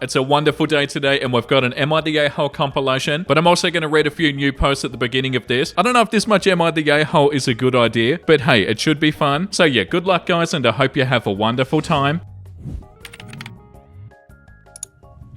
It's a wonderful day today and we've got an Am I the A-hole compilation, but I'm also going to read a few new posts at the beginning of this. I don't know if this much Am I the A-hole is a good idea, but hey, it should be fun. So yeah, good luck guys and I hope you have a wonderful time.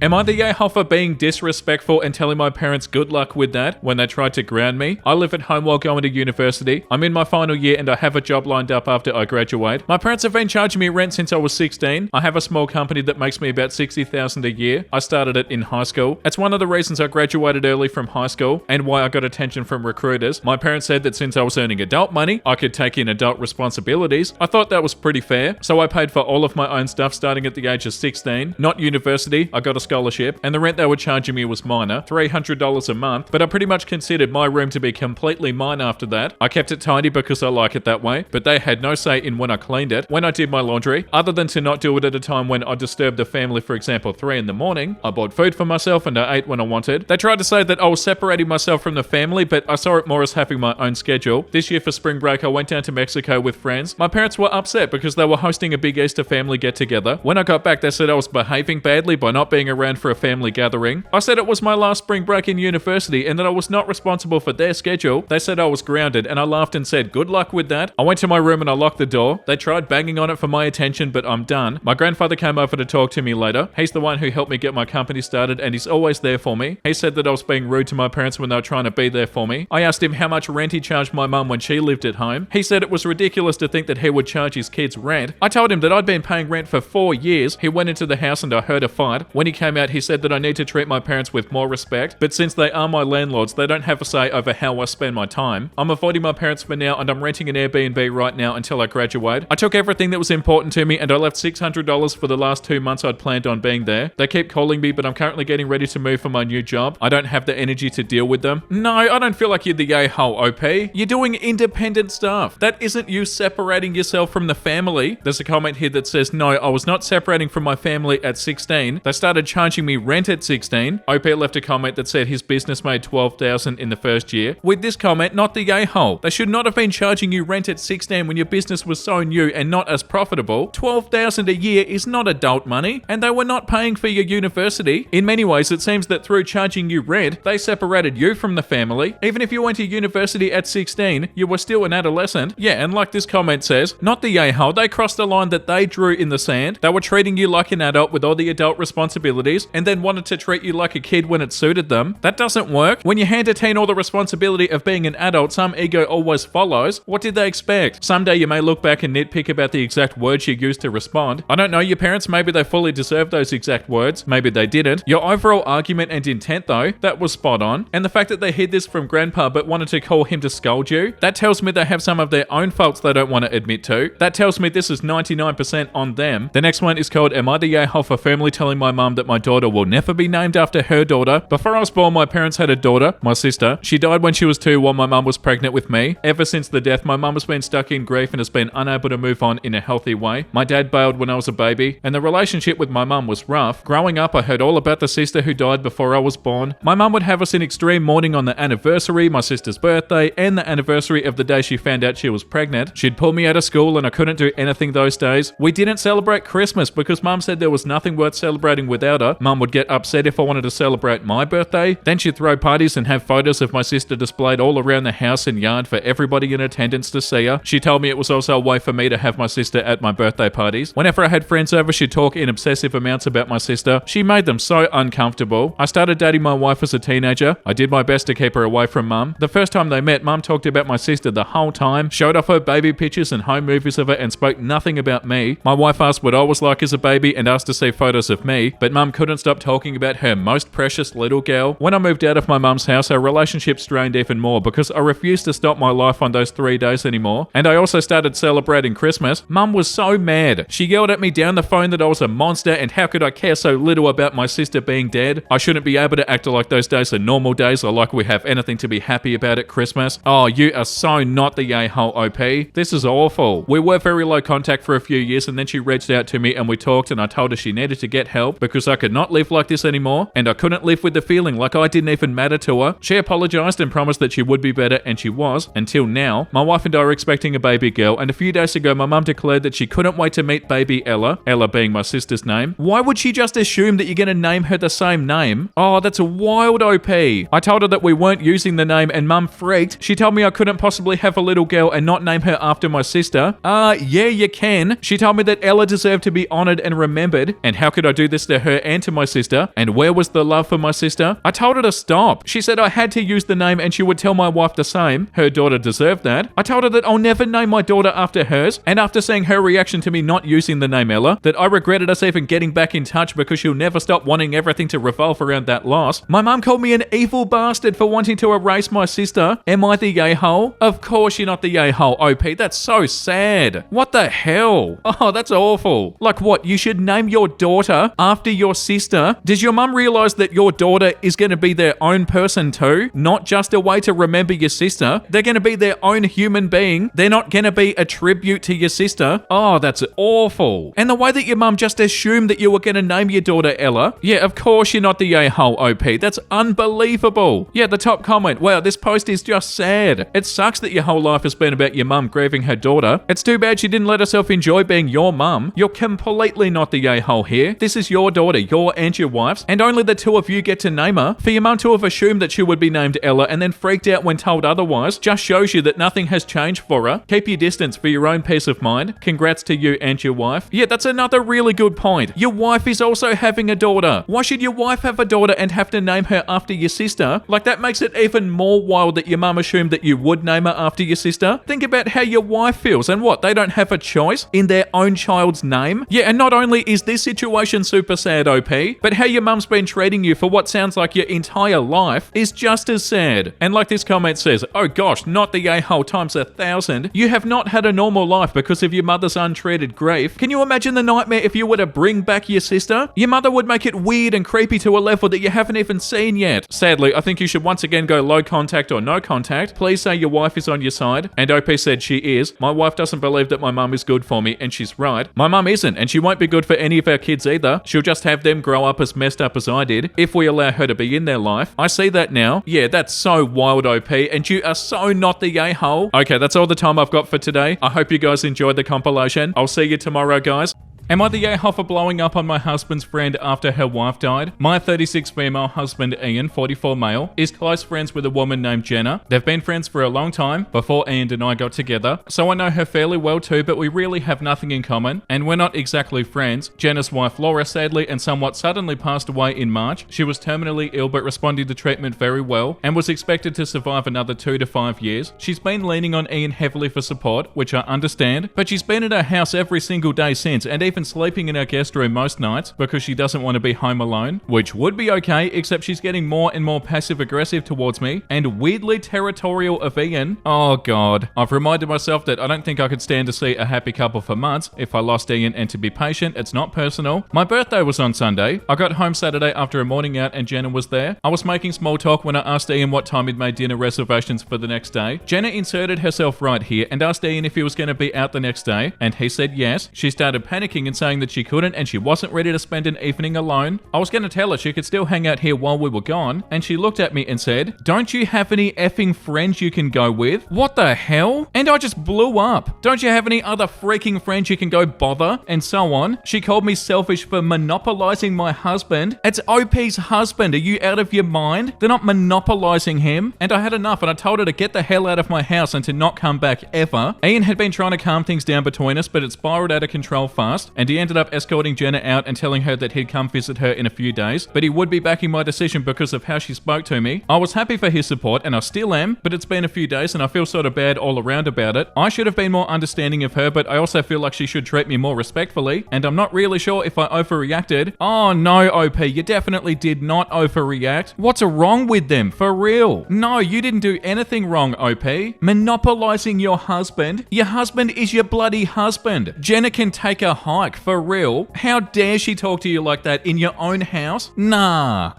Am I the a-hole for being disrespectful and telling my parents good luck with that when they tried to ground me? I live at home while going to university. I'm in my final year and I have a job lined up after I graduate. My parents have been charging me rent since I was 16. I have a small company that makes me about $60,000 a year. I started it in high school. It's one of the reasons I graduated early from high school and why I got attention from recruiters. My parents said that since I was earning adult money, I could take in adult responsibilities. I thought that was pretty fair, so I paid for all of my own stuff starting at the age of 16. Not university, I got a scholarship, and the rent they were charging me was minor, $300 a month, but I pretty much considered my room to be completely mine after that. I kept it tidy because I like it that way, but they had no say in when I cleaned it, when I did my laundry, other than to not do it at a time when I disturbed the family, for example 3 in the morning. I bought food for myself and I ate when I wanted. They tried to say that I was separating myself from the family, but I saw it more as having my own schedule. This year for spring break I went down to Mexico with friends. My parents were upset because they were hosting a big Easter family get together. When I got back they said I was behaving badly by not being around for a family gathering. I said it was my last spring break in university and that I was not responsible for their schedule. They said I was grounded and I laughed and said good luck with that. I went to my room and I locked the door. They tried banging on it for my attention, but I'm done. My grandfather came over to talk to me later. He's the one who helped me get my company started and he's always there for me. He said that I was being rude to my parents when they were trying to be there for me. I asked him how much rent he charged my mum when she lived at home. He said it was ridiculous to think that he would charge his kids rent. I told him that I'd been paying rent for 4 years. He went into the house and I heard a fight. When he came out he said that I need to treat my parents with more respect, but since they are my landlords, they don't have a say over how I spend my time. I'm avoiding my parents for now and I'm renting an Airbnb right now until I graduate. I took everything that was important to me and I left $600 for the last 2 months I'd planned on being there. They keep calling me, but I'm currently getting ready to move for my new job. I don't have the energy to deal with them. No, I don't feel like you're the a-hole, OP. You're doing independent stuff. That isn't you separating yourself from the family. There's a comment here that says, no, I was not separating from my family at 16. They started charging me rent at 16. OP left a comment that said his business made $12,000 in the first year. With this comment, not the a-hole. They should not have been charging you rent at 16 when your business was so new and not as profitable. $12,000 a year is not adult money, and they were not paying for your university. In many ways, it seems that through charging you rent, they separated you from the family. Even if you went to university at 16, you were still an adolescent. Yeah, and like this comment says, not the a-hole. They crossed the line that they drew in the sand. They were treating you like an adult with all the adult responsibilities, and then wanted to treat you like a kid when it suited them. That doesn't work. When you hand a teen all the responsibility of being an adult, some ego always follows. What did they expect? Someday you may look back and nitpick about the exact words you used to respond. I don't know your parents, maybe they fully deserved those exact words, maybe they didn't. Your overall argument and intent though, that was spot on. And the fact that they hid this from grandpa but wanted to call him to scold you, that tells me they have some of their own faults they don't want to admit to. That tells me this is 99% on them. The next one is called Am I the a-hole for firmly telling my mum that my daughter will never be named after her daughter? Before I was born, my parents had a daughter, my sister. She died when she was 2 while my mum was pregnant with me. Ever since the death, my mum has been stuck in grief and has been unable to move on in a healthy way. My dad bailed when I was a baby, and the relationship with my mum was rough. Growing up, I heard all about the sister who died before I was born. My mum would have us in extreme mourning on the anniversary, my sister's birthday, and the anniversary of the day she found out she was pregnant. She'd pull me out of school and I couldn't do anything those days. We didn't celebrate Christmas because mum said there was nothing worth celebrating without her. Mum would get upset if I wanted to celebrate my birthday. Then she'd throw parties and have photos of my sister displayed all around the house and yard for everybody in attendance to see her. She told me it was also a way for me to have my sister at my birthday parties. Whenever I had friends over, she'd talk in obsessive amounts about my sister. She made them so uncomfortable. I started dating my wife as a teenager. I did my best to keep her away from mum. The first time they met, mum talked about my sister the whole time, showed off her baby pictures and home movies of her and spoke nothing about me. My wife asked what I was like as a baby and asked to see photos of me, but mum couldn't stop talking about her most precious little girl. When I moved out of my mum's house, our relationship strained even more because I refused to stop my life on those 3 days anymore. And I also started celebrating Christmas. Mum was so mad. She yelled at me down the phone that I was a monster and how could I care so little about my sister being dead? I shouldn't be able to act like those days are normal days or like we have anything to be happy about at Christmas. Oh, you are so not the a-hole, OP. This is awful. We were very low contact for a few years and then she reached out to me and we talked and I told her she needed to get help because I could not live like this anymore, and I couldn't live with the feeling like I didn't even matter to her. She apologized and promised that she would be better, and she was, until now. My wife and I are expecting a baby girl, and a few days ago my mum declared that she couldn't wait to meet baby Ella, Ella being my sister's name. Why would she just assume that you're going to name her the same name? Oh, that's a wild OP. I told her that we weren't using the name, and mum freaked. She told me I couldn't possibly have a little girl and not name her after my sister. Yeah, you can. She told me that Ella deserved to be honored and remembered, and how could I do this to her and to my sister? And where was the love for my sister? I told her to stop. She said I had to use the name and she would tell my wife the same. Her daughter deserved that. I told her that I'll never name my daughter after hers, and after seeing her reaction to me not using the name Ella, that I regretted us even getting back in touch because she'll never stop wanting everything to revolve around that loss. My mum called me an evil bastard for wanting to erase my sister. Am I the a-hole? Of course you're not the a-hole, OP. That's so sad. What the hell? Oh, that's awful. Like what? You should name your daughter after your sister? Does your mum realize that your daughter is going to be their own person too? Not just a way to remember your sister. They're going to be their own human being. They're not going to be a tribute to your sister. Oh, that's awful. And the way that your mum just assumed that you were going to name your daughter Ella. Yeah, of course you're not the a-hole, OP. That's unbelievable. Yeah, the top comment. Wow, this post is just sad. It sucks that your whole life has been about your mum grieving her daughter. It's too bad she didn't let herself enjoy being your mum. You're completely not the a-hole here. This is your daughter, your and your wife's, and only the two of you get to name her. For your mum to have assumed that she would be named Ella and then freaked out when told otherwise just shows you that nothing has changed for her. Keep your distance for your own peace of mind. Congrats to you and your wife. Yeah, that's another really good point. Your wife is also having a daughter. Why should your wife have a daughter and have to name her after your sister? Like, that makes it even more wild that your mum assumed that you would name her after your sister. Think about how your wife feels, and what, they don't have a choice in their own child's name? Yeah, and not only is this situation super sad, OP, but how your mum's been treating you for what sounds like your entire life is just as sad. And like this comment says, oh gosh, not the a-hole times 1,000. You have not had a normal life because of your mother's untreated grief. Can you imagine the nightmare if you were to bring back your sister? Your mother would make it weird and creepy to a level that you haven't even seen yet. Sadly, I think you should once again go low contact or no contact. Please say your wife is on your side. And OP said she is. My wife doesn't believe that my mum is good for me, and she's right. My mum isn't, and she won't be good for any of our kids either. She'll just have them grow up as messed up as I did, if we allow her to be in their life. I see that now. Yeah, that's so wild, OP, and you are so not the a-hole. Okay, that's all the time I've got for today. I hope you guys enjoyed the compilation. I'll see you tomorrow, guys. Am I the a-hole for blowing up on my husband's friend after her wife died? My 36 female husband Ian, 44 male, is close friends with a woman named Jenna. They've been friends for a long time, before Ian and I got together, so I know her fairly well too, but we really have nothing in common, and we're not exactly friends. Jenna's wife Laura sadly and somewhat suddenly passed away in March. She was terminally ill but responded to treatment very well, and was expected to survive another 2 to 5 years. She's been leaning on Ian heavily for support, which I understand, but she's been at our house every single day since, and even sleeping in our guest room most nights because she doesn't want to be home alone, which would be okay, except she's getting more and more passive aggressive towards me and weirdly territorial of Ian. Oh god. I've reminded myself that I don't think I could stand to see a happy couple for months if I lost Ian, and to be patient, it's not personal. My birthday was on Sunday. I got home Saturday after a morning out and Jenna was there. I was making small talk when I asked Ian what time he'd made dinner reservations for the next day. Jenna inserted herself right here and asked Ian if he was going to be out the next day, and he said yes. She started panicking and saying that she couldn't and she wasn't ready to spend an evening alone. I was going to tell her she could still hang out here while we were gone, and she looked at me and said, "Don't you have any effing friends you can go with?" What the hell? And I just blew up. Don't you have any other freaking friends you can go bother? And so on. She called me selfish for monopolizing my husband. It's OP's husband. Are you out of your mind? They're not monopolizing him. And I had enough, and I told her to get the hell out of my house and to not come back ever. Ian had been trying to calm things down between us, but it spiraled out of control fast, and he ended up escorting Jenna out and telling her that he'd come visit her in a few days, but he would be backing my decision because of how she spoke to me. I was happy for his support, and I still am, but it's been a few days and I feel sort of bad all around about it. I should have been more understanding of her, but I also feel like she should treat me more respectfully, and I'm not really sure if I overreacted. Oh no, OP, you definitely did not overreact. What's wrong with them? For real? No, you didn't do anything wrong, OP. Monopolizing your husband? Your husband is your bloody husband. Jenna can take a hike. like, for real? How dare she talk to you like that in your own house? Nah.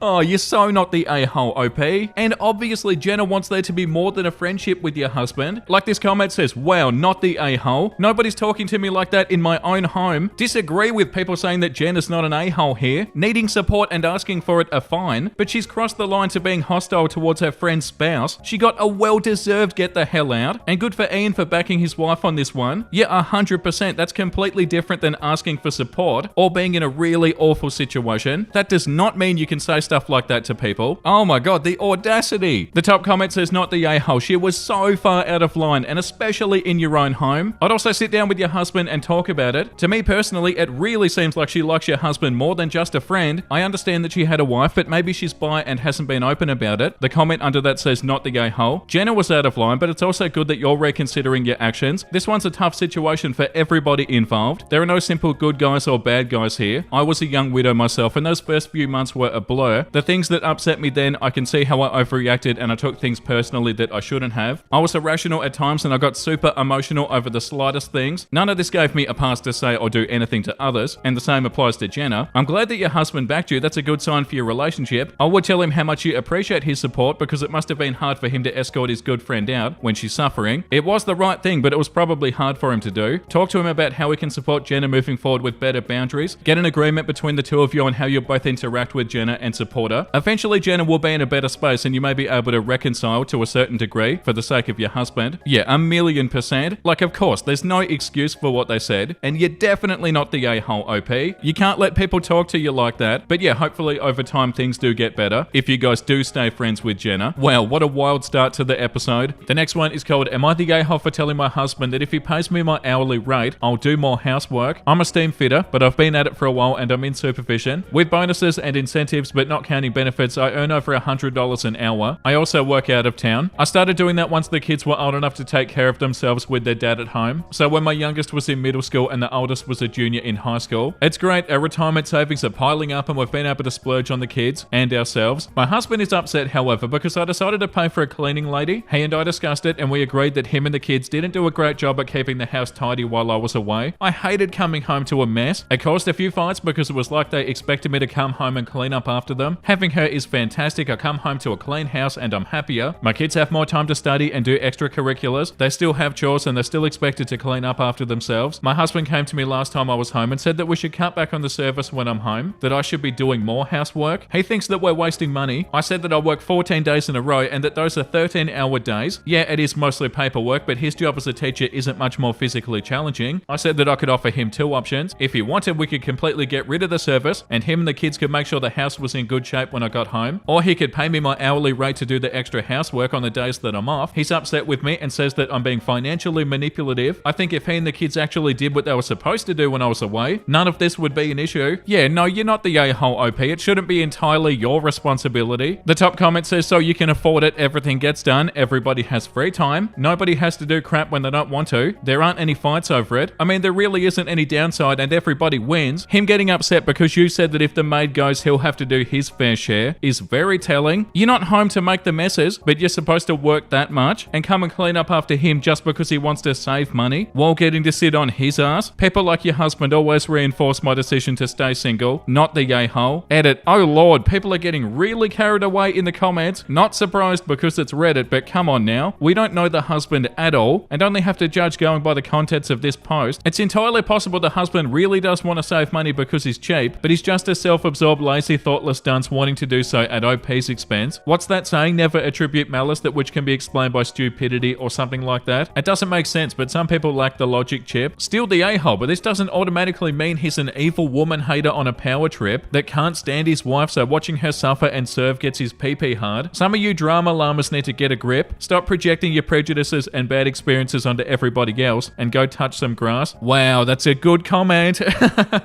Oh, you're so not the a-hole, OP. And obviously Jenna wants there to be more than a friendship with your husband. Like this comment says, wow, not the a-hole. Nobody's talking to me like that in my own home. Disagree with people saying that Jenna's not an a-hole here. Needing support and asking for it are fine, but she's crossed the line to being hostile towards her friend's spouse. She got a well-deserved get the hell out, and good for Ian for backing his wife on this one. Yeah, 100%. That's completely different than asking for support or being in a really awful situation. That does not mean you can say stuff like that to people. Oh my god, the audacity. The top comment says, not the a-hole. She was so far out of line, and especially in your own home. I'd also sit down with your husband and talk about it. To me personally, it really seems like she likes your husband more than just a friend. I understand that she had a wife, but maybe she's bi and hasn't been open about it. The comment under that says, not the a-hole. Jenna was out of line, but it's also good that you're reconsidering your actions. This one's a tough situation for everybody involved. There are no simple good guys or bad guys here. I was a young widow myself, and those first few months were a blur. The things that upset me then, I can see how I overreacted and I took things personally that I shouldn't have. I was irrational at times and I got super emotional over the slightest things. None of this gave me a pass to say or do anything to others, and the same applies to Jenna. I'm glad that your husband backed you. That's a good sign for your relationship. I would tell him how much you appreciate his support, because it must have been hard for him to escort his good friend out when she's suffering. It was the right thing, but it was probably hard for him to do. Talk to him about how he can support Jenna moving forward with better boundaries. Get an agreement between the two of you on how you both interact with Jenna and support her. Eventually, Jenna will be in a better space and you may be able to reconcile to a certain degree for the sake of your husband. Yeah, 1,000,000%. Like, of course, there's no excuse for what they said, and you're definitely not the a-hole, OP. You can't let people talk to you like that. But yeah, hopefully over time things do get better if you guys do stay friends with Jenna. Wow, what a wild start to the episode. The next one is called, am I the a-hole for telling my husband that if he pays me my hourly rate, I'll do more housework? I'm a steam fitter, but I've been at it for a while and I'm in supervision. With bonuses and incentives, but not counting benefits, I earn over $100 an hour. I also work out of town. I started doing that once the kids were old enough to take care of themselves with their dad at home. So when my youngest was in middle school and the oldest was a junior in high school. It's great, our retirement savings are piling up and we've been able to splurge on the kids and ourselves. My husband is upset, however, because I decided to pay for a cleaning lady. He and I discussed it and we agreed that him and the kids didn't do a great job at keeping the house tidy while I was away. I hated coming home to a mess. It caused a few fights because it was like they expected me to come home and clean up after them. Having her is fantastic. I come home to a clean house and I'm happier. My kids have more time to study and do extracurriculars. They still have chores and they're still expected to clean up after themselves. My husband came to me last time I was home and said that we should cut back on the service when I'm home, that I should be doing more housework. He thinks that we're wasting money. I said that I work 14 days in a row and that those are 13-hour days. Yeah, it is mostly paperwork, but his job as a teacher isn't much more physically challenging. I said that I could offer him two options. If he wanted, we could completely get rid of the service and him and the kids could make sure the house was in good shape when I got home, or he could pay me my hourly rate to do the extra housework on the days that I'm off. He's upset with me and says that I'm being financially manipulative. I think if he and the kids actually did what they were supposed to do when I was away, none of this would be an issue. Yeah, no, you're not the a-hole, OP. It shouldn't be entirely your responsibility. The top comment says, so you can afford it, everything gets done, everybody has free time, nobody has to do crap when they don't want to, there aren't any fights over it. I mean, there really isn't any downside and everybody wins. Him getting upset because you said that if the maid goes, he'll have to do his fair share is very telling. You're not home to make the messes, but you're supposed to work that much and come and clean up after him just because he wants to save money while getting to sit on his ass. People like your husband always reinforce my decision to stay single, not the a-hole. Edit. Oh lord, people are getting really carried away in the comments. Not surprised because it's Reddit, but come on now. We don't know the husband at all and only have to judge going by the contents of this post. It's entirely possible the husband really does want to save money because he's cheap, but he's just a self-absorbed, lazy, thoughtless dunce wanting to do so at OP's expense. What's that saying? Never attribute malice that which can be explained by stupidity or something like that. It doesn't make sense, but some people lack the logic chip. Still the a-hole, but this doesn't automatically mean he's an evil woman hater on a power trip that can't stand his wife, so watching her suffer and serve gets his pee-pee hard. Some of you drama llamas need to get a grip. Stop projecting your prejudices and bad experiences onto everybody else and go touch some grass. Wow, that's a good comment.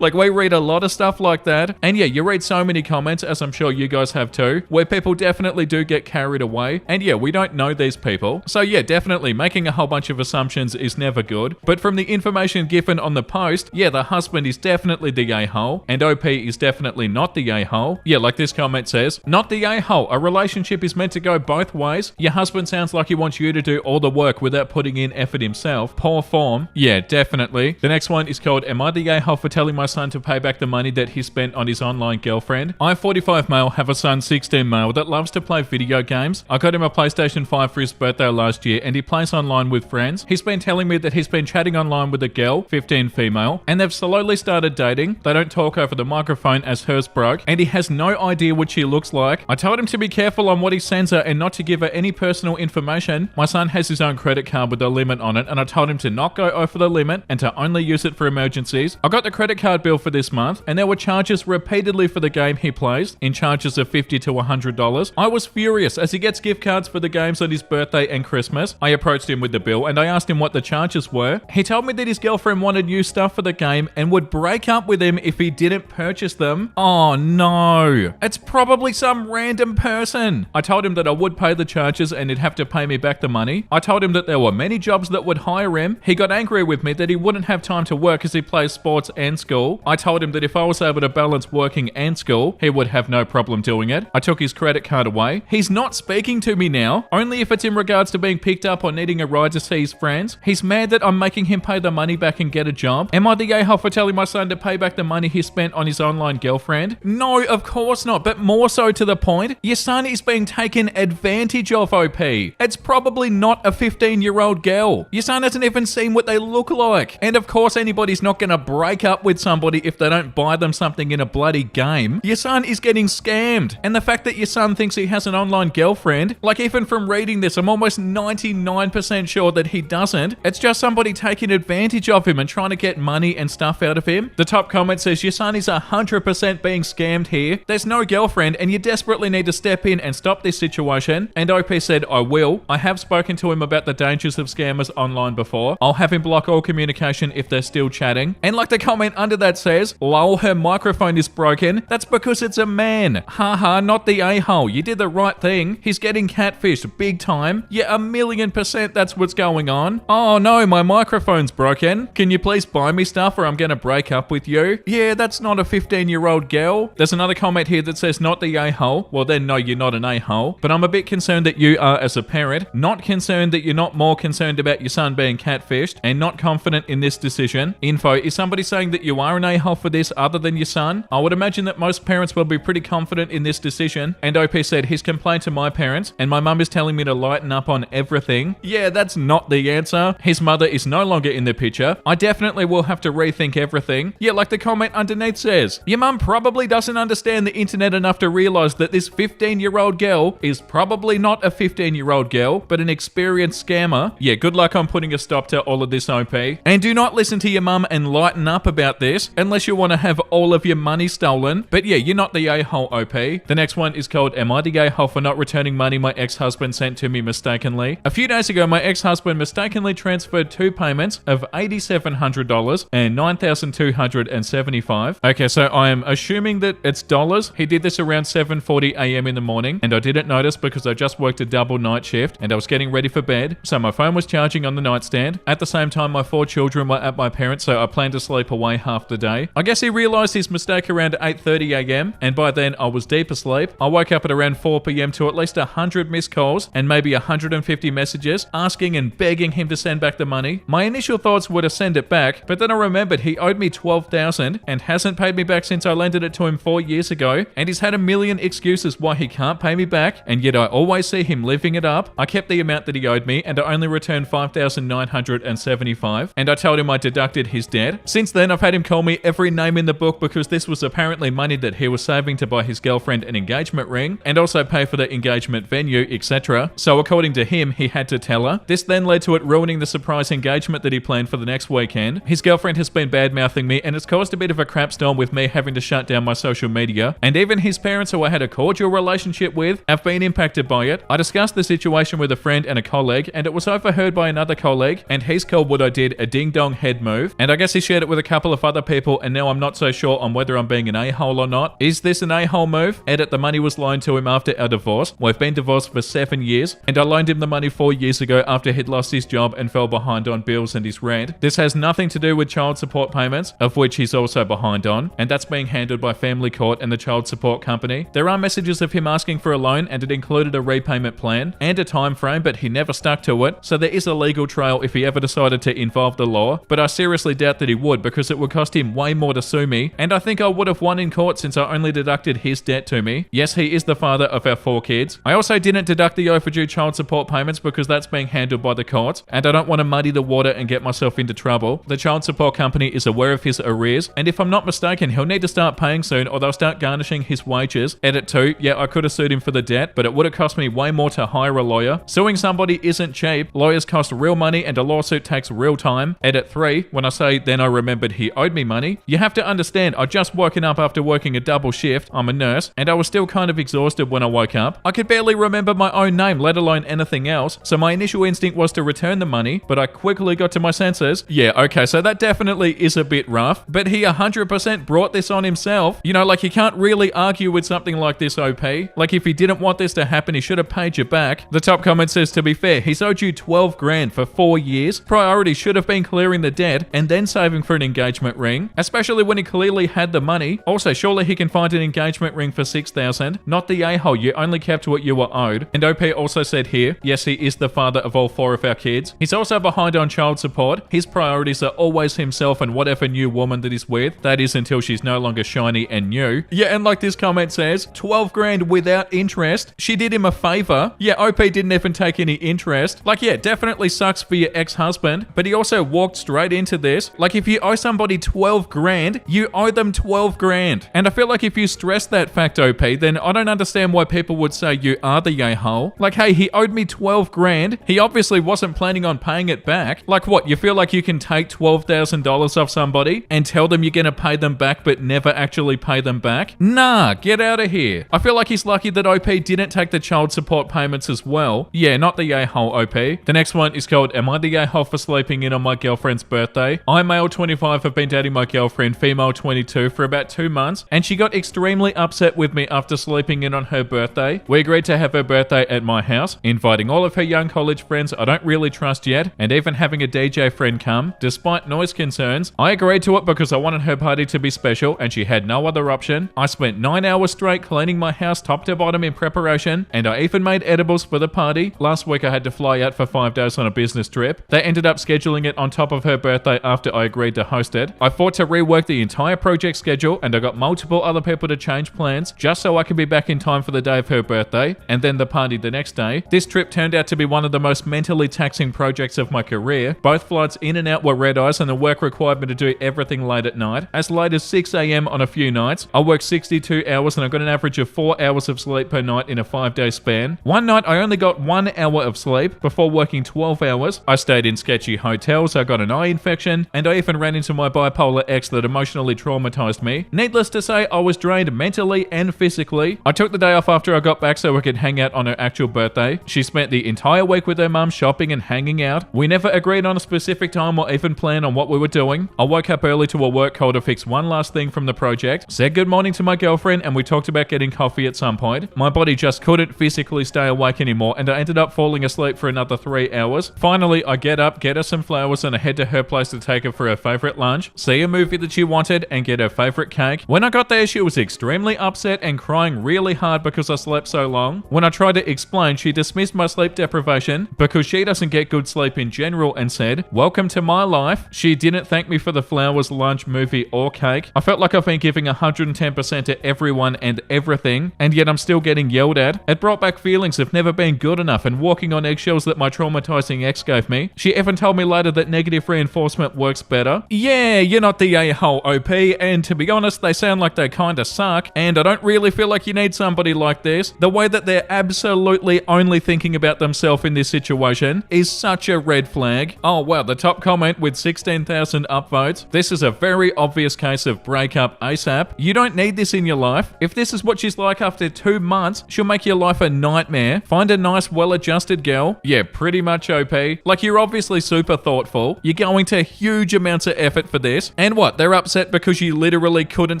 Like, we read a lot of stuff like that. And yeah, you read so many comments, as I'm sure you guys have too, where people definitely do get carried away. And yeah, we don't know these people. So yeah, definitely making a whole bunch of assumptions is never good. But from the information given on the post, yeah, the husband is definitely the a-hole and OP is definitely not the a-hole. Yeah, like this comment says, not the a-hole. A relationship is meant to go both ways. Your husband sounds like he wants you to do all the work without putting in effort himself. Poor form. Yeah, definitely. The next one is called, am I the a-hole for telling my son to pay back the money that he spent on his online girlfriend? I, 45 male, have a son, 16 male, that loves to play video games. I got him a PlayStation 5 for his birthday last year and he plays online with friends. He's been telling me that he's been chatting online with a girl, 15 female, and they've slowly started dating. They don't talk over the microphone as hers broke, and he has no idea what she looks like. I told him to be careful on what he sends her and not to give her any personal information. My son has his own credit card with a limit on it, and I told him to not go over the limit and to only use it for emergencies. I got the credit card bill for this month, and there were charges repeatedly for the game he plays, in charges of $50 to $100. I was furious as he gets gift cards for the games on his birthday and Christmas. I approached him with the bill and I asked him what the charges were. He told me that his girlfriend wanted new stuff for the game and would break up with him if he didn't purchase them. Oh no, it's probably some random person. I told him that I would pay the charges and he'd have to pay me back the money. I told him that there were many jobs that would hire him. He got angry with me that he wouldn't have time to work as he plays sports and school. I told him that if I was able to balance working and school, he would have no problem doing it. I took his credit card away. He's not speaking to me now, only if it's in regards to being picked up or needing a ride to see his friends. He's mad that I'm making him pay the money back and get a job. Am I the a-hole for telling my son to pay back the money he spent on his online girlfriend? No, of course not, but more so to the point, your son is being taken advantage of, OP. It's probably not a 15-year-old girl. Your son hasn't even seen what they look like. And of course, anybody's not going to break up with somebody if they don't buy them something in a bloody game. Your son is getting scammed. And the fact that your son thinks he has an online girlfriend, like even from reading this, I'm almost 99% sure that he doesn't. It's just somebody taking advantage of him and trying to get money and stuff out of him. The top comment says, your son is 100% being scammed here. There's no girlfriend and you desperately need to step in and stop this situation. And OP said, I will. I have spoken to him about the dangers of scammers online before. I'll have him block all communication if they're still chatting. And like the comment under that says, lol, her microphone is broken. That's because it's a man. Haha, not the a-hole. You did the right thing. He's getting catfished big time. Yeah, 1,000,000% that's what's going on. Oh no, my microphone's broken. Can you please buy me stuff or I'm gonna break up with you? Yeah, that's not a 15-year-old girl. There's another comment here that says not the a-hole. Well then no, you're not an a-hole. But I'm a bit concerned that you are as a parent. Not concerned that you're not more concerned about your son being catfished and not confident in this decision. Info, is somebody saying that you are an a-hole for this other than your son? I would imagine that most parents will be pretty confident in this decision. And OP said he's complained to my parents and my mum is telling me to lighten up on everything. Yeah, that's not the answer. His mother is no longer in the picture. I definitely will have to rethink everything. Yeah, like the comment underneath says, your mum probably doesn't understand the internet enough to realize that this 15-year-old girl is probably not a 15-year-old girl, but an experienced scammer. Yeah, good luck on putting a stop to all of this, OP. And do not listen to your mum and lighten up about this unless you want to have all of your money stolen. But yeah, you're not the a-hole, OP. The next one is called, am I the a-hole for not returning money my ex-husband sent to me mistakenly? A few days ago, my ex-husband mistakenly transferred two payments of $8,700 and $9,275. Okay, so I am assuming that it's dollars. He did this around 7:40 a.m. in the morning, and I didn't notice because I just worked a double night shift and I was getting ready for bed. So my phone was charging on the nightstand. At the same time, my 4 children were at my parents', so I planned to sleep away half the day. I guess he realized his mistake around 8:30 a.m. and by then I was deep asleep. I woke up at around 4 p.m. to at least 100 missed calls and maybe 150 messages asking and begging him to send back the money. My initial thoughts were to send it back, but then I remembered he owed me $12,000 and hasn't paid me back since I lended it to him 4 years ago, and he's had a million excuses why he can't pay me back, and yet I always see him living it up. I kept the amount that he owed me and I only returned $5,975, and I told him I deducted his debt. Since then, I've had him call me every name in the book because this was apparently money that he was saving to buy his girlfriend an engagement ring and also pay for the engagement venue, etc. So according to him, he had to tell her. This then led to it ruining the surprise engagement that he planned for the next weekend. His girlfriend has been bad-mouthing me and it's caused a bit of a crap storm with me having to shut down my social media, and even his parents, who I had a cordial relationship with, have been impacted by it. I discussed the situation with a friend and a colleague, and it was overheard by another colleague, and he's called what I did a ding-dong head move, and I guess he shared it with a couple of other people, and now I'm not so sure on whether I'm being an a-hole or not. Is this an a-hole move? Edit, the money was loaned to him after our divorce. We've been divorced for 7 years, and I loaned him the money 4 years ago after he'd lost his job and fell behind on bills and his rent. This has nothing to do with child support payments, of which he's also behind on, and that's being handled by family court and the child support company. There are messages of him asking for a loan, and it included a repayment plan and a time frame, but he never stuck to it, so there is a legal trail if he ever decided to involve the law, but I still seriously doubt that he would because it would cost him way more to sue me, and I think I would have won in court since I only deducted his debt to me. Yes, he is the father of our 4 kids. I also didn't deduct the overdue child support payments because that's being handled by the courts, and I don't want to muddy the water and get myself into trouble. The child support company is aware of his arrears, and if I'm not mistaken, he'll need to start paying soon or they'll start garnishing his wages. Edit 2, yeah, I could have sued him for the debt, but it would have cost me way more to hire a lawyer. Suing somebody isn't cheap. Lawyers cost real money and a lawsuit takes real time. Edit 3, when I say then I remembered he owed me money, you have to understand I'd just woken up after working a double shift, I'm a nurse, and I was still kind of exhausted when I woke up. I could barely remember my own name, let alone anything else, so my initial instinct was to return the money, but I quickly got to my senses. Yeah, okay, so that definitely is a bit rough, but he 100% brought this on himself. You know, like you can't really argue with something like this, OP. Like if he didn't want this to happen, he should have paid you back. The top comment says, to be fair, he's owed you 12 grand for 4 years. Priority should have been clearing the debt and then saving for an engagement ring, especially when he clearly had the money. Also, surely he can find an engagement ring for 6,000, not the a-hole. You only kept what you were owed. And OP also said here, yes, he is the father of all 4 of our kids. He's also behind on child support. His priorities are always himself and whatever new woman that he's with. That is until she's no longer shiny and new. Yeah, and like this comment says, 12 grand without interest. She did him a favor. Yeah, OP didn't even take any interest. Like, yeah, definitely sucks for your ex-husband, but he also walked straight into this. Like, if you owe somebody 12 grand, you owe them 12 grand. And I feel like if you stress that fact, OP, then I don't understand why people would say you are the yay-hole. Like, hey, he owed me 12 grand. He obviously wasn't planning on paying it back. Like, what, you feel like you can take $12,000 off somebody and tell them you're gonna pay them back but never actually pay them back? Nah, get out of here. I feel like he's lucky that OP didn't take the child support payments as well. Yeah, not the yay-hole, OP. The next one is called, am I the yay-hole for sleeping in on my girlfriend's birthday? I, male 25, have been dating my girlfriend, female 22, for about 2 months, and she got extremely upset with me after sleeping in on her birthday. We agreed to have her birthday at my house, inviting all of her young college friends I don't really trust yet, and even having a DJ friend come. Despite noise concerns, I agreed to it because I wanted her party to be special and she had no other option. I spent 9 hours straight cleaning my house top to bottom in preparation, and I even made edibles for the party. Last week I had to fly out for 5 days on a business trip. They ended up scheduling it on top of her birthday after I agreed to host it. I fought to rework the entire project schedule, and I got multiple other people to change plans just so I could be back in time for the day of her birthday and then the party the next day. This trip turned out to be one of the most mentally taxing projects of my career. Both flights in and out were red eyes, and the work required me to do everything late at night, as late as 6 a.m. on a few nights. I worked 62 hours and I got an average of 4 hours of sleep per night in a 5-day span. One night I only got 1 hour of sleep before working 12 hours. I stayed in sketchy hotels, I got an eye infection, and I even ran into my bipolar ex that emotionally traumatized me. Needless to say, I was drained mentally and physically. I took the day off after I got back so I could hang out on her actual birthday. She spent the entire week with her mum shopping and hanging out. We never agreed on a specific time or even planned on what we were doing. I woke up early to a work call to fix one last thing from the project, said good morning to my girlfriend, and we talked about getting coffee at some point. My body just couldn't physically stay awake anymore, and I ended up falling asleep for another 3 hours. Finally, I get up, get her some flowers, and I head to her place to take her for her favorite lunch, see a movie that she wanted, and get her favorite cake. When I got there, she was extremely upset and crying really hard because I slept so long. When I tried to explain, she dismissed my sleep deprivation because she doesn't get good sleep in general and said, welcome to my life. She didn't thank me for the flowers, lunch, movie, or cake. I felt like I've been giving 110% to everyone and everything, and yet I'm still getting yelled at. It brought back feelings of never being good enough and walking on eggshells that my traumatizing ex gave me. She even told me later that negative reinforcement works better. Yeah, you're not the a-hole, OP, and to be honest, they sound like they kinda suck, and I don't really feel like you need somebody like this. The way that they're absolutely only thinking about themselves in this situation is such a red flag. Oh wow, the top comment with 16,000 upvotes. This is a very obvious case of break up ASAP. You don't need this in your life. If this is what she's like after 2 months, she'll make your life a nightmare. Find a nice, well-adjusted girl. Yeah, pretty much OP. Like, you're obviously super thoughtful. You're going to huge amounts of effort for this. And what, they're upset because you literally couldn't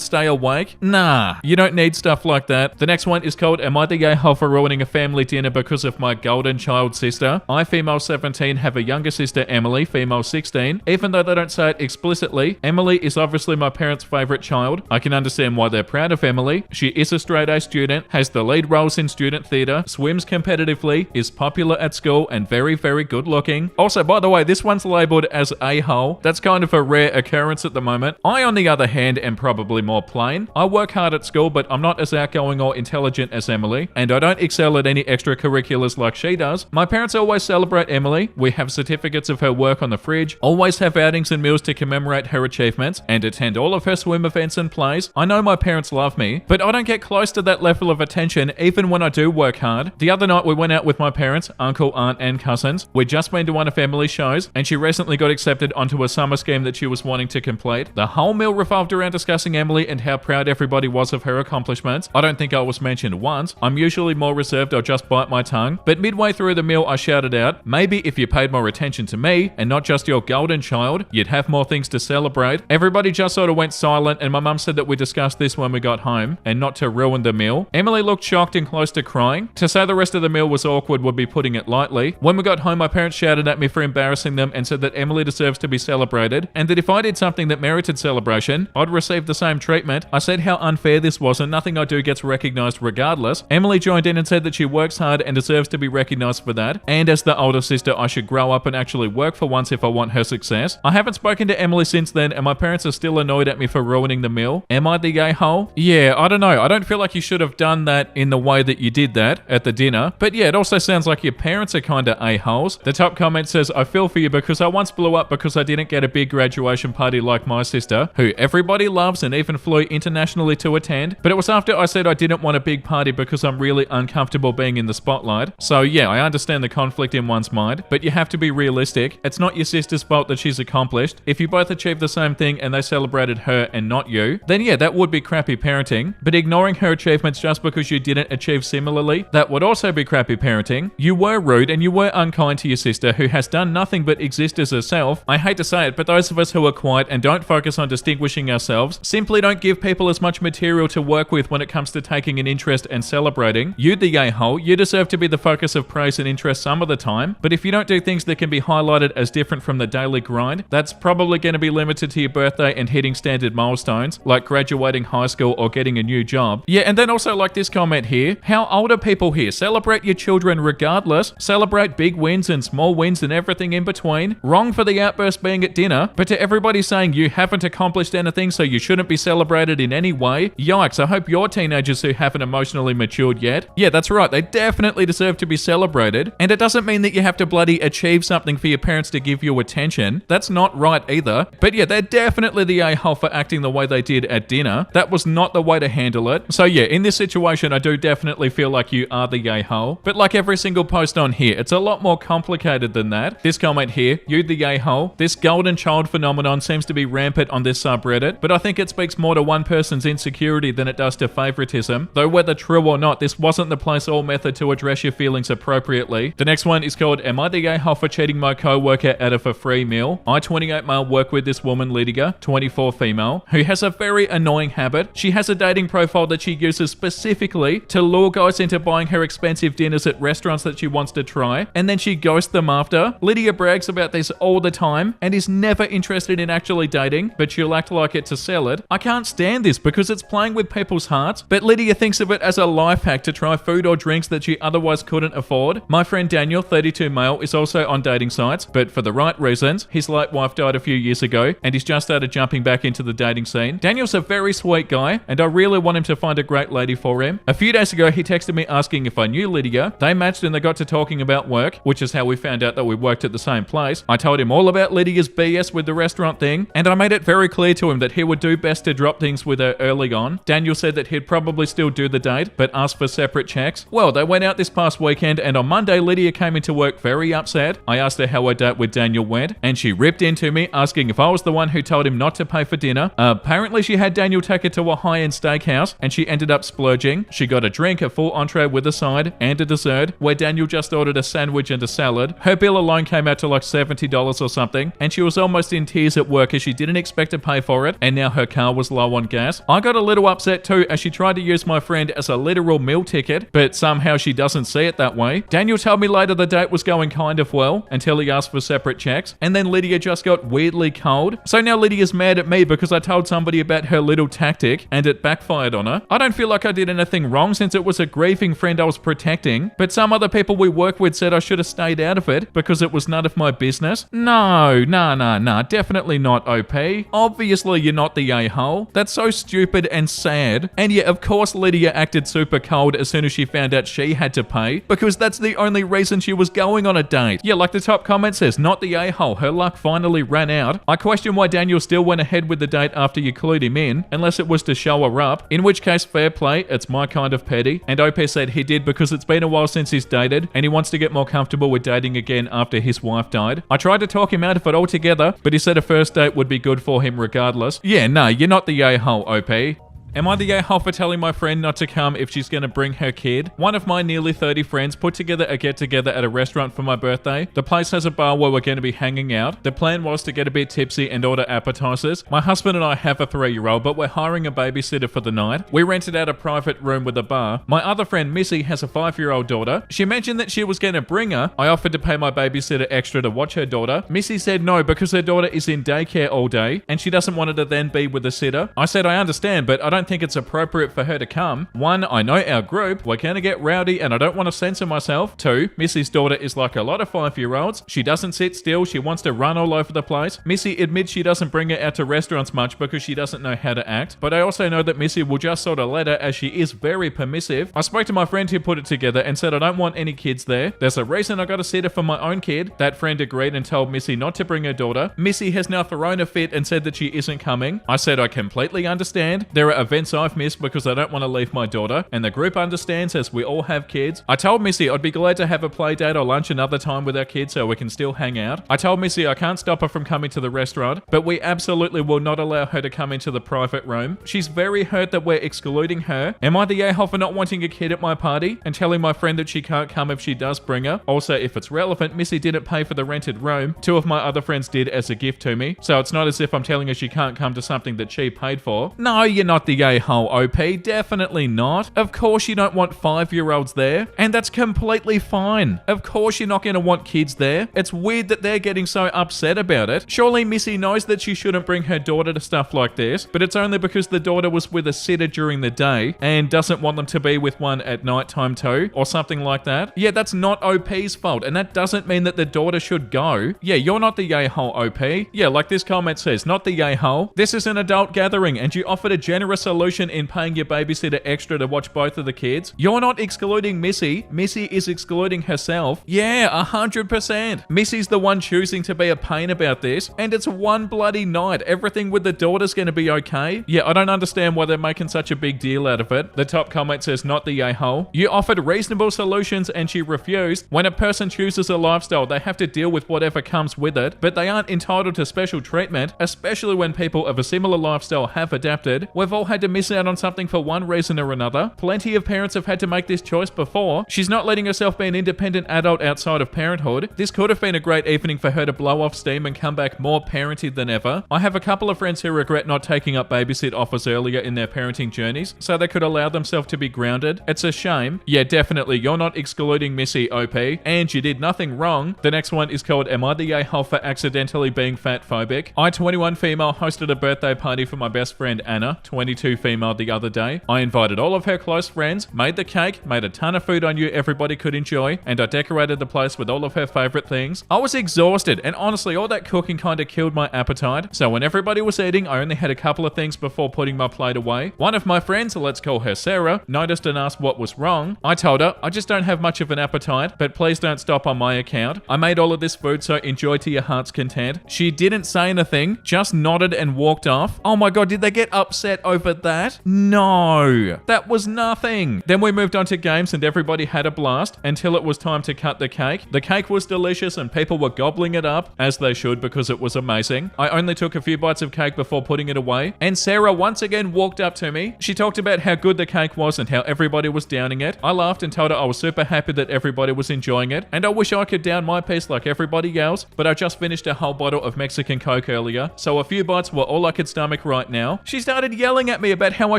stay awake? Nah, you don't need stuff like that. The next one is called, am I the a-hole for ruining a family dinner because of my golden child sister? I, female 17, have a younger sister, Emily, female 16. Even though they don't say it explicitly, Emily is obviously my parents' favorite child. I can understand why they're proud of Emily. She is a straight-A student, has the lead roles in student theatre, swims competitively, is popular at school, and very, very good looking. Also, by the way, this one's labelled as a-hole a-hole. That's kind of a rare occurrence at the moment. I, on the other hand, am probably more plain. I work hard at school, but I'm not as outgoing or intelligent as Emily, and I don't excel at any extracurriculars like she does. My parents always celebrate Emily. We have certificates of her work on the fridge, always have outings and meals to commemorate her achievements, and attend all of her swim events and plays. I know my parents love me, but I don't get close to that level of attention even when I do work hard. The other night we went out with my parents, uncle, aunt, and cousins. We'd just been to one of Emily's shows, and she recently got accepted onto a summer scheme that she was wanting to complete. The whole meal revolved around discussing Emily and how proud everybody was of her accomplishments. I don't think I was mentioned once. I'm usually more reserved, I'll just bite my tongue. But midway through the meal I shouted out, maybe if you paid more attention to me and not just your golden child, you'd have more things to celebrate. Everybody just sort of went silent, and my mum said that we discussed this when we got home and not to ruin the meal. Emily looked shocked and close to crying. To say the rest of the meal was awkward would be putting it lightly. When we got home, my parents shouted at me for embarrassing them and said that Emily deserves to be celebrated, and that if I did something that merited celebration, I'd receive the same treatment. I said how unfair this was and nothing I do gets recognized regardless. Emily joined in and said that she works hard and deserves to be recognized for that, and as the older sister, I should grow up and actually work for once if I want her success. I haven't spoken to Emily since then, and my parents are still annoyed at me for ruining the meal. Am I the a-hole? Yeah, I don't know. I don't feel like you should have done that in the way that you did that at the dinner, but yeah, it also sounds like your parents are kind of a-holes. The top comment says, I feel for you because I once blew up because I didn't get a big graduation party like my sister, who everybody loves and even flew internationally to attend, but it was after I said I didn't want a big party because I'm really uncomfortable being in the spotlight. So yeah, I understand the conflict in one's mind, but you have to be realistic. It's not your sister's fault that she's accomplished. If you both achieved the same thing and they celebrated her and not you, then yeah, that would be crappy parenting. But ignoring her achievements just because you didn't achieve similarly, that would also be crappy parenting. You were rude and you were unkind to your sister, who has done nothing but exist as herself. I hate to say it, but those of us who are quiet and don't focus on distinguishing ourselves simply don't give people as much material to work with when it comes to taking an interest and celebrating. You the a-hole, you deserve to be the focus of praise and interest some of the time, but if you don't do things that can be highlighted as different from the daily grind, that's probably going to be limited to your birthday and hitting standard milestones, like graduating high school or getting a new job. Yeah, and then also like this comment here, how old are people here? Celebrate your children regardless. Celebrate big wins and small wins and everything in between. Wrong for the outburst being at dinner, but to everybody saying you haven't accomplished anything so you shouldn't be celebrated in any way, yikes, I hope you're teenagers who haven't emotionally matured yet. Yeah, that's right, they definitely deserve to be celebrated, and it doesn't mean that you have to bloody achieve something for your parents to give you attention. That's not right either. But yeah, they're definitely the a-hole for acting the way they did at dinner. That was not the way to handle it. So yeah, in this situation, I do definitely feel like you are the a-hole. But like every single post on here, it's a lot more complicated than that. This comment here, you the a-hole. This golden child phenomenon seems to be rampant on this subreddit, but I think it speaks more to one person's insecurity than it does to favoritism. Though whether true or not, this wasn't the place or method to address your feelings appropriately. The next one is called, Am I the a-hole for cheating my co-worker out of a free meal? I, 28 male, work with this woman, Lydia, 24 female, who has a very annoying habit. She has a dating profile that she uses specifically to lure guys into buying her expensive dinners at restaurants that she wants to try, and then she ghosts them after. Lydia brags about this all the time and is never interested in actually dating, but she'll act like it to sell it. I can't stand this because it's playing with people's hearts, but Lydia thinks of it as a life hack to try food or drinks that she otherwise couldn't afford. My friend Daniel, 32 male, is also on dating sites, but for the right reasons. His late wife died a few years ago, and he's just started jumping back into the dating scene. Daniel's a very sweet guy, and I really want him to find a great lady for him. A few days ago, he texted me asking if I knew Lydia. They matched and they got to talking about work, which is how we found out that we worked at the same place. I told him all about Lydia's BS with the restaurant thing, and I made it very clear to him that he would do best to drop things with her early on. Daniel said that he'd probably still do the date, but asked for separate checks. Well, they went out this past weekend, and on Monday, Lydia came into work very upset. I asked her how her date with Daniel went, and she ripped into me asking if I was the one who told him not to pay for dinner. Apparently, she had Daniel take her to a high-end steakhouse, and she ended up splurging. She got a drink, a full entree with a side, and a dessert, where Daniel just ordered a sandwich and a salad. Her bill alone came out to like $70 or something, and she was almost in tears at work as she didn't expect to pay for it, and now her car was low on gas. I got a little upset too as she tried to use my friend as a literal meal ticket, but somehow she doesn't see it that way. Daniel told me later the date was going kind of well, until he asked for separate checks, and then Lydia just got weirdly cold. So now Lydia's mad at me because I told somebody about her little tactic, and it backfired on her. I don't feel like I did anything wrong since it was a grieving friend I was protecting, but some other people we work with said I should have stayed out of it because it was none of my business. No, No, nah, definitely not, OP. Obviously you're not the a-hole. That's so stupid and sad. And yeah, of course Lydia acted super cold as soon as she found out she had to pay, because that's the only reason she was going on a date. Yeah, like the top comment says, not the a-hole. Her luck finally ran out. I question why Daniel still went ahead with the date after you clued him in, unless it was to show her up, in which case fair play, it's my kind of petty. And OP said he did because it's been a while since he's dated, and he wants to get more comfortable with dating again after his wife died. I tried to talk him out of it altogether, but he said a first date would be good for him regardless. Yeah, no, you're not the a-hole, OP. Am I the a-hole for telling my friend not to come if she's going to bring her kid? One of my nearly 30 friends put together a get-together at a restaurant for my birthday. The place has a bar where we're going to be hanging out. The plan was to get a bit tipsy and order appetizers. My husband and I have a 3-year-old, but we're hiring a babysitter for the night. We rented out a private room with a bar. My other friend, Missy, has a 5-year-old daughter. She mentioned that she was going to bring her. I offered to pay my babysitter extra to watch her daughter. Missy said no because her daughter is in daycare all day and she doesn't want her to then be with a sitter. I said I understand, but I don't think it's appropriate for her to come. 1, I know our group. We're going to get rowdy and I don't want to censor myself. 2, Missy's daughter is like a lot of 5-year-olds. She doesn't sit still. She wants to run all over the place. Missy admits she doesn't bring her out to restaurants much because she doesn't know how to act. But I also know that Missy will just sort of let her as she is very permissive. I spoke to my friend who put it together and said I don't want any kids there. There's a reason I got a sitter for my own kid. That friend agreed and told Missy not to bring her daughter. Missy has now thrown a fit and said that she isn't coming. I said I completely understand. There are events I've missed because I don't want to leave my daughter, and the group understands as we all have kids. I told Missy I'd be glad to have a play date or lunch another time with our kids so we can still hang out. I told Missy I can't stop her from coming to the restaurant, but we absolutely will not allow her to come into the private room. She's very hurt that we're excluding her. Am I the a-hole for not wanting a kid at my party and telling my friend that she can't come if she does bring her? Also, if it's relevant, Missy didn't pay for the rented room. 2 of my other friends did as a gift to me, so it's not as if I'm telling her she can't come to something that she paid for. No, you're not the a-hole, OP. Definitely not. Of course you don't want 5-year-olds there, and that's completely fine. Of course you're not going to want kids there. It's weird that they're getting so upset about it. Surely Missy knows that she shouldn't bring her daughter to stuff like this, but it's only because the daughter was with a sitter during the day and doesn't want them to be with one at nighttime too, or something like that. Yeah, that's not OP's fault, and that doesn't mean that the daughter should go. Yeah, you're not the a-hole, OP. Yeah, like this comment says, not the a-hole. This is an adult gathering, and you offered a generous solution in paying your babysitter extra to watch both of the kids. You're not excluding Missy. Missy is excluding herself. Yeah, 100%. Missy's the one choosing to be a pain about this, and it's one bloody night. Everything with the daughter's going to be okay. Yeah, I don't understand why they're making such a big deal out of it. The top comment says, not the a-hole. You offered reasonable solutions and she refused. When a person chooses a lifestyle, they have to deal with whatever comes with it, but they aren't entitled to special treatment, especially when people of a similar lifestyle have adapted. We've all had to miss out on something for one reason or another. Plenty of parents have had to make this choice before. She's not letting herself be an independent adult outside of parenthood. This could have been a great evening for her to blow off steam and come back more parented than ever. I have a couple of friends who regret not taking up babysit offers earlier in their parenting journeys so they could allow themselves to be grounded. It's a shame. Yeah, definitely, you're not excluding Missy, OP, and you did nothing wrong. The next one is called Am I the a-hole for accidentally being fat phobic? I, 21 female, hosted a birthday party for my best friend Anna, 22 female, the other day. I invited all of her close friends, made the cake, made a ton of food I knew everybody could enjoy, and I decorated the place with all of her favorite things. I was exhausted, and honestly, all that cooking kind of killed my appetite. So when everybody was eating, I only had a couple of things before putting my plate away. One of my friends, let's call her Sarah, noticed and asked what was wrong. I told her, I just don't have much of an appetite, but please don't stop on my account. I made all of this food, so enjoy to your heart's content. She didn't say anything, just nodded and walked off. Oh my god, did they get upset over that? No, that was nothing. Then we moved on to games and everybody had a blast until it was time to cut the cake. The cake was delicious and people were gobbling it up, as they should because it was amazing. I only took a few bites of cake before putting it away, and Sarah once again walked up to me. She talked about how good the cake was and how everybody was downing it. I laughed and told her I was super happy that everybody was enjoying it, and I wish I could down my piece like everybody else, but I just finished a whole bottle of Mexican Coke earlier, so a few bites were all I could stomach right now. She started yelling at me about how I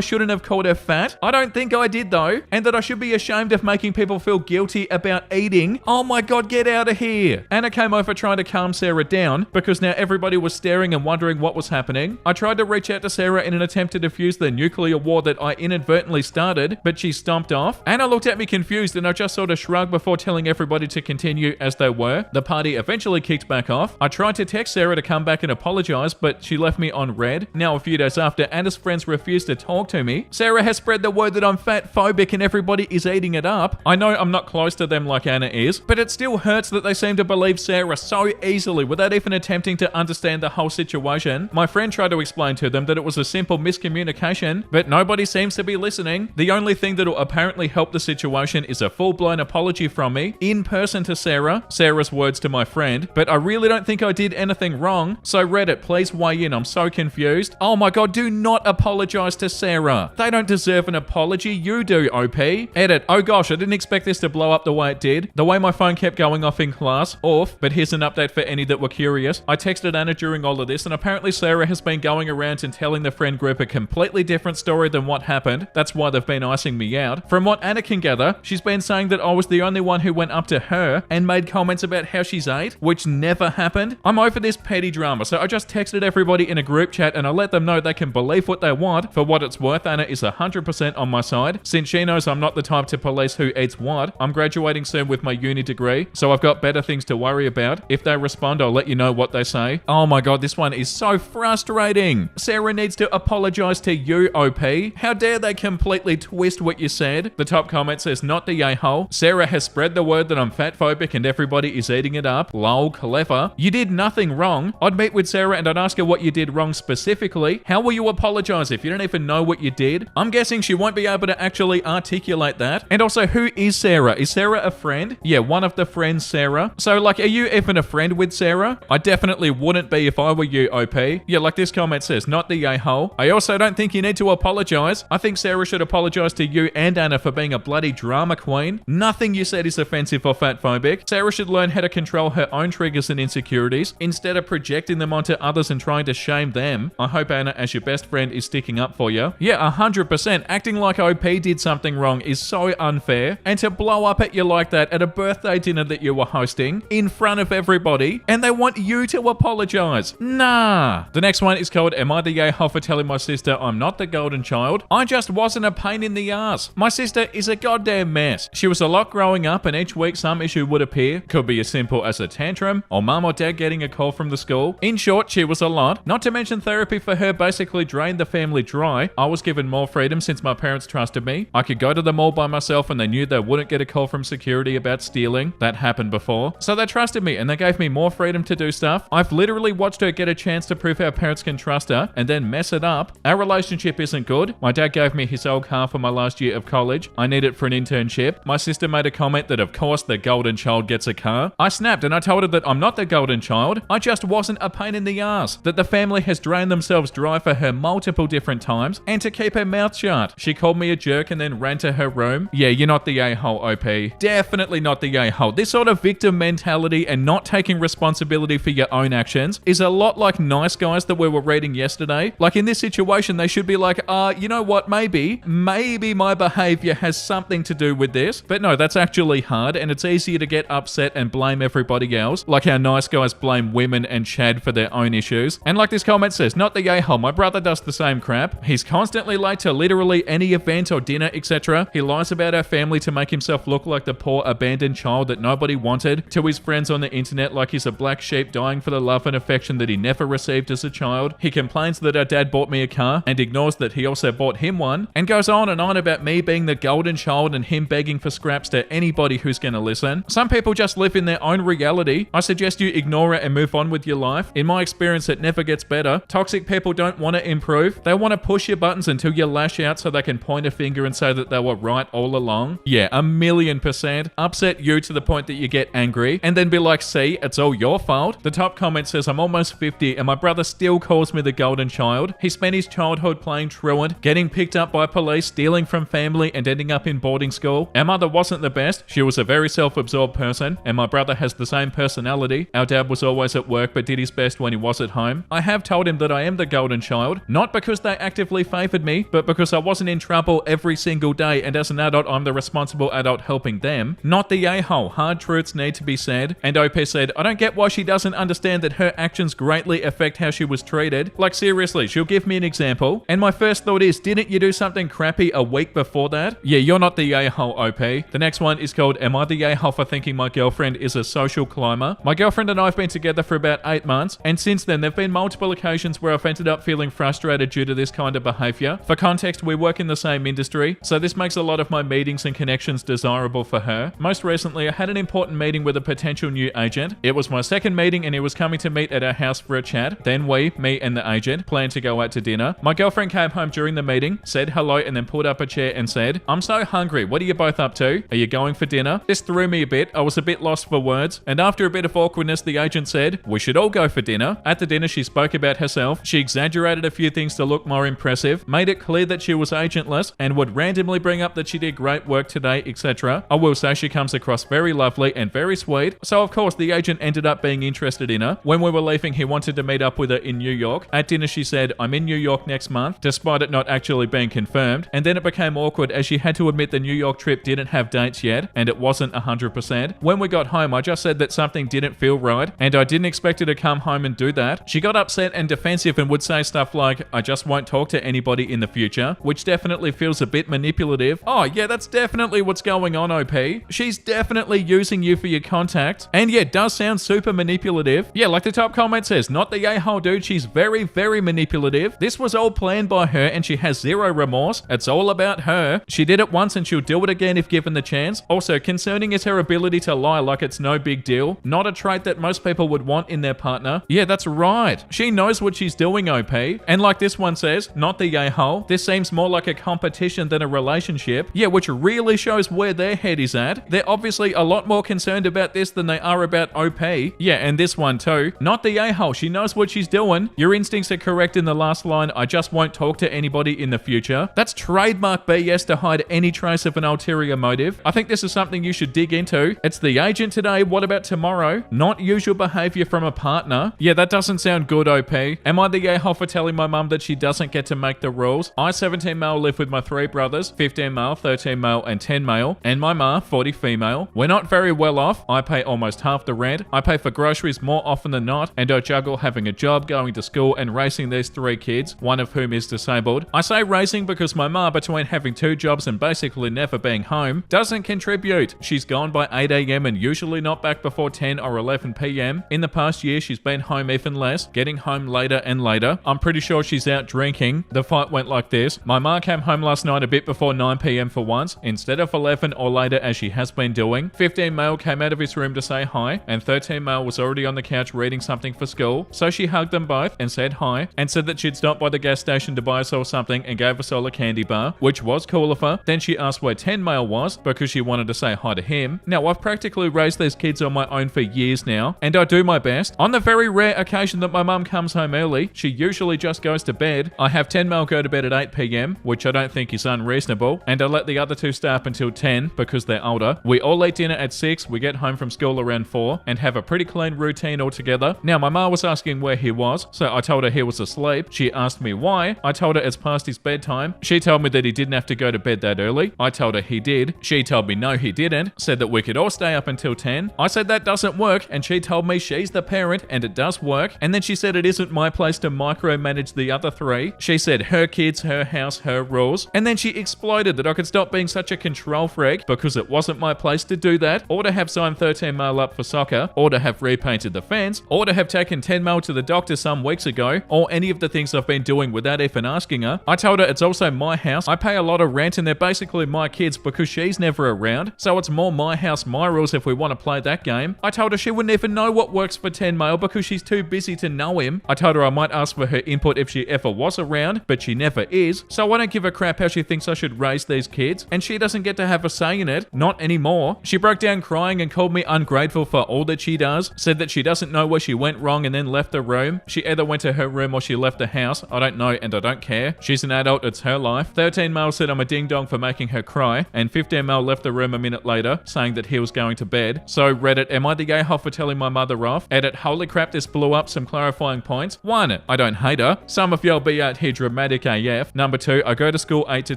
shouldn't have called her fat. I don't think I did though, and that I should be ashamed of making people feel guilty about eating. Oh my god, get out of here. Anna came over trying to calm Sarah down because now everybody was staring and wondering what was happening. I tried to reach out to Sarah in an attempt to defuse the nuclear war that I inadvertently started, but she stomped off. Anna looked at me confused and I just sort of shrugged before telling everybody to continue as they were. The party eventually kicked back off. I tried to text Sarah to come back and apologize, but she left me on red. Now a few days after, Anna's friends refused to talk to me. Sarah has spread the word that I'm fat phobic and everybody is eating it up. I know I'm not close to them like Anna is, but it still hurts that they seem to believe Sarah so easily without even attempting to understand the whole situation. My friend tried to explain to them that it was a simple miscommunication, but nobody seems to be listening. The only thing that will apparently help the situation is a full-blown apology from me, in person to Sarah. Sarah's words to my friend, but I really don't think I did anything wrong. So Reddit, please weigh in. I'm so confused. Oh my god, do not apologize to Sarah. They don't deserve an apology. You do, OP. Edit. Oh gosh, I didn't expect this to blow up the way it did. The way my phone kept going off in class. Off. But here's an update for any that were curious. I texted Anna during all of this, and apparently Sarah has been going around and telling the friend group a completely different story than what happened. That's why they've been icing me out. From what Anna can gather, she's been saying that I was the only one who went up to her and made comments about how she's ate, which never happened. I'm over this petty drama, so I just texted everybody in a group chat and I let them know they can believe what they want. For what it's worth, Anna is 100% on my side, since she knows I'm not the type to police who eats what. I'm graduating soon with my uni degree, so I've got better things to worry about. If they respond, I'll let you know what they say. Oh my god, this one is so frustrating. Sarah needs to apologize to you, OP. How dare they completely twist what you said? The top comment says, not the a-hole. Sarah has spread the word that I'm fat phobic and everybody is eating it up. Lol, clever. You did nothing wrong. I'd meet with Sarah and I'd ask her what you did wrong specifically. How will you apologize if you don't even know what you did? I'm guessing she won't be able to actually articulate that. And also, who is Sarah? Is Sarah a friend? Yeah, one of the friends, Sarah. So, like, are you even a friend with Sarah? I definitely wouldn't be if I were you, OP. Yeah, like this comment says, not the a-hole. I also don't think you need to apologize. I think Sarah should apologize to you and Anna for being a bloody drama queen. Nothing you said is offensive or fatphobic. Sarah should learn how to control her own triggers and insecurities instead of projecting them onto others and trying to shame them. I hope Anna, as your best friend, is sticking up for you. Yeah, 100%. Acting like OP did something wrong is so unfair. And to blow up at you like that at a birthday dinner that you were hosting in front of everybody, and they want you to apologize. Nah. The next one is called, Am I the a-hole for telling my sister I'm not the golden child? I just wasn't a pain in the ass. My sister is a goddamn mess. She was a lot growing up, and each week some issue would appear. Could be as simple as a tantrum, or mum or dad getting a call from the school. In short, she was a lot. Not to mention therapy for her basically drained the family dry. I was given more freedom since my parents trusted me. I could go to the mall by myself and they knew they wouldn't get a call from security about stealing. That happened before. So they trusted me and they gave me more freedom to do stuff. I've literally watched her get a chance to prove our parents can trust her and then mess it up. Our relationship isn't good. My dad gave me his old car for my last year of college. I need it for an internship. My sister made a comment that of course the golden child gets a car. I snapped and I told her that I'm not the golden child. I just wasn't a pain in the ass. That the family has drained themselves dry for her multiple different times and to keep her mouth shut. She called me a jerk and then ran to her room. Yeah, you're not the a-hole, OP. Definitely not the a-hole. This sort of victim mentality and not taking responsibility for your own actions is a lot like Nice Guys that we were reading yesterday. Like in this situation, they should be like, you know what, maybe my behavior has something to do with this. But no, that's actually hard and it's easier to get upset and blame everybody else. Like how Nice Guys blame women and Chad for their own issues. And like this comment says, not the a-hole, my brother does the same crap. He's constantly late to literally any event or dinner, etc. He lies about our family to make himself look like the poor abandoned child that nobody wanted to his friends on the internet, like he's a black sheep dying for the love and affection that he never received as a child. He complains that our dad bought me a car and ignores that he also bought him one, and goes on and on about me being the golden child and him begging for scraps to anybody who's gonna listen. Some people just live in their own reality. I suggest you ignore it and move on with your life. In my experience, it never gets better. Toxic people don't want to improve. They want to push your buttons until you lash out so they can point a finger and say that they were right all along. Yeah, 1,000,000%. Upset you to the point that you get angry and then be like, see, it's all your fault. The top comment says, I'm almost 50 and my brother still calls me the golden child. He spent his childhood playing truant, getting picked up by police, stealing from family and ending up in boarding school. Our mother wasn't the best. She was a very self-absorbed person and my brother has the same personality. Our dad was always at work but did his best when he was at home. I have told him that I am the golden child, not because they actively favored me, but because I wasn't in trouble every single day, and as an adult, I'm the responsible adult helping them. Not the a-hole. Hard truths need to be said. And OP said, I don't get why she doesn't understand that her actions greatly affect how she was treated. Like seriously, she'll give me an example. And my first thought is, didn't you do something crappy a week before that? Yeah, you're not the a-hole, OP. The next one is called, am I the a-hole for thinking my girlfriend is a social climber? My girlfriend and I have been together for about 8 months, and since then, there have been multiple occasions where I've ended up feeling frustrated due to this kind of behavior. For context, we work in the same industry, so this makes a lot of my meetings and connections desirable for her. Most recently, I had an important meeting with a potential new agent. It was my second meeting and he was coming to meet at our house for a chat. Then me and the agent, planned to go out to dinner. My girlfriend came home during the meeting, said hello, and then pulled up a chair and said, I'm so hungry, what are you both up to? Are you going for dinner? This threw me a bit. I was a bit lost for words, and after a bit of awkwardness, the agent said, we should all go for dinner. At the dinner, she spoke about herself. She exaggerated a few things to look more impressive, made it clear that she was agentless, and would randomly bring up that she did great work today, etc. I will say she comes across very lovely and very sweet, so of course the agent ended up being interested in her. When we were leaving, he wanted to meet up with her in New York. At dinner, she said, I'm in New York next month, despite it not actually being confirmed, and then it became awkward as she had to admit the New York trip didn't have dates yet, and it wasn't 100%. When we got home, I just said that something didn't feel right, and I didn't expect her to come home and do that. She got upset and defensive and would say stuff like, I just won't talk to anybody in the future, which definitely feels a bit manipulative. Oh yeah, that's definitely what's going on, OP. She's definitely using you for your contact, and yeah, it does sound super manipulative. Yeah, like the top comment says, not the a-hole dude, she's very, very manipulative. This was all planned by her and she has zero remorse. It's all about her. She did it once and she'll do it again if given the chance. Also, concerning is her ability to lie like it's no big deal. Not a trait that most people would want in their partner. Yeah, that's right. She knows what she's doing, OP. And like this one says, not the a-hole. This seems more like a competition than a relationship. Yeah, which really shows where their head is at. They're obviously a lot more concerned about this than they are about OP. Yeah, and this one too. Not the a-hole. She knows what she's doing. Your instincts are correct in the last line. I just won't talk to anybody in the future. That's trademark BS to hide any trace of an ulterior motive. I think this is something you should dig into. It's the agent today. What about tomorrow? Not usual behavior from a partner. Yeah, that doesn't sound good, OP. Am I the a-hole for telling my mum that she doesn't get to make the rules? I, 17 male, live with my 3 brothers, 15 male, 13 male, and 10 male, and my ma, 40 female. We're not very well off. I pay almost half the rent. I pay for groceries more often than not, and I juggle having a job, going to school, and raising these 3 kids, one of whom is disabled. I say raising because my ma, between having 2 jobs and basically never being home, doesn't contribute. She's gone by 8 a.m. and usually not back before 10 or 11 p.m. In the past year, she's been home even less, getting home later and later. I'm pretty sure she's out drinking. The fight went like this. My ma came home last night a bit before 9 p.m. for once, instead of 11 or later as she has been doing. 15 male came out of his room to say hi, and 13 male was already on the couch reading something for school, so she hugged them both and said hi, and said that she'd stop by the gas station to buy us all something and gave us all a candy bar, which was cool of her. Then she asked where 10 male was, because she wanted to say hi to him. Now, I've practically raised these kids on my own for years now, and I do my best. On the very rare occasion that my mum comes home early, she usually just goes to bed. I have 10 male go to bed at 8 p.m, which I don't think is unreasonable, and I let the other 2 stay up until 10 because they're older. We all eat dinner at 6, we get home from school around 4, and have a pretty clean routine altogether. Now, my ma was asking where he was, so I told her he was asleep. She asked me why. I told her it's past his bedtime. She told me that he didn't have to go to bed that early. I told her he did. She told me no, he didn't. Said that we could all stay up until 10. I said that doesn't work, and she told me she's the parent and it does work. And then she said it isn't my place to micromanage the other 3. She said her kids, her house, her rules. And then she exploded that I could stop being such a control freak because it wasn't my place to do that, or to have signed 13 male up for soccer, or to have repainted the fence, or to have taken 10 male to the doctor some weeks ago, or any of the things I've been doing without even asking her. I told her it's also my house. I pay a lot of rent and they're basically my kids because she's never around, so it's more my house, my rules if we want to play that game. I told her she wouldn't even know what works for 10 male because she's too busy to know him. I told her I might ask for her input if she ever was around, but she never is, so I don't give a crap how she thinks I should raise these kids, and she doesn't get to have a say in it. Not anymore. She broke down crying and called me ungrateful for all that she does, said that she doesn't know where she went wrong and then left the room. She either went to her room or she left the house. I don't know and I don't care. She's an adult, it's her life. 13 male said I'm a ding dong for making her cry, and 15 male left the room a minute later, saying that he was going to bed. So Reddit, am I the a-hole for telling my mother off? Edit, holy crap, this blew up, some clarifying points. 1, I don't hate her. Some of y'all be out here here dramatic AF. Number 2, I go to school 8 to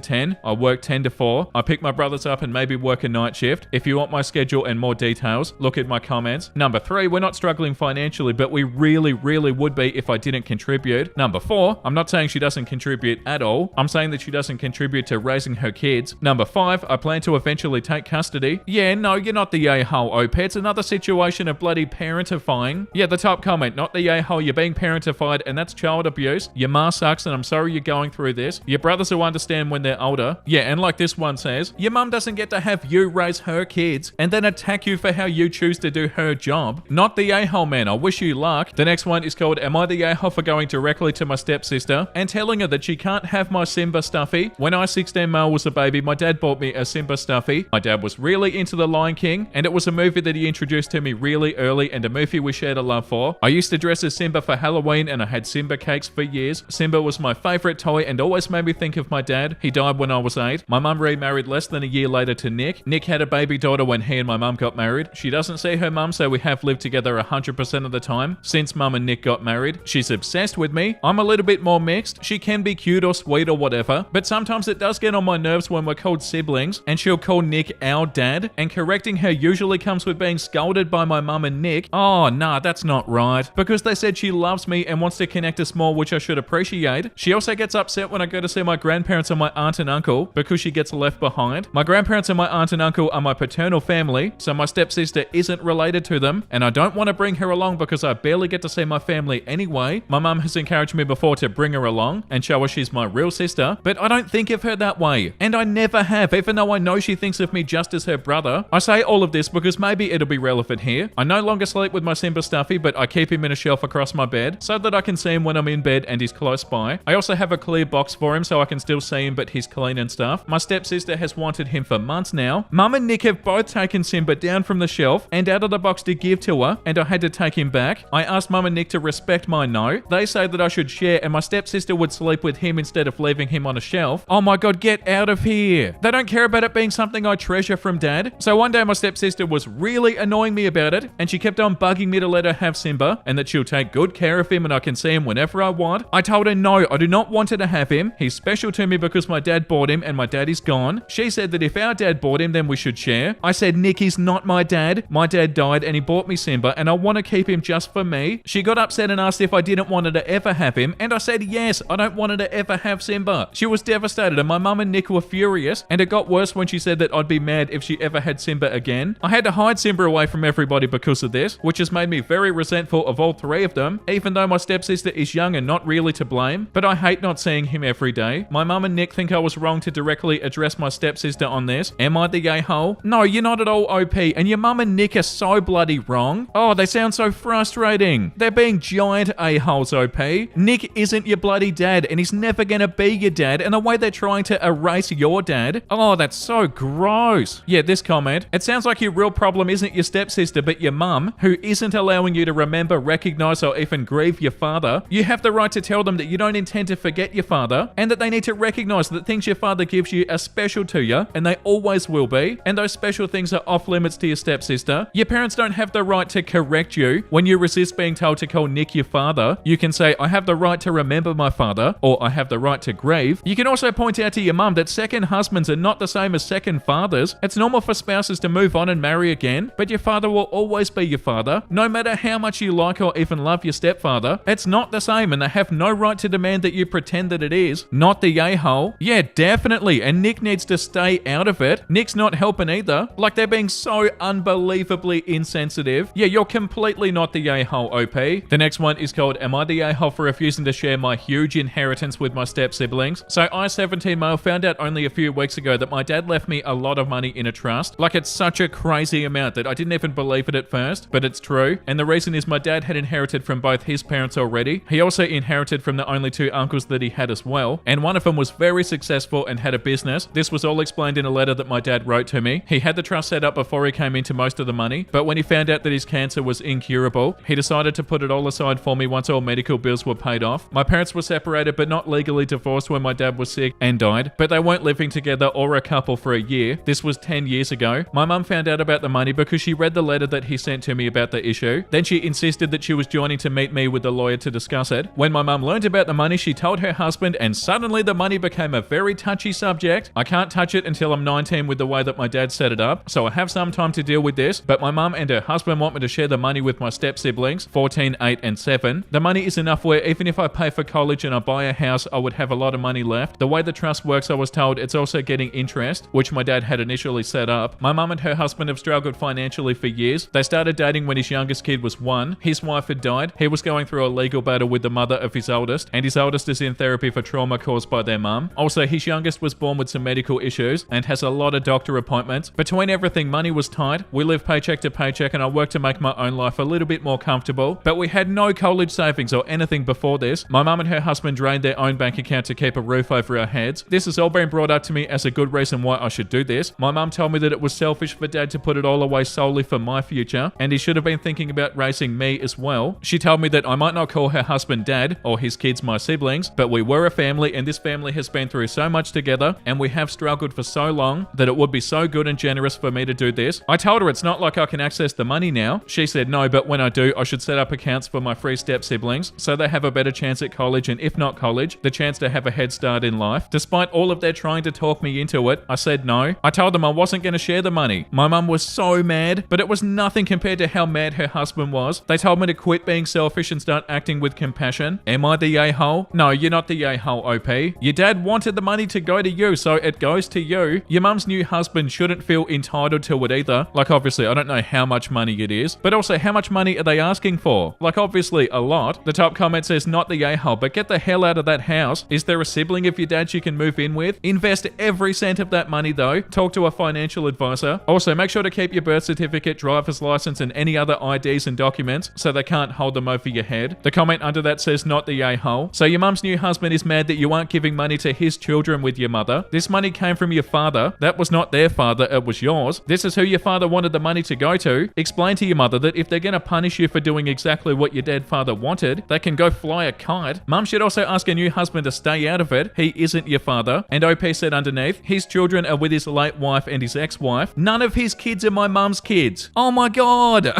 10. I work 10 to 4. I pick my brothers up and maybe work a night shift. If you want my schedule and more details, look at my comments. Number 3, we're not struggling financially, but we really would be if I didn't contribute. Number 4, I'm not saying she doesn't contribute at all. I'm saying that she doesn't contribute to raising her kids. Number 5, I plan to eventually take custody. Yeah, no, you're not the a-hole, OP. It's another situation of bloody parentifying. Yeah, the top comment, not the a-hole. You're being parentified, and that's child abuse. Your ma sucks, and I'm sorry you're going through this. Your brothers will understand when they're older. Yeah, and like this one says, your mum doesn't get to have you raise her kids and then attack you for how you choose to do her job. Not the a-hole, man. I wish you luck. The next one is called, am I the a-hole for going directly to my stepsister and telling her that she can't have my Simba stuffy? When I 16 male was a baby, my dad bought me a Simba stuffy. My dad was really into The Lion King, and it was a movie that he introduced to me really early and a movie we shared a love for. I used to dress as Simba for Halloween, and I had Simba cakes for years. Simba was my favorite toy and always made me think of my dad. He died when I was 8. My mum remarried less than a year later to Nick. Nick had a baby daughter when he and my mum got married. She doesn't see her mum, so we have lived together 100% of the time since mum and Nick got married. She's obsessed with me. I'm a little bit more mixed. She can be cute or sweet or whatever, but sometimes it does get on my nerves when we're called siblings, and she'll call Nick our dad, and correcting her usually comes with being scolded by my mum and Nick. Oh, nah, that's not right. Because they said she loves me and wants to connect us more, which I should appreciate. She also gets upset when I go to see my grandparents and my aunt and uncle because she gets left behind. My grandparents and my aunt and uncle are my paternal family, so my stepsister isn't related to them, and I don't want to bring her along because I barely get to see my family anyway. My mum has encouraged me before to bring her along and show her she's my real sister, but I don't think of her that way, and I never have, even though I know she thinks of me just as her brother. I say all of this because maybe it'll be relevant here. I no longer sleep with my Simba stuffy, but I keep him in a shelf across my bed so that I can see him when I'm in bed and he's close by. I also have a clear box for him so I can still see him, but he's clean and stuff. My stepsister has wanted him for months now. Mum and Nick have both taken Simba down from the shelf and out of the box to give to her, and I had to take him back. I asked Mum and Nick to respect my no. They say that I should share, and my stepsister would sleep with him instead of leaving him on a shelf. Oh my god, get out of here. They don't care about it being something I treasure from dad. So one day my stepsister was really annoying me about it, and she kept on bugging me to let her have Simba, and that she'll take good care of him and I can see him whenever I want. I told her no, I do not want her to have him. He's special to me because my dad bought him and my daddy's gone. She said that if our dad bought him, then we should share. I said, Nick is not my dad. My dad died and he bought me Simba, and I want to keep him just for me. She got upset and asked if I didn't want her to ever have him, and I said yes, I don't want her to ever have Simba. She was devastated, and my mum and Nick were furious, and it got worse when she said that I'd be mad if she ever had Simba again. I had to hide Simba away from everybody because of this, which has made me very resentful of all three of them, even though my stepsister is young and not really to blame, but I hate not seeing him every day. My mum and Nick think I was wrong to directly address my stepsister on this. Am I the a-hole? No, you're not at all, OP, and your mum and Nick are so bloody wrong. Oh, they sound so frustrating. They're being giant a-holes, OP. Nick isn't your bloody dad, and he's never gonna be your dad, and the way they're trying to erase your dad. Oh, that's so gross. Yeah, this comment. It sounds like your real problem isn't your stepsister, but your mum, who isn't allowing you to remember, recognize, or even grieve your father. You have the right to tell them that you don't intend to forget your father, and that they need to recognize that things your father gives you are special to you, and they always will be, and those special things are off limits to your stepsister. Your parents don't have the right to correct you when you resist being told to call Nick your father. You can say, I have the right to remember my father, or I have the right to grieve. You can also point out to your mum that second husbands are not the same as second fathers. It's normal for spouses to move on and marry again, but your father will always be your father, no matter how much you like or even love your stepfather. It's not the same, and they have no right to demand that you pretend that it is. Not the a-hole. Yeah, definitely, and Nick needs to stay out of it. Nick's not helping either. Like, they're being so unbelievably insensitive. Yeah, you're completely not the a-hole, OP. The next one is called, am I the a-hole for refusing to share my huge inheritance with my step-siblings? So I, 17 male, found out only a few weeks ago that my dad left me a lot of money in a trust. Like, it's such a crazy amount that I didn't even believe it at first, but it's true. And the reason is my dad had inherited from both his parents already. He also inherited from the only two uncles that he had as well, and one of them was very successful and had a business. This was all explained in a letter that my dad wrote to me. He had the trust set up before he came into most of the money, but when he found out that his cancer was incurable, he decided to put it all aside for me once all medical bills were paid off. My parents were separated but not legally divorced when my dad was sick and died, but they weren't living together or a couple for a year. This was 10 years ago. My mum found out about the money because she read the letter that he sent to me about the issue. Then she insisted that she was joining to meet me with the lawyer to discuss it. When my mum learned about the money, she told her husband, and suddenly the money became a very touchy subject. I can't touch it until I'm 19 with the way that my dad set it up, so I have some time to deal with this, but my mum and her husband want me to share the money with my step siblings, 14, 8, and 7. The money is enough where even if I pay for college and I buy a house, I would have a lot of money left. The way the trust works, I was told it's also getting interest, which my dad had initially set up. My mum and her husband have struggled financially for years. They started dating when his youngest kid was 1. His wife had died. He was going through a legal battle with the mother of his oldest, and his oldest is in therapy for trauma caused by their mum. Also, his youngest was born with some medical issues and has a lot of doctor appointments. Between everything, money was tight. We live paycheck to paycheck, and I worked to make my own life a little bit more comfortable, but we had no college savings or anything before this. My mum and her husband drained their own bank account to keep a roof over our heads. This has all been brought up to me as a good reason why I should do this. My mum told me that it was selfish for dad to put it all away solely for my future, and he should have been thinking about raising me as well. She told me that I might not call her husband dad or his kids my siblings, but we were a family, and this family has been through so much together, and we have struggled for so long that it would be so good and generous for me to do this. I told her it's not like I can access the money now. She said no, but when I do, I should set up accounts for my 3 step siblings so they have a better chance at college, and if not college, the chance to have a head start in life. Despite all of their trying to talk me into it, I said no. I told them I wasn't going to share the money. My mum was so mad, but it was nothing compared to how mad her husband was. They told me to quit being selfish and start acting with compassion. Am I the a-hole? No, you're not the a-hole, OP. Your dad wanted the money to go to you, so it goes to you. Your mum's new husband shouldn't feel entitled to it either. Like, obviously, I don't know how much money it is, but also how much money are they asking for? Like, obviously, a lot. The top comment says, not the a-hole, but get the hell out of that house. Is there a sibling of your dad you can move in with? Invest every cent of that money, though. Talk to a financial advisor. Also, make sure to keep your birth certificate, driver's license, and any other IDs and documents so they can't hold them over your head. The comment under that says, not the a-hole. So your mum's new husband is mad that you aren't giving money to his children with your mother. This money came from your father. That was not their father, it was yours. This is who your father wanted the money to go to. Explain to your mother that if they're going to punish you for doing exactly what your dead father wanted, they can go fly a kite. Mum should also ask a new husband to stay out of it. He isn't your father. And OP said underneath, his children are with his late wife and his ex-wife. None of his kids are my mum's kids. Oh my god.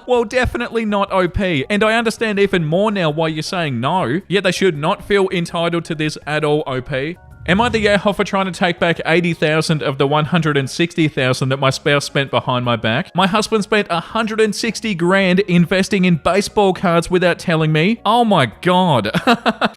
Well, definitely not OP. And I understand even more now why you're saying no. Yet they should not feel entitled to this at all, OP. Am I the a-hole for trying to take back 80,000 of the 160,000 that my spouse spent behind my back? My husband spent 160 grand investing in baseball cards without telling me. Oh my god.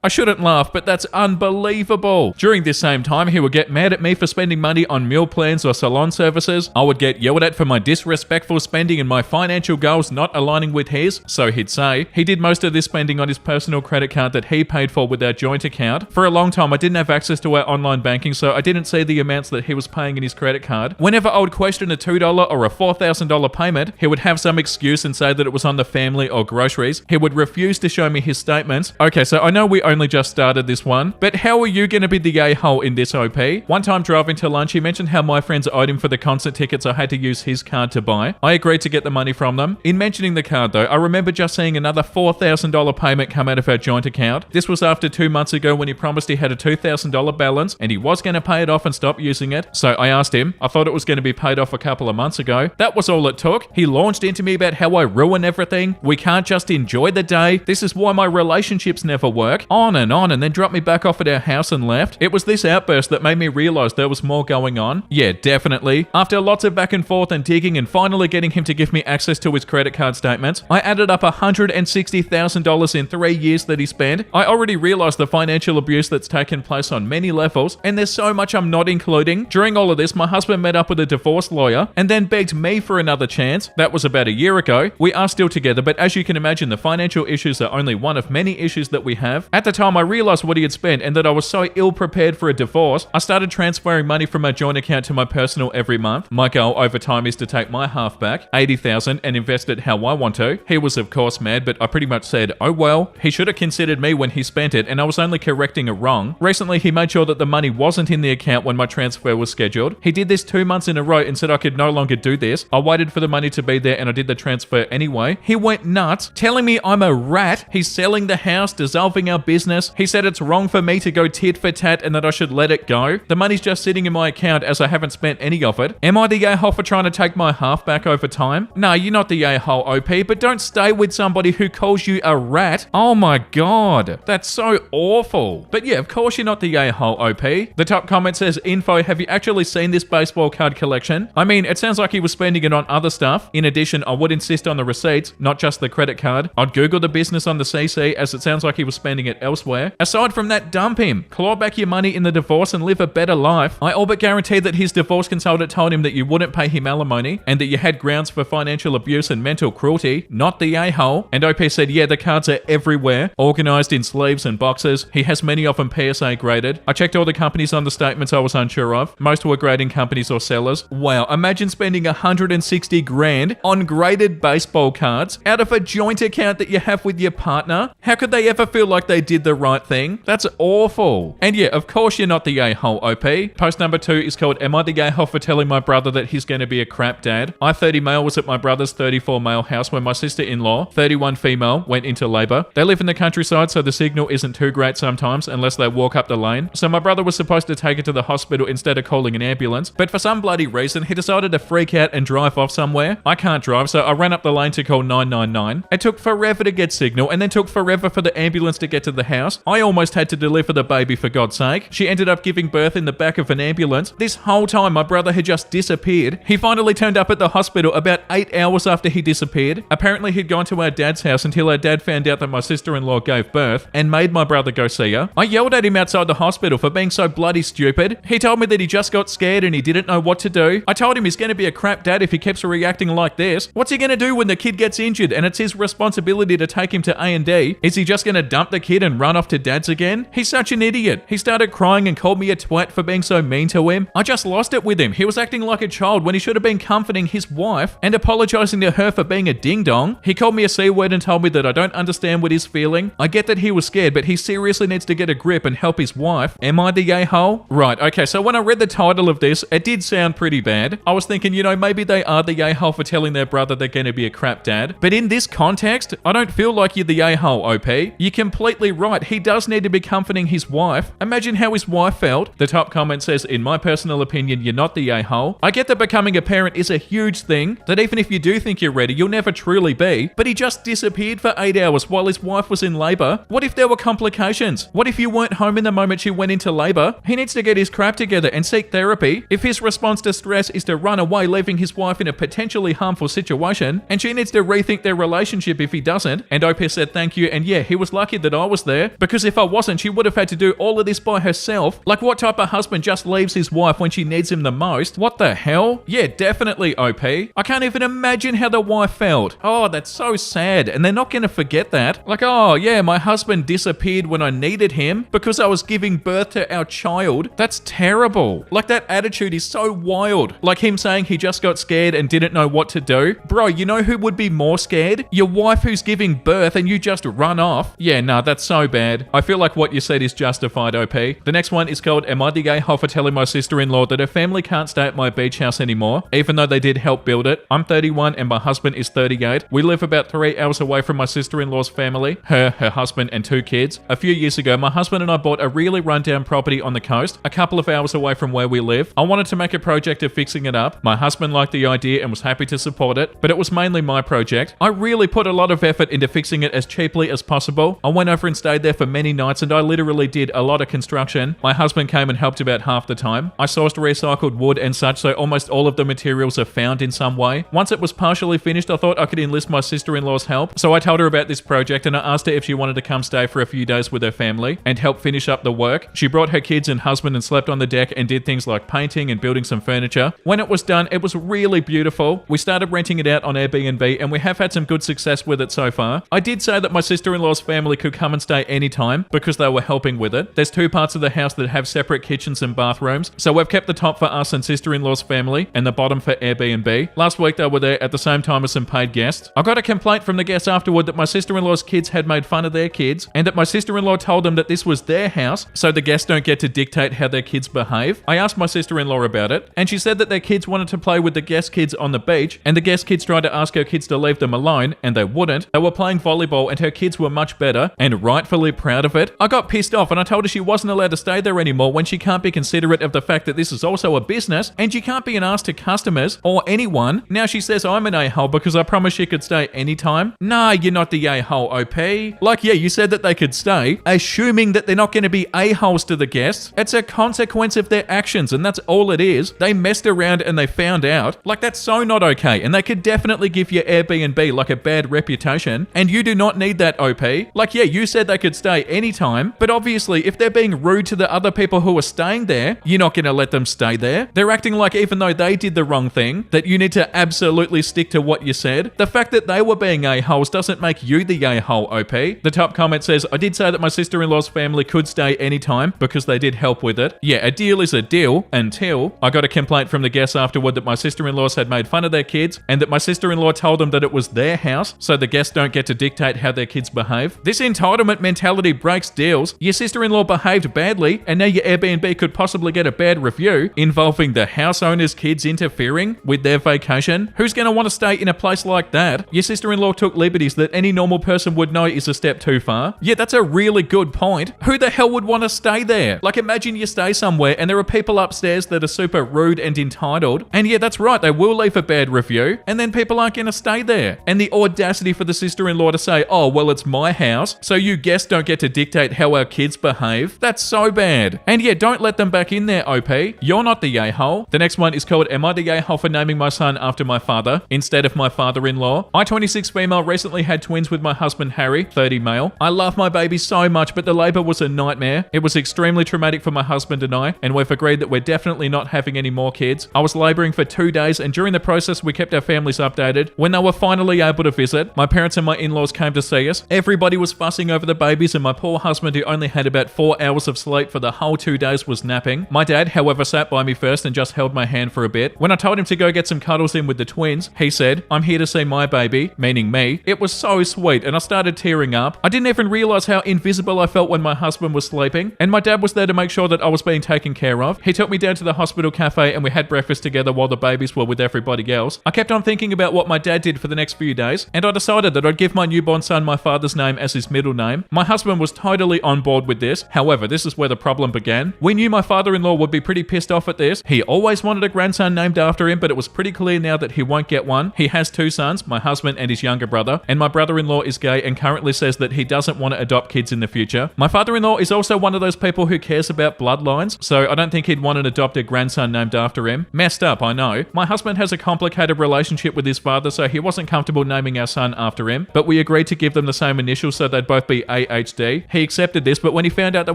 I shouldn't laugh, but that's unbelievable. During this same time, he would get mad at me for spending money on meal plans or salon services. I would get yelled at for my disrespectful spending and my financial goals not aligning with his. So he'd say, he did most of this spending on his personal credit card that he paid for with our joint account. For a long time, I didn't have access to our online banking, so I didn't see the amounts that he was paying in his credit card. Whenever I would question a $2 or a $4,000 payment, he would have some excuse and say that it was on the family or groceries. He would refuse to show me his statements. Okay, so I know we only just started this one, but how are you going to be the a-hole in this, OP? One time driving to lunch, he mentioned how my friends owed him for the concert tickets I had to use his card to buy. I agreed to get the money from them. In mentioning the card though, I remember just seeing another $4,000 payment come out of our joint account. This was after 2 months ago when he promised he had a $2,000 balance and he was going to pay it off and stop using it. So I asked him, I thought it was going to be paid off a couple of months ago. That was all it took. He launched into me about how I ruin everything. We can't just enjoy the day. This is why my relationships never work. On, and then dropped me back off at our house and left. It was this outburst that made me realize there was more going on. Yeah, definitely. After lots of back and forth and digging and finally getting him to give me access to his credit card statements, I added up $160,000 in 3 years that he spent. I already realized the financial abuse that's taken place on many levels, and there's so much I'm not including. During all of this, my husband met up with a divorce lawyer and then begged me for another chance. That was about a year ago. We are still together, but as you can imagine, the financial issues are only one of many issues that we have. At the time, I realized what he had spent and that I was so ill-prepared for a divorce, I started transferring money from my joint account to my personal every month. My goal over time is to take my half back, $80,000, and invest it how I want to. He was of course mad, but I pretty much said, oh well, he should have considered me when he spent it, and I was only correcting a wrong. Recently, he made sure sure that the money wasn't in the account when my transfer was scheduled. He did this 2 months in a row and said I could no longer do this. I waited for the money to be there and I did the transfer anyway. He went nuts, telling me I'm a rat. He's selling the house, dissolving our business. He said it's wrong for me to go tit for tat and that I should let it go. The money's just sitting in my account as I haven't spent any of it. Am I the a-hole for trying to take my half back over time? No, you're not the a-hole, OP, but don't stay with somebody who calls you a rat. Oh my god, that's so awful. But yeah, of course you're not the a-hole, OP. The top comment says, info, have you actually seen this baseball card collection? I mean, it sounds like he was spending it on other stuff. In addition, I would insist on the receipts, not just the credit card. I'd Google the business on the CC as it sounds like he was spending it elsewhere. Aside from that, dump him. Claw back your money in the divorce and live a better life. I all but guarantee that his divorce consultant told him that you wouldn't pay him alimony and that you had grounds for financial abuse and mental cruelty, not the a-hole. And OP said, yeah, the cards are everywhere, organized in sleeves and boxes. He has many of them PSA graded. I checked all the companies on the statements I was unsure of. Most were grading companies or sellers. Wow, imagine spending 160 grand on graded baseball cards out of a joint account that you have with your partner. How could they ever feel like they did the right thing? That's awful. And yeah, of course you're not the a-hole, OP. Post number 2 is called, am I the a-hole for telling my brother that he's going to be a crap dad? I, 30 male, was at my brother's 34 male house when my sister-in-law, 31 female, went into labor. They live in the countryside, so the signal isn't too great sometimes unless they walk up the lane. So my brother was supposed to take her to the hospital instead of calling an ambulance, but for some bloody reason, he decided to freak out and drive off somewhere. I can't drive, so I ran up the lane to call 999. It took forever to get signal and then took forever for the ambulance to get to the house. I almost had to deliver the baby, for God's sake. She ended up giving birth in the back of an ambulance. This whole time, my brother had just disappeared. He finally turned up at the hospital about 8 hours after he disappeared. Apparently, he'd gone to our dad's house until our dad found out that my sister-in-law gave birth and made my brother go see her. I yelled at him outside the hospital for being so bloody stupid. He told me that he just got scared and he didn't know what to do. I told him he's going to be a crap dad if he keeps reacting like this. What's he going to do when the kid gets injured and it's his responsibility to take him to A&D? Is he just going to dump the kid and run off to dad's again? He's such an idiot. He started crying and called me a twat for being so mean to him. I just lost it with him. He was acting like a child when he should have been comforting his wife and apologizing to her for being a ding-dong. He called me a C-word and told me that I don't understand what he's feeling. I get that he was scared, but he seriously needs to get a grip and help his wife. Am I the a-hole? Right, okay, so when I read the title of this, it did sound pretty bad. I was thinking, maybe they are the a-hole for telling their brother they're going to be a crap dad. But in this context, I don't feel like you're the a-hole, OP. You're completely right. He does need to be comforting his wife. Imagine how his wife felt. The top comment says, in my personal opinion, you're not the a-hole. I get that becoming a parent is a huge thing, that even if you do think you're ready, you'll never truly be. But he just disappeared for 8 hours while his wife was in labor. What if there were complications? What if you weren't home in the moment she went into labor? He needs to get his crap together and seek therapy. If his response to stress is to run away, leaving his wife in a potentially harmful situation, and she needs to rethink their relationship if he doesn't. And OP said thank you, and yeah, he was lucky that I was there, because if I wasn't, she would have had to do all of this by herself. Like, what type of husband just leaves his wife when she needs him the most? What the hell? Yeah, definitely OP. I can't even imagine how the wife felt. Oh, that's so sad, and they're not going to forget that. Like, oh yeah, my husband disappeared when I needed him because I was giving birth to our child. That's terrible. Like, that attitude is so wild. Like him saying he just got scared and didn't know what to do. Bro, you know who would be more scared? Your wife who's giving birth and you just run off. Yeah, nah, that's so bad. I feel like what you said is justified, OP. The next one is called, am I the a-hole for telling my sister-in-law that her family can't stay at my beach house anymore, even though they did help build it? I'm 31 and my husband is 38. We live about 3 hours away from my sister-in-law's family, her husband and 2 kids. A few years ago, my husband and I bought a really rundown property on the coast, a couple of hours away from where we live. I wanted to make a project of fixing it up. My husband liked the idea and was happy to support it, but it was mainly my project. I really put a lot of effort into fixing it as cheaply as possible. I went over and stayed there for many nights and I literally did a lot of construction. My husband came and helped about half the time. I sourced recycled wood and such, so almost all of the materials are found in some way. Once it was partially finished, I thought I could enlist my sister-in-law's help, so I told her about this project and I asked her if she wanted to come stay for a few days with her family and help finish up the work. She brought her kids and husband and slept on the deck and did things like painting and building some furniture. When it was done, it was really beautiful. We started renting it out on Airbnb and we have had some good success with it so far. I did say that my sister-in-law's family could come and stay anytime because they were helping with it. There's 2 parts of the house that have separate kitchens and bathrooms, so we've kept the top for us and sister-in-law's family and the bottom for Airbnb. Last week they were there at the same time as some paid guests. I got a complaint from the guests afterward that my sister-in-law's kids had made fun of their kids and that my sister-in-law told them that this was their house, so the guests don't get to dictate how their kids behave? I asked my sister-in-law about it, and she said that their kids wanted to play with the guest kids on the beach, and the guest kids tried to ask her kids to leave them alone, and they wouldn't. They were playing volleyball, and her kids were much better, and rightfully proud of it. I got pissed off, and I told her she wasn't allowed to stay there anymore when she can't be considerate of the fact that this is also a business, and you can't be an ass to customers or anyone. Now she says I'm an a-hole because I promised she could stay anytime. Nah, you're not the a-hole, OP. Like, yeah, you said that they could stay, assuming that they're not going to be a-holes to the guests. It's a consequence of their actions, and that's all it is. They messed around and they found out. Like, that's so not okay, and they could definitely give your Airbnb like a bad reputation, and you do not need that, OP. Like, yeah, you said they could stay anytime, but obviously if they're being rude to the other people who are staying there, you're not going to let them stay there. They're acting like even though they did the wrong thing, that you need to absolutely stick to what you said. The fact that they were being a-holes doesn't make you the a-hole, OP. The top comment says, I did say that my sister-in-law's family could stay anytime because they did help with it. Yeah, a deal is a deal until I got a complaint from the guests afterward that my sister-in-laws had made fun of their kids and that my sister-in-law told them that it was their house, so the guests don't get to dictate how their kids behave. This entitlement mentality breaks deals. Your sister-in-law behaved badly, and now your Airbnb could possibly get a bad review involving the house owner's kids interfering with their vacation. Who's going to want to stay in a place like that? Your sister-in-law took liberties that any normal person would know is a step too far. Yeah, that's a really good point. Who the hell would want to stay there? Like, imagine you stay somewhere and there are people upstairs that are super rude and entitled, and yeah, that's right, they will leave a bad review, and then people aren't going to stay there. And the audacity for the sister-in-law to say, oh, well, it's my house, so you guests don't get to dictate how our kids behave. That's so bad. And yeah, don't let them back in there, OP. You're not the a-hole. The next one is called, am I the a-hole for naming my son after my father instead of my father-in-law? I, 26 female, recently had twins with my husband Harry, 30 male. I love my baby so much, but the labor was a nightmare. It was extremely traumatic for my husband and I, and we've agreed that we're definitely not having any more kids. I was laboring for 2 days, and during the process, we kept our families updated. When they were finally able to visit, my parents and my in-laws came to see us. Everybody was fussing over the babies, and my poor husband, who only had about 4 hours of sleep for the whole 2 days, was napping. My dad, however, sat by me first and just held my hand for a bit. When I told him to go get some cuddles in with the twins, he said, I'm here to see my baby, meaning me. It was so sweet, and I started tearing up. I didn't even realize how invisible I felt when my husband was sleeping, and my dad was there to make sure that I was being taken care of. He took me down to the hospital cafe and we had breakfast together while the babies were with everybody else. I kept on thinking about what my dad did for the next few days, and I decided that I'd give my newborn son my father's name as his middle name. My husband was totally on board with this. However, this is where the problem began. We knew my father-in-law would be pretty pissed off at this. He always wanted a grandson named after him, but it was pretty clear now that he won't get one. He has 2 sons, my husband and his younger brother, and my brother-in-law is gay and currently says that he doesn't want to adopt kids in the future. My father-in-law is also one of those people who cares about bloodlines, so I don't think he'd want an adopted grandson named after him. Messed up, I know. My husband has a complicated relationship with his father, so he wasn't comfortable naming our son after him, but we agreed to give them the same initials so they'd both be AHD. He accepted this, but when he found out that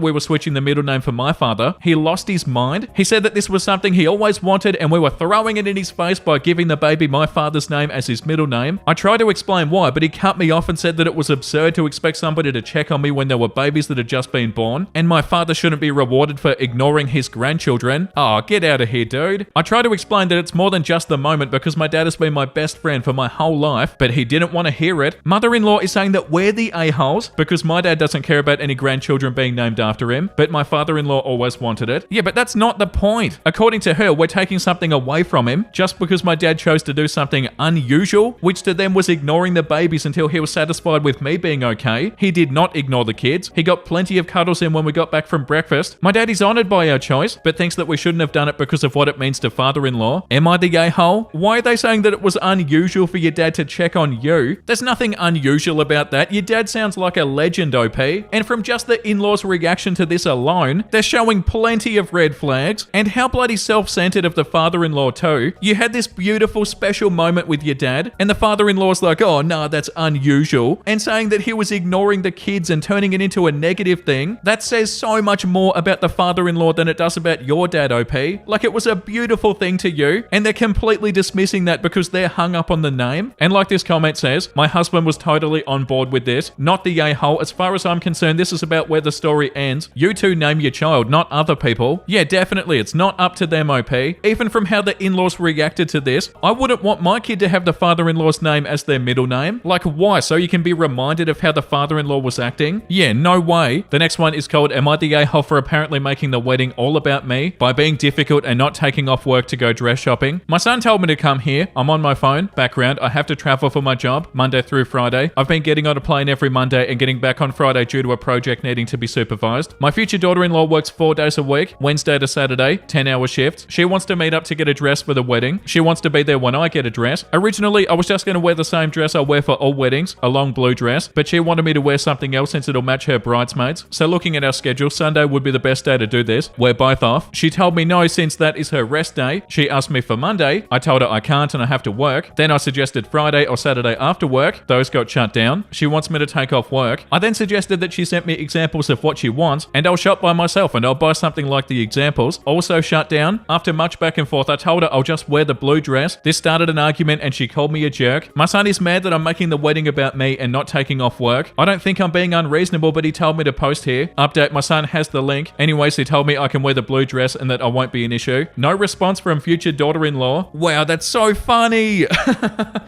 we were switching the middle name for my father, he lost his mind. He said that this was something he always wanted, and we were throwing it in his face by giving the baby my father's name as his middle name. I tried to explain why, but he cut me off and said that it was absurd to expect somebody to check on me when there were babies that had just been born, and my father shouldn't be rewarded for ignoring his grandchildren. Oh, get out of here, dude. I tried to explain that it's more than just the moment because my dad has been my best friend for my whole life, but he didn't want to hear it. Mother-in-law is saying that we're the a-holes because my dad doesn't care about any grandchildren being named after him, but my father-in-law always wanted it. Yeah, but that's not the point. According to her, we're taking something away from him just because my dad chose to do something unusual, which to them was ignoring the babies until he was satisfied with me being okay. He did not ignore the kids. He got plenty of cuddles in when we got back from breakfast. My dad is honored by our choice, but thinks that we shouldn't have done it because of what it means to father-in-law. Am I the a-hole? Why are they saying that it was unusual for your dad to check on you? There's nothing unusual about that. Your dad sounds like a legend, OP. And from just the in-laws' reaction to this alone, they're showing plenty of red flags. And how bloody self-centered of the father-in-law too. You had this beautiful special moment with your dad, and the father-in-law's like, oh nah, that's unusual, and saying that he was ignoring the kids and turning it into a negative thing. That says so much more about the father-in-law than it does about your dad, OP. Like, it was a beautiful thing to you, and they're completely dismissing that because they're hung up on the name. And like this comment says, my husband was totally on board with this. Not the a-hole. As far as I'm concerned, this is about where the story ends. You two name your child, not other people. Yeah, definitely, it's not up to them, OP. Even from how the in-laws reacted to this, I wouldn't want my kid to have the father-in-law's name as their middle name. Like, why? So you can be reminded of how the father-in-law was acting? Yeah, no way. The next one is called, am I the the a-hole for apparently making the wedding all about me by being difficult and not taking off work to go dress shopping. My son told me to come here. I'm on my phone. Background, I have to travel for my job Monday through Friday. I've been getting on a plane every Monday and getting back on Friday due to a project needing to be supervised. My future daughter-in-law works 4 days a week, Wednesday to Saturday, 10-hour shifts. She wants to meet up to get a dress for the wedding. She wants to be there when I get a dress. Originally, I was just going to wear the same dress I wear for all weddings, a long blue dress, but she wanted me to wear something else since it'll match her bridesmaids. So looking at our schedule, Sunday would be the best day to do this. We're both off. She told me no since that is her rest day. She asked me for Monday. I told her I can't and I have to work. Then I suggested Friday or Saturday after work. Those got shut down. She wants me to take off work. I then suggested that she sent me examples of what she wants and I'll shop by myself and I'll buy something like the examples. Also shut down. After much back and forth, I told her I'll just wear the blue dress. This started an argument and she called me a jerk. My son is mad that I'm making the wedding about me and not taking off work. I don't think I'm being unreasonable, but he told me to post here. Update, my son has the link. Anyways, he told me I can wear the blue dress and that I won't be an issue. No response from future daughter-in-law. Wow, that's so funny.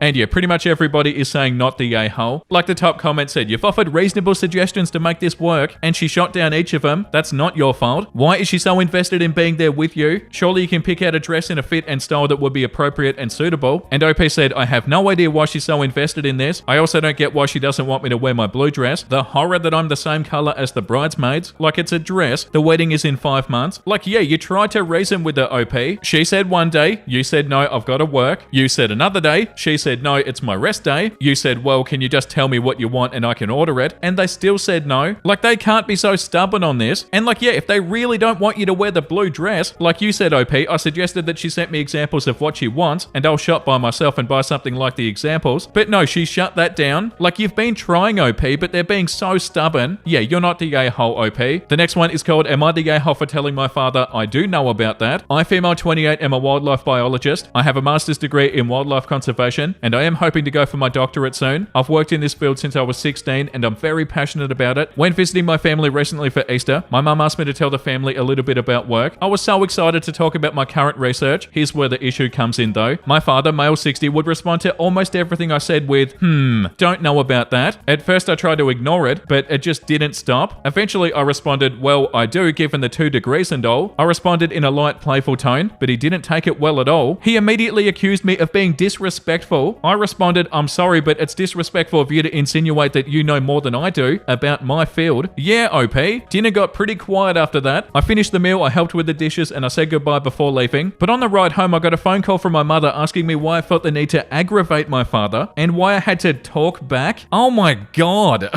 And yeah, pretty much everybody is saying not the a-hole. Like the top comment said, you've offered reasonable suggestions to make this work and she shot down each of them. That's not your fault. Why is she so invested in being there with you? Surely you can pick out a dress in a fit and style that would be appropriate and suitable. And OP said, I have no idea why she's so invested in this. I also don't get why she doesn't want me to wear my blue dress. The horror that I'm the same color as the bridesmaids. Like it's a dress. The wedding is in 5 months. Like, yeah, you tried to reason with the OP. She said one day, you said no, I've got to work. You said another day, she said no, it's my rest day. You said, well, can you just tell me what you want and I can order it? And they still said no. Like, they can't be so stubborn on this. And like, yeah, if they really don't want you to wear the blue dress, like you said, OP, I suggested that she sent me examples of what she wants and I'll shop by myself and buy something like the examples. But no, she shut that down. Like, you've been trying, OP, but they're being so stubborn. Yeah, you're not the a-hole, OP. The next one is called, am I the a-hole for telling my father I do know about that? I, female 28, am a wildlife biologist. I have a master's degree in wildlife conservation and I am hoping to go for my doctorate soon. I've worked in this field since I was 16 and I'm very passionate about it. When visiting my family recently for Easter, my mum asked me to tell the family a little bit about work. I was so excited to talk about my current research. Here's where the issue comes in though. My father, male 60, would respond to almost everything I said with, don't know about that. At first I tried to ignore it, but it just didn't stop. Eventually I responded, well, I do, given the 2 degrees and all. I responded in a light, playful tone, but he didn't take it well at all. He immediately accused me of being disrespectful. I responded, I'm sorry, but it's disrespectful of you to insinuate that you know more than I do about my field. Yeah, OP. Dinner got pretty quiet after that. I finished the meal, I helped with the dishes, and I said goodbye before leaving. But on the ride home, I got a phone call from my mother asking me why I felt the need to aggravate my father and why I had to talk back. Oh my God.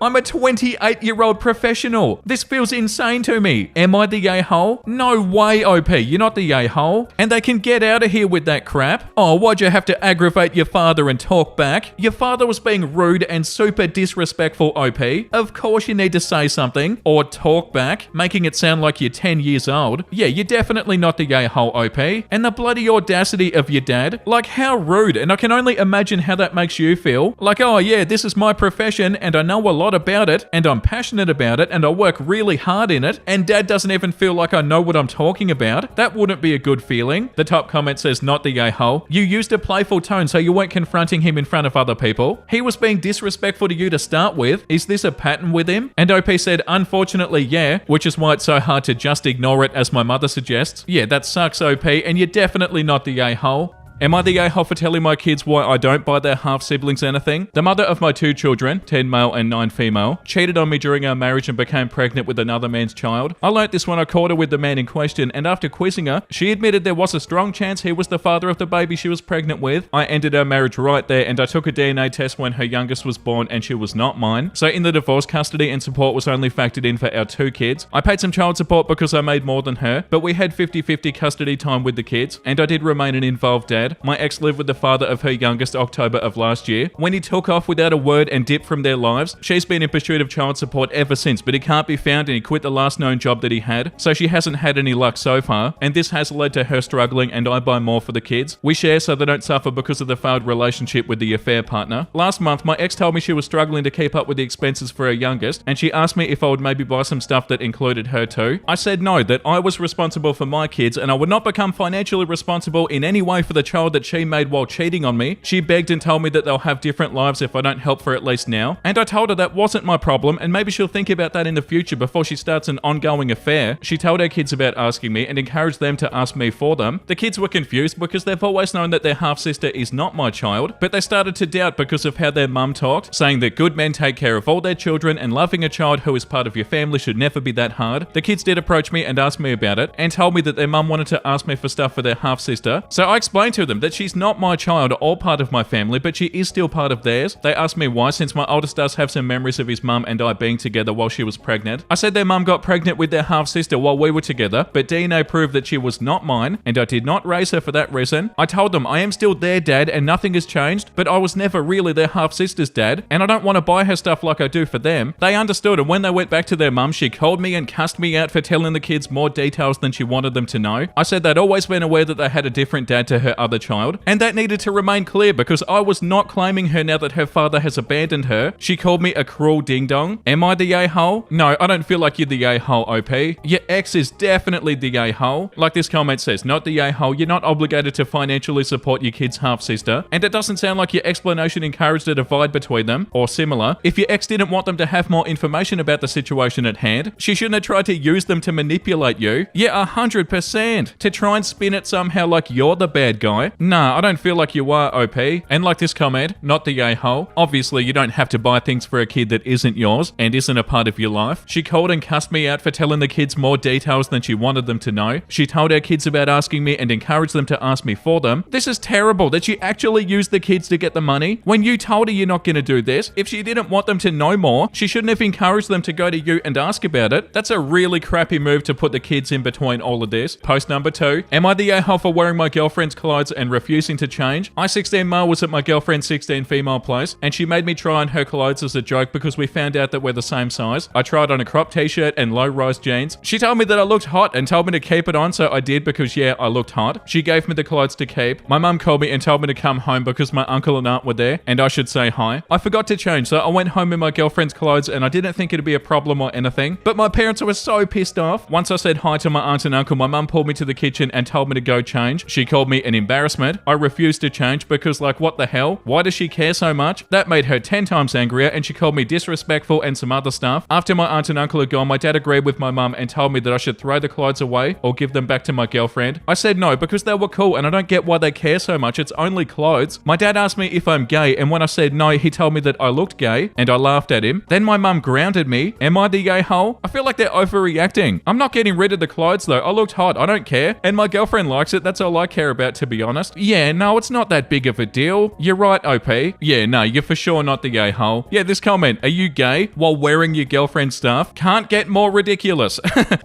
I'm a 28-year-old professional. This feels insane to me. Am I the a-hole? No way, OP. You're not the a-hole. And they can get out of here with that crap. Oh, why'd you have to aggravate your father and talk back? Your father was being rude and super disrespectful, OP. Of course you need to say something or talk back, making it sound like you're 10 years old. Yeah, you're definitely not the a-hole, OP. And the bloody audacity of your dad. Like, how rude. And I can only imagine how that makes you feel. Like, oh yeah, this is my profession and I know a lot about it and I'm passionate about it and I work really hard in it and dad doesn't even feel like I know what I'm talking about. That wouldn't be a good feeling. The top comment says, not the a-hole. You used a playful tone so you weren't confronting him in front of other people. He was being disrespectful to you to start with. Is this a pattern with him? And OP said, unfortunately, yeah, which is why it's so hard to just ignore it as my mother suggests. Yeah, that sucks, OP, and you're definitely not the a-hole. Am I the a-hole for telling my kids why I don't buy their half-siblings anything? The mother of my 2 children, 10 male and 9 female, cheated on me during our marriage and became pregnant with another man's child. I learnt this when I caught her with the man in question, and after quizzing her, she admitted there was a strong chance he was the father of the baby she was pregnant with. I ended our marriage right there, and I took a DNA test when her youngest was born, and she was not mine. So in the divorce, custody and support was only factored in for our 2 kids. I paid some child support because I made more than her, but we had 50-50 custody time with the kids, and I did remain an involved dad. My ex lived with the father of her youngest October of last year. When he took off without a word and dipped from their lives, she's been in pursuit of child support ever since, but he can't be found and he quit the last known job that he had, so she hasn't had any luck so far, and this has led to her struggling and I buy more for the kids. We share so they don't suffer because of the failed relationship with the affair partner. Last month, my ex told me she was struggling to keep up with the expenses for her youngest, and she asked me if I would maybe buy some stuff that included her too. I said no, that I was responsible for my kids and I would not become financially responsible in any way for the child child that she made while cheating on me. She begged and told me that they'll have different lives if I don't help for at least now. And I told her that wasn't my problem, and maybe she'll think about that in the future before she starts an ongoing affair. She told her kids about asking me and encouraged them to ask me for them. The kids were confused because they've always known that their half-sister is not my child, but they started to doubt because of how their mum talked, saying that good men take care of all their children and loving a child who is part of your family should never be that hard. The kids did approach me and ask me about it, and told me that their mum wanted to ask me for stuff for their half-sister. So I explained to them that she's not my child or part of my family, but she is still part of theirs. They asked me why, since my oldest does have some memories of his mum and I being together while she was pregnant. I said their mum got pregnant with their half-sister while we were together, but DNA proved that she was not mine, and I did not raise her for that reason. I told them I am still their dad and nothing has changed, but I was never really their half-sister's dad, and I don't want to buy her stuff like I do for them. They understood, and when they went back to their mum, she called me and cussed me out for telling the kids more details than she wanted them to know. I said they'd always been aware that they had a different dad to her other child, and that needed to remain clear because I was not claiming her now that her father has abandoned her. She called me a cruel ding-dong. Am I the a-hole? No, I don't feel like you're the a-hole, OP. Your ex is definitely the a-hole. Like this comment says, not the a-hole, you're not obligated to financially support your kid's half-sister, and it doesn't sound like your explanation encouraged a divide between them, or similar. If your ex didn't want them to have more information about the situation at hand, she shouldn't have tried to use them to manipulate you. Yeah, 100%. To try and spin it somehow like you're the bad guy. Nah, I don't feel like you are, OP. And like this comment, not the a-hole. Obviously, you don't have to buy things for a kid that isn't yours and isn't a part of your life. She called and cussed me out for telling the kids more details than she wanted them to know. She told her kids about asking me and encouraged them to ask me for them. This is terrible that she actually used the kids to get the money when you told her you're not going to do this. If she didn't want them to know more, she shouldn't have encouraged them to go to you and ask about it. That's a really crappy move to put the kids in between all of this. Post number 2. Am I the a-hole for wearing my girlfriend's clothes and refusing to change? I 16 male was at my girlfriend's 16 female place, and she made me try on her clothes as a joke because we found out that we're the same size. I tried on a crop t-shirt and low-rise jeans. She told me that I looked hot and told me to keep it on, so I did because yeah, I looked hot. She gave me the clothes to keep. My mum called me and told me to come home because my uncle and aunt were there and I should say hi. I forgot to change, so I went home in my girlfriend's clothes and I didn't think it'd be a problem or anything, but my parents were so pissed off. Once I said hi to my aunt and uncle, my mum pulled me to the kitchen and told me to go change. She called me an embarrassment. I refused to change because like what the hell? Why does she care so much? That made her 10 times angrier and she called me disrespectful and some other stuff. After my aunt and uncle had gone, my dad agreed with my mum and told me that I should throw the clothes away or give them back to my girlfriend. I said no because they were cool and I don't get why they care so much. It's only clothes. My dad asked me if I'm gay and when I said no, he told me that I looked gay and I laughed at him. Then my mum grounded me. Am I the gay hole? I feel like they're overreacting. I'm not getting rid of the clothes though. I looked hot. I don't care. And my girlfriend likes it. That's all I care about, to be honest. Yeah, no, it's not that big of a deal. You're right, OP. Yeah, no, you're for sure not the gay hole. Yeah, this comment, are you gay while wearing your girlfriend's stuff? Can't get more ridiculous.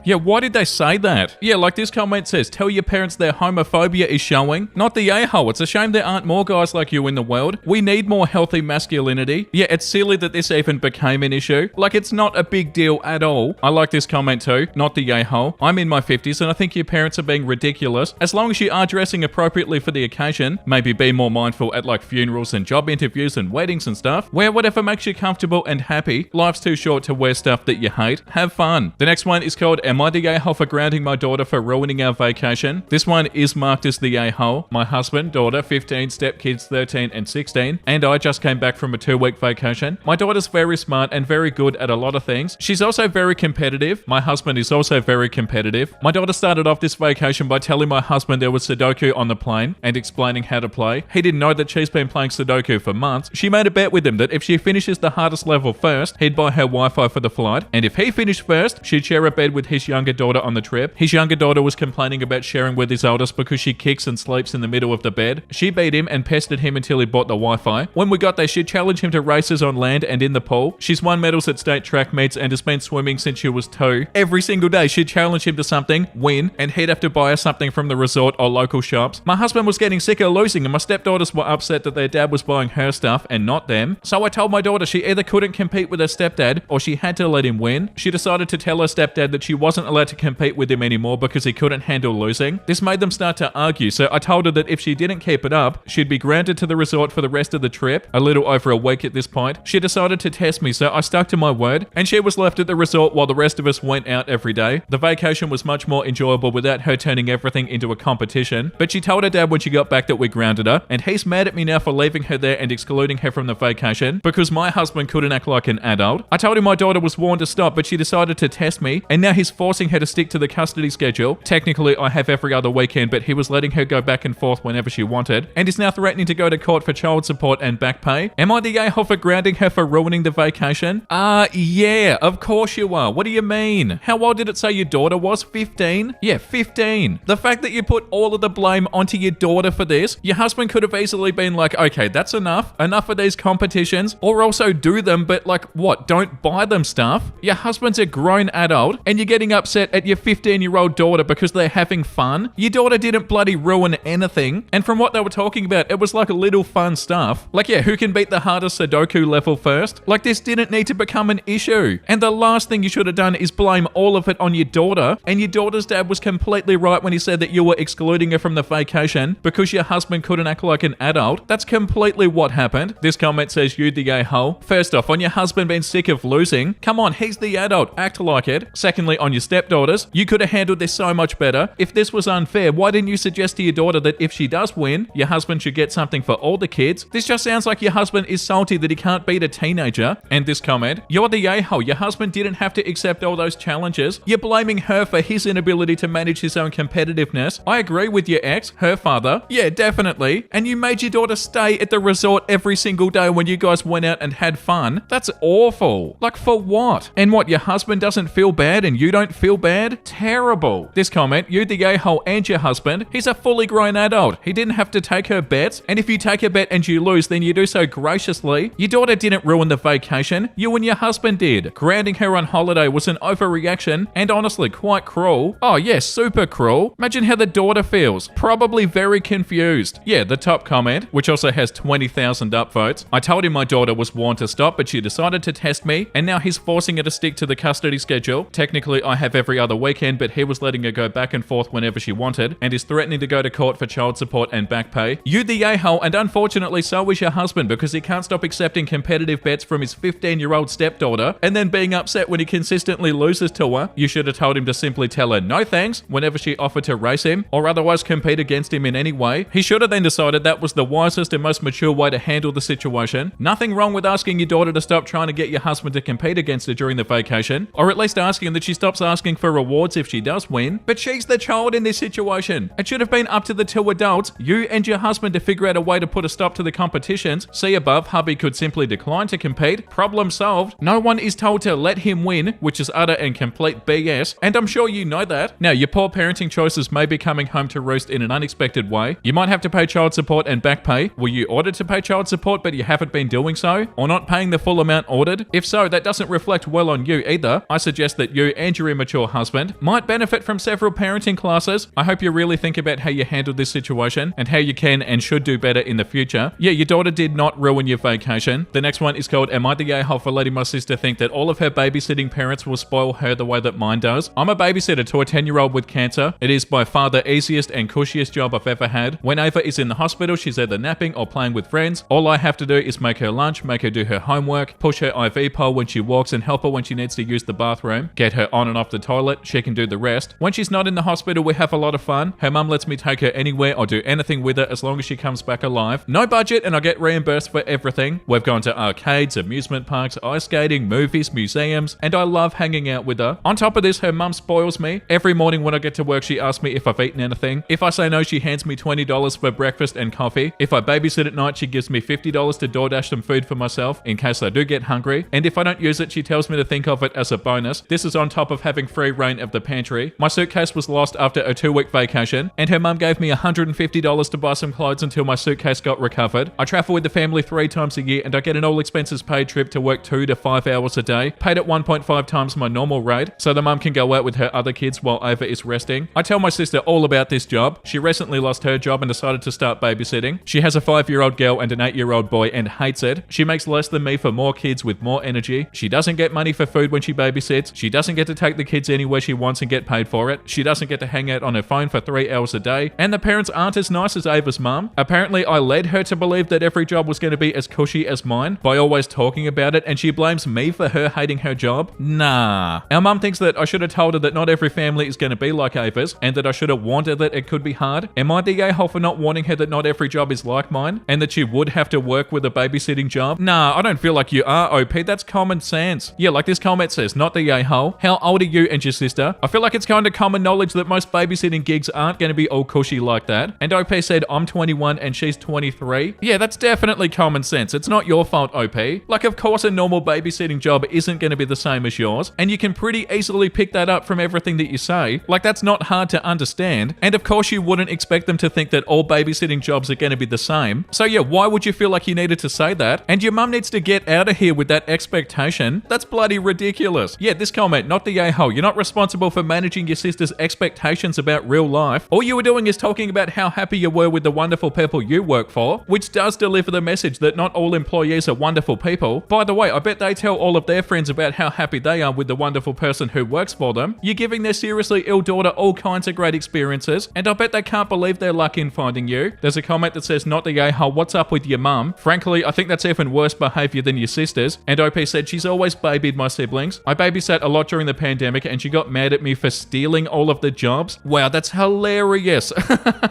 Yeah, why did they say that? Yeah, like this comment says, tell your parents their homophobia is showing. Not the a-hole. It's a shame there aren't more guys like you in the world. We need more healthy masculinity. Yeah, it's silly that this even became an issue. Like, it's not a big deal at all. I like this comment too. Not the a-hole. I'm in my 50s and I think your parents are being ridiculous. As long as you are dressing appropriately for the occasion, maybe be more mindful at like funerals and job interviews and weddings and stuff. Wear whatever makes you comfortable and happy. Life's too short to wear stuff that you hate. Have fun. The next one is called, am I the a-hole for grounding my daughter for ruining our vacation? This one is marked as the a-hole. My husband, daughter, 15, stepkids 13 and 16, and I just came back from a 2-week vacation. My daughter's very smart and very good at a lot of things. She's also very competitive. My husband is also very competitive. My daughter started off this vacation by telling my husband there was Sudoku on the plane and explaining how to play. He didn't know that she's been playing Sudoku for months. She made a bet with him that if she finishes the hardest level first, he'd buy her Wi-Fi for the flight, and if he finished first, she'd share a bed with his younger daughter on the trip. His younger daughter was complaining about sharing with his oldest because she kicks and sleeps in the middle of the bed. She beat him and pestered him until he bought the Wi-Fi. When we got there, she'd challenge him to races on land and in the pool. She's won medals at state track meets and has been swimming since she was 2. Every single day, she'd challenge him to something, win, and he'd have to buy her something from the resort or local shops. My husband was getting sick of losing and my stepdaughters were upset that their dad was buying her stuff and not them. So I told my daughter she either couldn't compete with her stepdad or she had to let him win. She decided to tell her stepdad that she wasn't allowed to compete with him anymore because he couldn't handle losing. This made them start to argue, so I told her that if she didn't keep it up, she'd be grounded to the resort for the rest of the trip, a little over a week at this point. She decided to test me, so I stuck to my word, and she was left at the resort while the rest of us went out every day. The vacation was much more enjoyable without her turning everything into a competition, but she told her dad when she got back that we grounded her, and he's mad at me now for leaving her there and excluding her from the vacation because my husband couldn't act like an adult. I told him my daughter was warned to stop, but she decided to test me, and now he's forcing her to stick to the custody schedule. Technically, I have every other weekend, but he was letting her go back and forth whenever she wanted, and is now threatening to go to court for child support and back pay. Am I the a-hole for grounding her for ruining the vacation? Yeah, of course you are. What do you mean? How old did it say your daughter was? 15? Yeah, 15. The fact that you put all of the blame onto your daughter for this, your husband could have easily been like, okay, that's enough of these competitions, or also do them, but like, what, don't buy them stuff? Your husband's a grown adult, and you're getting upset at your 15-year-old daughter because they're having fun? Your daughter didn't bloody ruin anything, and from what they were talking about, it was like little fun stuff. Like, yeah, who can beat the hardest Sudoku level first? Like, this didn't need to become an issue, and the last thing you should have done is blame all of it on your daughter, and your daughter's dad was completely right when he said that you were excluding her from the vacation because your husband couldn't act like an adult. That's completely what happened. This comment says you the a-hole. First off, on your husband being sick of losing, come on, he's the adult, act like it. Secondly, on your stepdaughters, you could have handled this so much better. If this was unfair, why didn't you suggest to your daughter that if she does win, your husband should get something for all the kids? This just sounds like your husband is salty that he can't beat a teenager. And this comment, you're the a-hole. Your husband didn't have to accept all those challenges. You're blaming her for his inability to manage his own competitiveness. I agree with your ex, her father. Yeah, definitely. And you made your daughter stay at the resort every single day when you guys went out and had fun. That's awful. Like, for what? And what, your husband doesn't feel bad and you don't feel bad? Terrible. This comment, you the a-hole and your husband, he's a fully grown adult. He didn't have to take her bets, and if you take a bet and you lose, then you do so graciously. Your daughter didn't ruin the vacation. You and your husband did. Grounding her on holiday was an overreaction and honestly quite cruel. Oh yes, super cruel. Imagine how the daughter feels. Probably very confused. Yeah, the top comment, which also has 20,000 upvotes. I told him my daughter was warned to stop, but she decided to test me, and now he's forcing her to stick to the custody schedule. Technically, I have every other weekend, but he was letting her go back and forth whenever she wanted, and is threatening to go to court for child support and back pay. You the a-hole, and unfortunately so is your husband, because he can't stop accepting competitive bets from his 15-year-old stepdaughter, and then being upset when he consistently loses to her. You should have told him to simply tell her no thanks whenever she offered to race him, or otherwise compete against him in any way. He should have then decided that was the wisest and most mature way to handle the situation. Nothing wrong with asking your daughter to stop trying to get your husband to compete against her during the vacation, or at least asking that she stops asking for rewards if she does win. But she's the child in this situation. It should have been up to the two adults, you and your husband, to figure out a way to put a stop to the competitions. See above, hubby could simply decline to compete. Problem solved. No one is told to let him win, which is utter and complete BS, and I'm sure you know that. Now, your poor parenting choices may be coming home to roost in an unexpected way. You might have to pay child support and back pay. Were you ordered to pay child support but you haven't been doing so? Or not paying the full amount ordered? If so, that doesn't reflect well on you either. I suggest that you and your immature husband might benefit from several parenting classes. I hope you really think about how you handled this situation and how you can and should do better in the future. Yeah, your daughter did not ruin your vacation. The next one is called, am I the a-hole for letting my sister think that all of her babysitting parents will spoil her the way that mine does? I'm a babysitter to a 10-year-old with cancer. It is by far the easiest and cushiest job I've ever had. When Ava is in the hospital, she's either napping or playing with friends. All I have to do is make her lunch, make her do her homework, push her IV pole when she walks, and help her when she needs to use the bathroom, get her on and off the toilet. She can do the rest. When she's not in the hospital, we have a lot of fun. Her mum lets me take her anywhere or do anything with her as long as she comes back alive. No budget, and I get reimbursed for everything. We've gone to arcades, amusement parks, ice skating, movies, museums, and I love hanging out with her. On top of this, her mum spoils me. Every morning when I get to work, she asks me if I've eaten anything. If I say no, she hands me $20 for breakfast and coffee. If I babysit at night, she gives me $50 to DoorDash some food for myself in case I do get hungry. And if I don't use it, she tells me to think of it as a bonus. This is on top of having free reign of the pantry. My suitcase was lost after a 2-week vacation, and her mum gave me $150 to buy some clothes until my suitcase got recovered. I travel with the family 3 times a year, and I get an all expenses paid trip to work 2 to 5 hours a day, paid at 1.5 times my normal rate, so the mum can go out with her other kids while Ava is resting. I tell my sister all about this job. She recently lost her job and decided to start babysitting. She has a 5-year-old girl and an 8-year-old boy and hates it. She makes less than me for more kids with more energy. She doesn't get money for food when she babysits. She doesn't get to take the kids anywhere she wants and get paid for it. She doesn't get to hang out on her phone for 3 hours a day. And the parents aren't as nice as Ava's mum. Apparently, I led her to believe that every job was going to be as cushy as mine by always talking about it, and she blames me for her hating her job. Nah. Our mum thinks that I should have told her that not every family is going to be like Ava's, and that I should have warned her that it could be hard. Am I the a-hole for not warning her that not every job is like mine and that she would have to work with a babysitting job? Nah, I don't feel like you are, OP. That's common sense. Yeah, like this comment says, not the a-hole. How old are you and your sister? I feel like it's kind of common knowledge that most babysitting gigs aren't going to be all cushy like that. And OP said, I'm 21 and she's 23. Yeah, that's definitely common sense. It's not your fault, OP. Like, of course, a normal babysitting job isn't going to be the same as yours. And you can pretty easily pick that up from everything that you say. Like, that's not hard to understand. And of course, you wouldn't expect them to think that all babysitting jobs are going to be the same. So yeah, why would you feel like you needed to say that? And your mum needs to get out of here with that expectation. That's bloody ridiculous. Yeah, this comment, not the a-hole. You're not responsible for managing your sister's expectations about real life. All you were doing is talking about how happy you were with the wonderful people you work for, which does deliver the message that not all employees are wonderful people. By the way, I bet they tell all of their friends about how happy they are with the wonderful person who works for them. You're giving their seriously ill daughter all kinds of great experiences, and I bet they can't believe their luck in finding you. There's a comment that says, not the a-hole, what's up with your mum? Frankly, I think that's even worse behavior than your sister's. And OP said, she's always babied my siblings. I babysat a lot during the pandemic and she got mad at me for stealing all of the jobs. Wow, that's hilarious.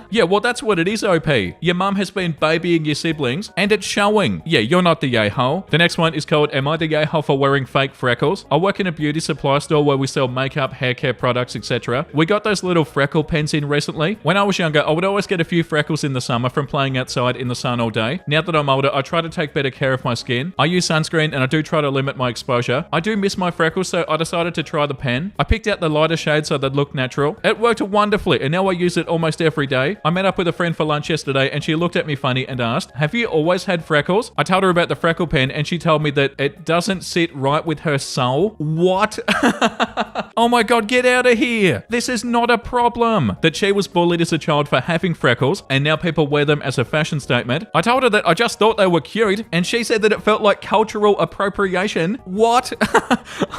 Yeah, well, that's what it is, OP. Your mum has been babying your siblings and it's showing. Yeah, you're not the a-hole. The next one is called, am I the a-hole for wearing fake freckles? I work in a beauty supply store where we sell makeup, hair care products, etc. We got those little freckle pens in recently. When I was younger, I would always get a few freckles in the summer from playing outside in the sun all day. Now that I'm older, I try to take better care of my skin. I use sunscreen and I do try to limit my exposure. I do miss my freckles, so I decided to try the pen. I picked out the lighter shade so they'd look natural. It worked wonderfully and now I use it almost every day. I met up with a friend for lunch yesterday and she looked at me funny and asked, have you always had freckles? I told her about the freckle pen and she told me that it doesn't sit right with her soul. What? Oh my god, get out of here. This is not a problem. That she was bullied as a child for having freckles and now people wear them as a fashion statement. I told her that I just thought they were cute and she said that it felt like cultural appropriation. What?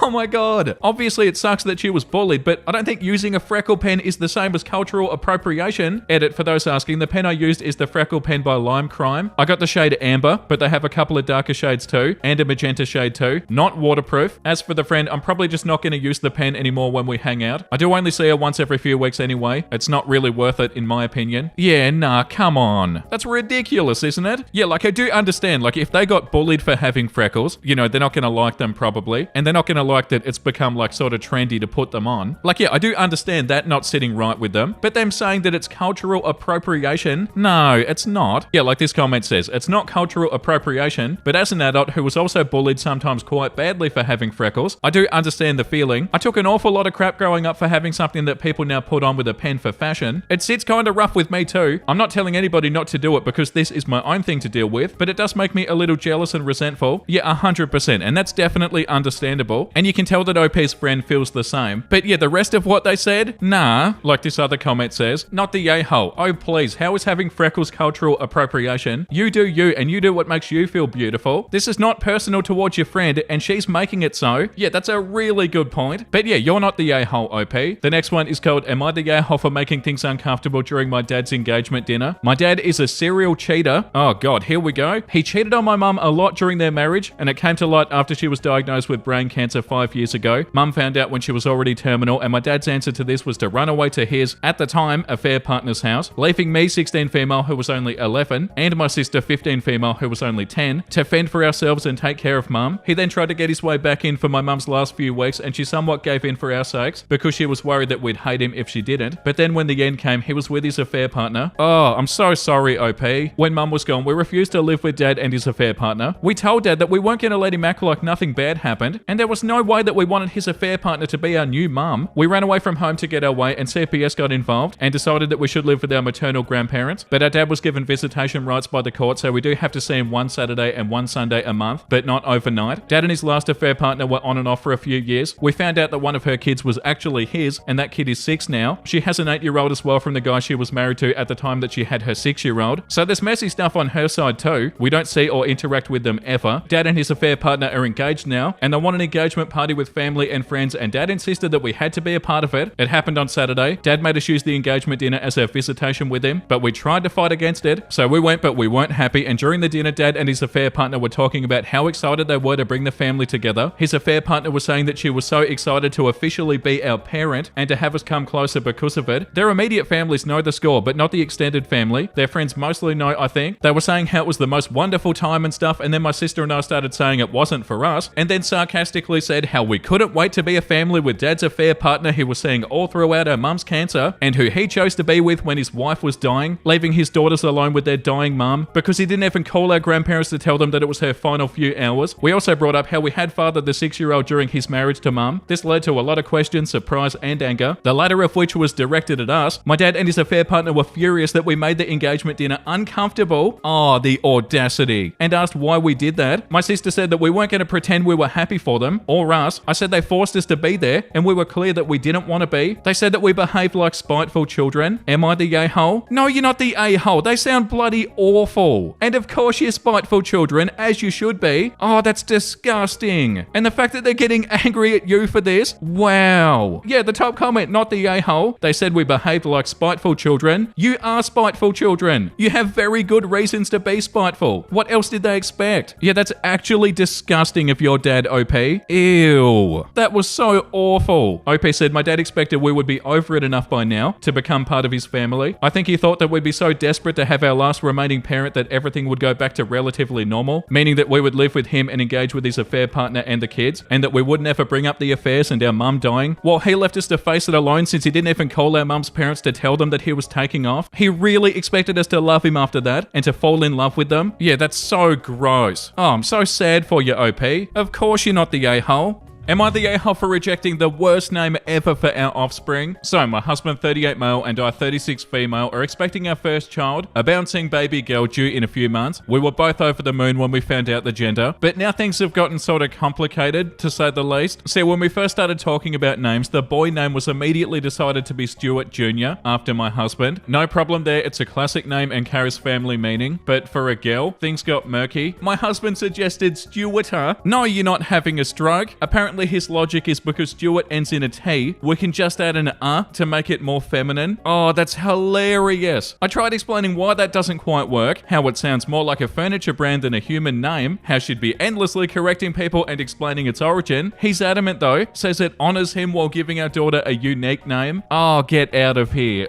Oh my god. Obviously it sucks that she was bullied, but I don't think using a freckle pen is the same as cultural appropriation. Edit, for those asking, the pen I used is the freckle pen by Lime Crime. I got the shade Amber, but they have a couple of darker shades too, and a magenta shade too. Not waterproof. As for the friend, I'm probably just not going to use the pen anymore when we hang out. I do only see her once every few weeks anyway. It's not really worth it in my opinion. Yeah, nah, come on. That's ridiculous, isn't it? Yeah, like I do understand, like if they got bullied for having freckles, you know, they're not going to like them probably, and they're not going to like that it's become like sort of trendy to put them on. Like, yeah, I do understand that not sitting right with them, but them saying that it's cultural appropriation, no, it's not. Yeah, like this comment says, it's not cultural appropriation, but as an adult who was also bullied sometimes quite badly for having freckles, I do understand the feeling. I took an awful lot of crap growing up for having something that people now put on with a pen for fashion. It sits kind of rough with me too. I'm not telling anybody not to do it because this is my own thing to deal with, but it does make me a little jealous and resentful. Yeah, 100%, and that's definitely understandable. And you can tell that OP's friend feels the same. But yeah, the rest of what they said, nah, like this other comment says, not the a-hole. Oh please, how is having freckles cultural appropriation? You do you, and you do what makes you feel beautiful. This is not personal towards your friend, and she's making it so. Yeah, that's a really good point. But yeah, you're not the a-hole, OP. The next one is called, am I the a-hole for making things uncomfortable during my dad's engagement dinner? My dad is a serial cheater. Oh god, here we go. He cheated on my mum a lot during their marriage, and it came to light after she was diagnosed with brain cancer 5 years ago. Mum found out when she was already terminal, and my dad's answer to this was to run away to his, at the time, affair partner's house, leaving me, 16 female, who was only 11, and my sister, 15 female, who was only 10, to fend for ourselves and take care of mum. He then tried to get his way back in for my mum's last few weeks, and she somewhat gave in for our sakes because she was worried that we'd hate him if she didn't. But then when the end came, he was with his affair partner. Oh, I'm so sorry, OP. When mum was gone, we refused to live with dad and his affair partner. We told dad that we weren't going to let him act like nothing bad happened, and there was no way that we wanted his affair partner to be our new mum. We ran away from home to get our way, and CPS got involved and decided that we should live with our maternal grandparents. But our dad was given visitation rights by the court, so we do have to see him one Saturday and one Sunday a month, but not overnight. Dad and his last affair partner were on and off for a few years. We found out that one of her kids was actually his, and that kid is 6 now. She has an 8-year-old as well from the guy she was married to at the time that she had her 6-year-old. So there's messy stuff on her side too. We don't see or interact with them ever. Dad and his affair partner are engaged now, and they want an engagement party with family and friends, and Dad insisted that we had to be a part of it. It happened on Saturday. Dad made us use the engagement dinner as a visitation with him, but we tried to fight against it. So we went, but we weren't happy, and during the dinner, Dad and his affair partner were talking about how excited they were to bring the family together. His affair partner was saying that she was so excited to officially be our parent and to have us come closer because of it. Their immediate families know the score, but not the extended family. Their friends mostly know, I think. They were saying how it was the most wonderful time and stuff, and then my sister and I started saying it wasn't for us, and then sarcastically said how we couldn't wait to be a family with Dad's affair partner who was seeing all throughout her mum's cancer, and who he chose to be with when his wife was dying, leaving his daughters alone with their dying mum, because he didn't even call our grandparents to tell them that it was her final few hours. We also brought up how we had fathered the 6-year-old during his marriage to mum. This led to a lot of questions, surprise, and anger, the latter of which was directed at us. My dad and his affair partner were furious that we made the engagement dinner uncomfortable. Oh, the audacity. And asked why we did that. My sister said that we weren't going to pretend we were happy for them, or us. I said they forced us to be there, and we were clear that we didn't want to be. They said that we behaved like spiteful children. Am I the a-hole? No, you're not the a-hole. They sound bloody awful. And of course you're spiteful children, as you should be. Oh, that's disgusting. And the fact that they're getting angry at you for this? Wow. Yeah, the top comment, not the a-hole. They said we behaved like spiteful children. You are spiteful children. You have very good reasons to be spiteful. What else did they expect? Yeah, that's actually disgusting of your dad, OP. Ew. That was so awful. OP said my dad expected we would be over it enough by now to become part of his family. I think he thought that we'd be so desperate to have our last remaining parent that everything would go back to relatively normal, meaning that we would live with him and engage with his affair partner and the kids, and that we would never bring up the affairs and our mum dying. Well, he left us to face it alone since he didn't even call our mum's parents to tell them that he was taking off. He really expected us to love him after that and to fall in love with them. Yeah, that's so gross. Oh, I'm so sad for you, OP. Of course you're not the a-hole. Am I the a-hole for rejecting the worst name ever for our offspring? So, my husband, 38 male, and I, 36 female, are expecting our first child, a bouncing baby girl due in a few months. We were both over the moon when we found out the gender, but now things have gotten sort of complicated, to say the least. See, when we first started talking about names, the boy name was immediately decided to be Stuart Jr. after my husband. No problem there, it's a classic name and carries family meaning, but for a girl, things got murky. My husband suggested Stuarter. No, you're not having a stroke. Apparently his logic is because Stuart ends in a T, we can just add an to make it more feminine. Oh, that's hilarious. I tried explaining why that doesn't quite work, how it sounds more like a furniture brand than a human name, how she'd be endlessly correcting people and explaining its origin. He's adamant though, says it honors him while giving our daughter a unique name. Oh, get out of here.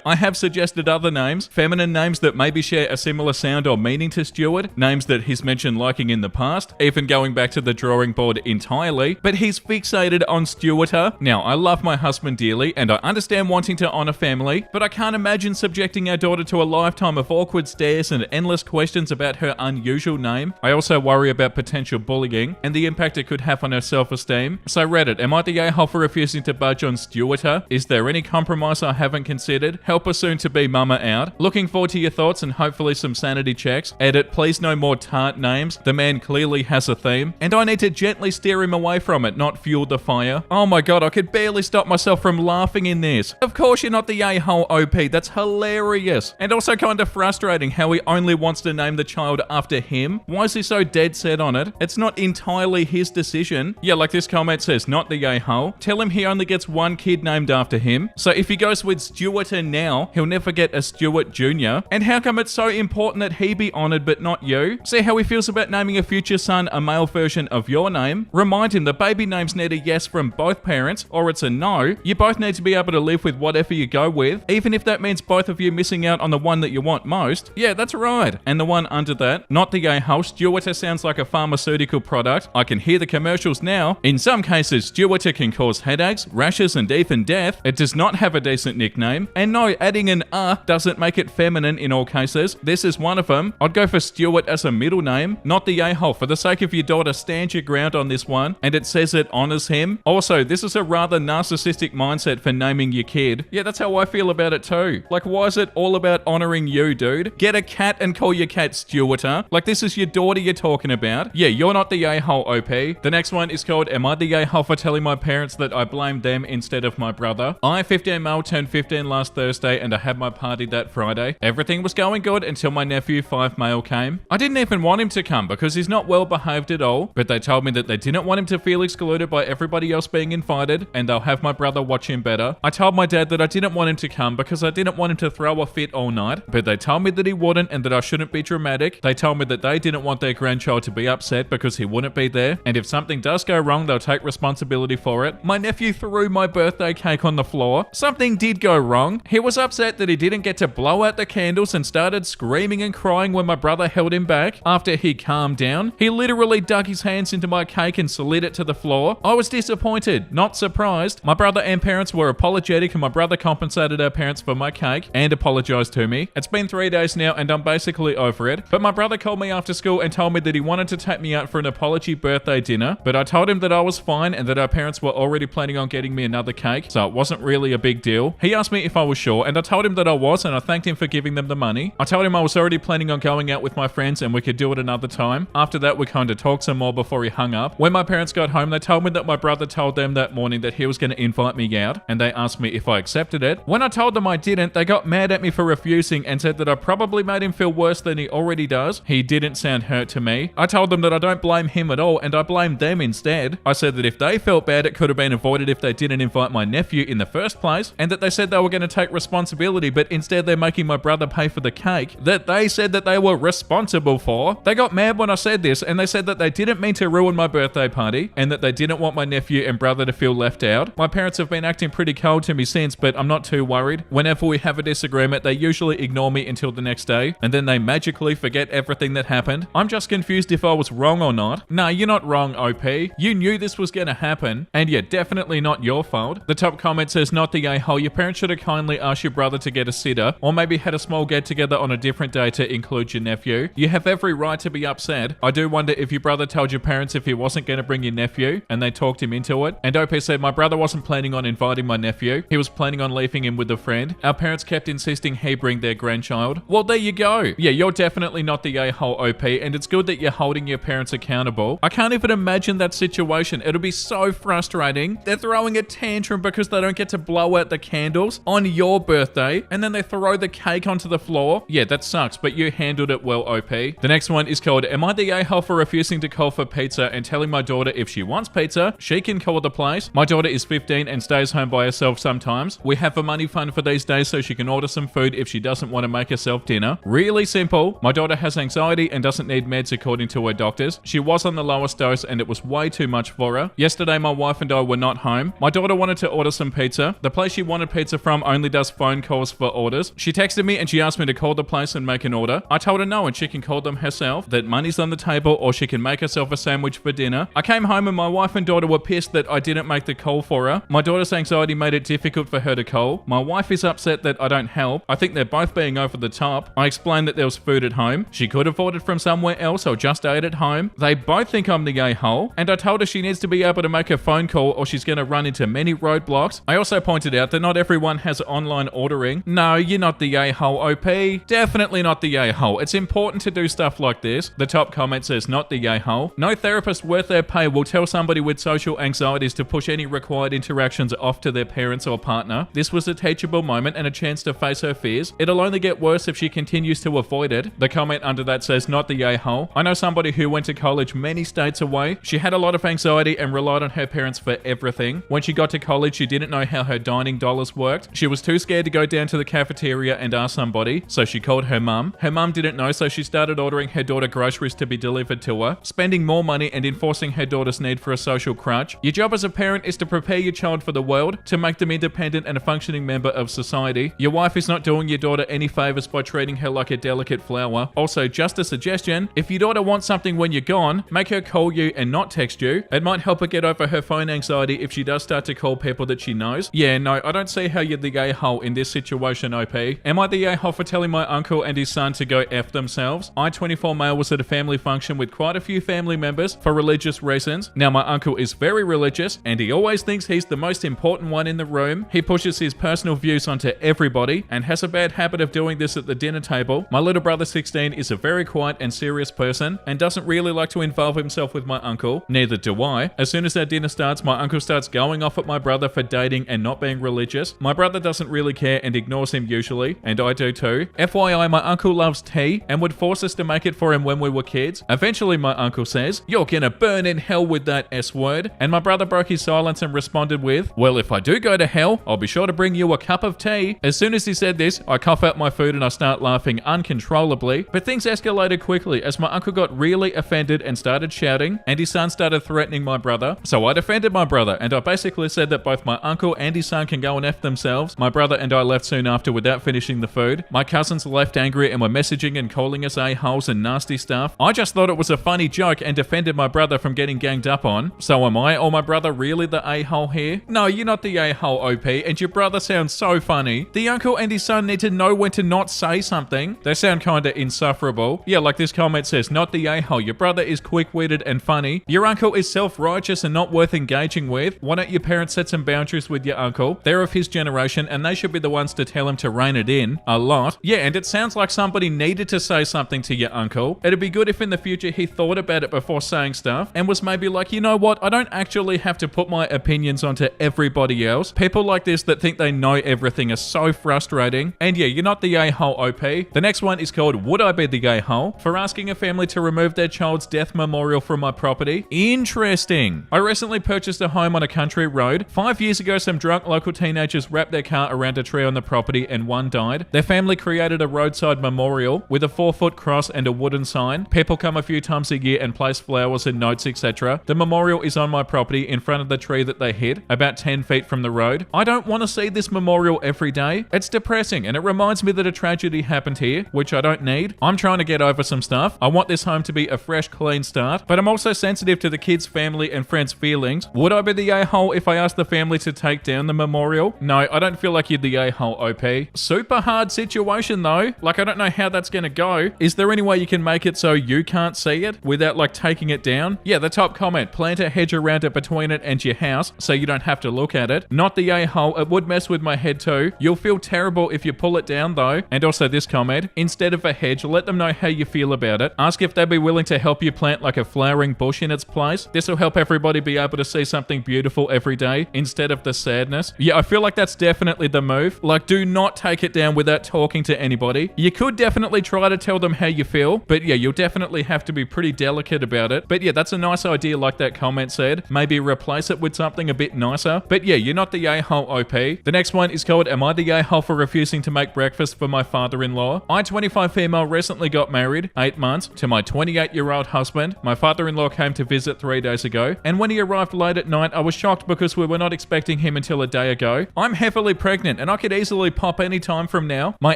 I have suggested other names, feminine names that maybe share a similar sound or meaning to Stuart, names that he's mentioned liking in the past, even going back to the drawing board entirely, but he's fixated on Stuarter. Now, I love my husband dearly, and I understand wanting to honor family, but I can't imagine subjecting our daughter to a lifetime of awkward stares and endless questions about her unusual name. I also worry about potential bullying and the impact it could have on her self-esteem. So Reddit, am I the a-hole for refusing to budge on Stuarter? Is there any compromise I haven't considered? Help a soon-to-be mama out. Looking forward to your thoughts and hopefully some sanity checks. Edit, please no more tart names. The man clearly has a theme, and I need to gently steer him away from it, not fuel the fire. Oh my god, I could barely stop myself from laughing in this. Of course you're not the a-hole, OP. That's hilarious. And also kind of frustrating how he only wants to name the child after him. Why is he so dead set on it? It's not entirely his decision. Yeah, like this comment says, not the a-hole. Tell him he only gets one kid named after him. So if he goes with Stuarter now, he'll never get a Stuart Jr. And how come it's so important that he be honored but not you? See how he feels about naming a future son a male version of your name? Remind him the baby names need a yes from both parents, or it's a no. You both need to be able to live with whatever you go with, even if that means both of you missing out on the one that you want most. Yeah, that's right. And the one under that, not the a-hole. Stuarter sounds like a pharmaceutical product. I can hear the commercials now. In some cases, Stuarter can cause headaches, rashes, and even death. It does not have a decent nickname. And no, adding an doesn't make it feminine in all cases. This is one of them. I'd go for Stuart as a middle name, not the a-hole. For the sake of your daughter, stand your ground on this one, and it says it honors him. Also, this is a rather narcissistic mindset for naming your kid. Yeah, that's how I feel about it too. Like, why is it all about honoring you, dude? Get a cat and call your cat Stuarter. Like, this is your daughter you're talking about. Yeah, you're not the a-hole, OP. The next one is called, am I the a-hole for telling my parents that I blamed them instead of my brother? I, 15 male, turned 15 last Thursday, and I had my party that Friday. Everything was going good until my nephew, 5 male, came. I didn't even want him to come because he's not well behaved at all, but they told me that they didn't want him to feel excluded by everybody else being invited, and they'll have my brother watch him better. I told my dad that I didn't want him to come because I didn't want him to throw a fit all night, but they told me that he wouldn't and that I shouldn't be dramatic. They told me that they didn't want their grandchild to be upset because he wouldn't be there, and if something does go wrong, they'll take responsibility for it. My nephew threw my birthday cake on the floor. Something did go wrong. He was upset that he didn't get to blow out the candles and started screaming and crying when my brother held him back. After he calmed down, he literally dug his hands into my cake and slid it to the floor. I was disappointed, not surprised. My brother and parents were apologetic, and my brother compensated our parents for my cake and apologized to me. It's been 3 days now and I'm basically over it, but my brother called me after school and told me that he wanted to take me out for an apology birthday dinner, but I told him that I was fine and that our parents were already planning on getting me another cake, so it wasn't really a big deal. He asked me if I was sure, and I told him that I was, and I thanked him for giving them the money. I told him I was already planning on going out with my friends and we could do it another time. After that, we kind of talked some more before he hung up. When my parents got home, they told me that my brother told them that morning that he was going to invite me out, and they asked me if I accepted it. When I told them I didn't, they got mad at me for refusing and said that I probably made him feel worse than he already does. He didn't sound hurt to me. I told them that I don't blame him at all, and I blamed them instead. I said that if they felt bad, it could have been avoided if they didn't invite my nephew in the first place, and that they said they were going to take responsibility, but instead they're making my brother pay for the cake that they said that they were responsible for. They got mad when I said this, and they said that they didn't mean to ruin my birthday party, and that they didn't want my nephew and brother to feel left out. My parents have been acting pretty cold to me since, but I'm not too worried. Whenever we have a disagreement, they usually ignore me until the next day, and then they magically forget everything that happened. I'm just confused if I was wrong or not. Nah, you're not wrong, OP. You knew this was gonna happen, and yeah, definitely not your fault. The top comment says, not the a-hole. Your parents should have kindly asked your brother to get a sitter, or maybe had a small get-together on a different day to include your nephew. You have every right to be upset. I do wonder if your brother told your parents if he wasn't going to bring your nephew, and they talked him into it. And OP said, my brother wasn't planning on inviting my nephew. He was planning on leaving him with a friend. Our parents kept insisting he bring their grandchild. Well, there you go. Yeah, you're definitely not the a-hole, OP, and it's good that you're holding your parents accountable. I can't even imagine that situation. It'll be so frustrating. They're throwing a tantrum because they don't get to blow out the candles on your birthday, and then they throw the cake onto the floor. Yeah, that sucks, but you handled it well, OP. The next one is called, am I the a-hole for refusing to call for pizza and telling my daughter if she wants pizza, she can call the place? My daughter is 15 and stays home by herself sometimes. We have a money fund for these days so she can order some food if she doesn't want to make herself dinner. Really simple. My daughter has anxiety and doesn't need meds according to her doctors. She was on the lowest dose and it was way too much for her. Yesterday, my wife and I were not home. My daughter wanted to order some pizza. The place she wanted pizza from only does phone calls for orders. She texted me and she asked me to call the place and make an order. I told her no and she can call them herself, that money's on the table, or she can make herself a sandwich for dinner. I came home and my wife and daughter were pissed that I didn't make the call for her. My daughter's anxiety made it difficult for her to call. My wife is upset that I don't help. I think they're both being over the top. I explained that there was food at home. She could have ordered from somewhere else or just ate at home. They both think I'm the a-hole, and I told her she needs to be able to make a phone call or she's going to run into many roadblocks. I also pointed out that not everyone has online ordering. No, you're not the a-hole, OP. Definitely not the a-hole. It's important to do stuff like this. The top comment says, not the a-hole. No therapist worth their pay will tell somebody with social anxieties to push any required interactions off to their parents or partner. This was a teachable moment and a chance to face her fears. It'll only get worse if she continues to avoid it. The comment under that says, not the a-hole. I know somebody who went to college many states away. She had a lot of anxiety and relied on her parents for everything. When she got to college, she didn't know how her dining dollars worked. She was too scared to go down to the cafeteria and ask somebody, so she called her mum. Her mum didn't know, so she started ordering her daughter groceries to be delivered to her, spending more money and enforcing her daughter's need for a social crutch. Your job as a parent is to prepare your child for the world, to make them independent and a functioning member of society. Your wife is not doing your daughter any favors by treating her like a delicate flower. Also, just a suggestion, if your daughter wants something when you're gone, make her call you and not text you. It might help her get over her phone anxiety if she does start to call people that she knows. Yeah, no, I don't see how you're the a-hole in this situation, OP. Am I the a-hole for telling my uncle and his son to go F themselves? I, 24 male, was at a family function with quite a few family members for religious reasons. Now, my uncle is very religious and he always thinks he's the most important one in the room. He pushes his personal views onto everybody and has a bad habit of doing this at the dinner table. My little brother, 16, is a very quiet and serious person and doesn't really like to involve himself with my uncle. Neither do I. As soon as our dinner starts, my uncle starts going off at my brother for dating and not being religious. My brother doesn't really care and ignores him usually, and I do too. FYI, my uncle loves tea and would force us to make it for him when we were kids. Eventually, my uncle says, "You're gonna burn in hell with with that S word. And my brother broke his silence and responded with, "Well, if I do go to hell, I'll be sure to bring you a cup of tea." As soon as he said this, I cough out my food and I start laughing uncontrollably. But things escalated quickly as my uncle got really offended and started shouting, and his son started threatening my brother. So I defended my brother, and I basically said that both my uncle and his son can go and F themselves. My brother and I left soon after without finishing the food. My cousins left angry and were messaging and calling us a-holes and nasty stuff. I just thought it was a funny joke and defended my brother from getting ganged up on. So am I or my brother really the a-hole here? No, you're not the a-hole, OP, and your brother sounds so funny. The uncle and his son need to know when to not say something. They sound kinda insufferable. Yeah, like this comment says, not the a-hole. Your brother is quick-witted and funny. Your uncle is self-righteous and not worth engaging with. Why don't your parents set some boundaries with your uncle? They're of his generation and they should be the ones to tell him to rein it in a lot. Yeah, and it sounds like somebody needed to say something to your uncle. It'd be good if in the future he thought about it before saying stuff and was maybe like, you know what, I don't actually have to put my opinions onto everybody else. People like this that think they know everything are so frustrating. And yeah, you're not the a-hole, OP. The next one is called Would I Be the A-hole? For asking a family to remove their child's death memorial from my property. Interesting. I recently purchased a home on a country road. 5 years ago, some drunk local teenagers wrapped their car around a tree on the property and one died. Their family created a roadside memorial with a 4-foot cross and a wooden sign. People come a few times a year and place flowers and notes, etc. The memorial is on my property in front of the tree that they hit, about 10 feet from the road. I don't want to see this memorial every day. It's depressing and it reminds me that a tragedy happened here, which I don't need. I'm trying to get over some stuff. I want this home to be a fresh, clean start, but I'm also sensitive to the kids' family and friends' feelings. Would I be the a-hole if I asked the family to take down the memorial? No, I don't feel like you're the a-hole, OP. Super hard situation though. Like, I don't know how that's gonna go. Is there any way you can make it so you can't see it without like taking it down? Yeah, the top comment, plant a hedge around it between it and your house so you don't have to look at it. Not the a-hole, it would mess with my head too. You'll feel terrible if you pull it down though. And also this comment, instead of a hedge, let them know how you feel about it. Ask if they'd be willing to help you plant like a flowering bush in its place. This will help everybody be able to see something beautiful every day instead of the sadness. Yeah, I feel like that's definitely the move. Like, do not take it down without talking to anybody. You could definitely try to tell them how you feel, but yeah, you'll definitely have to be pretty delicate about it. But yeah, that's a nice idea like that comment said. Maybe replace it with something a bit nicer. But yeah, you're not the a-hole, OP. The next one is called Am I the a-hole for refusing to make breakfast for my father-in-law? I, 25 female, recently got married, 8 months, to my 28-year-old husband. My father-in-law came to visit 3 days ago, and when he arrived late at night, I was shocked because we were not expecting him until a day ago. I'm heavily pregnant, and I could easily pop any time from now. My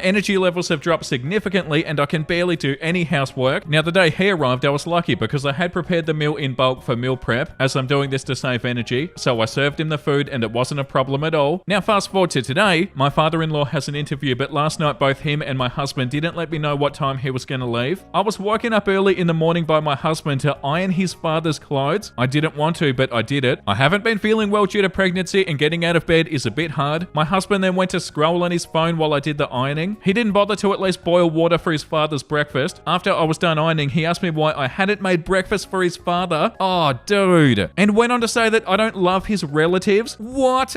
energy levels have dropped significantly, and I can barely do any housework. Now, the day he arrived, I was lucky because I had prepared the meal in bulk for meal prep, as I'm doing this to save energy, so I served him the food, and it wasn't a problem at all. Now, fast forward to today, my father-in-law has an interview, but last night both him and my husband didn't let me know what time he was going to leave. I was woken up early in the morning by my husband to iron his father's clothes. I didn't want to, but I did it. I haven't been feeling well due to pregnancy, and getting out of bed is a bit hard. My husband then went to scroll on his phone while I did the ironing. He didn't bother to at least boil water for his father's breakfast. After I was done ironing, he asked me why I hadn't made breakfast for his father. Oh, dude. And went on to say that I don't love his relatives. What?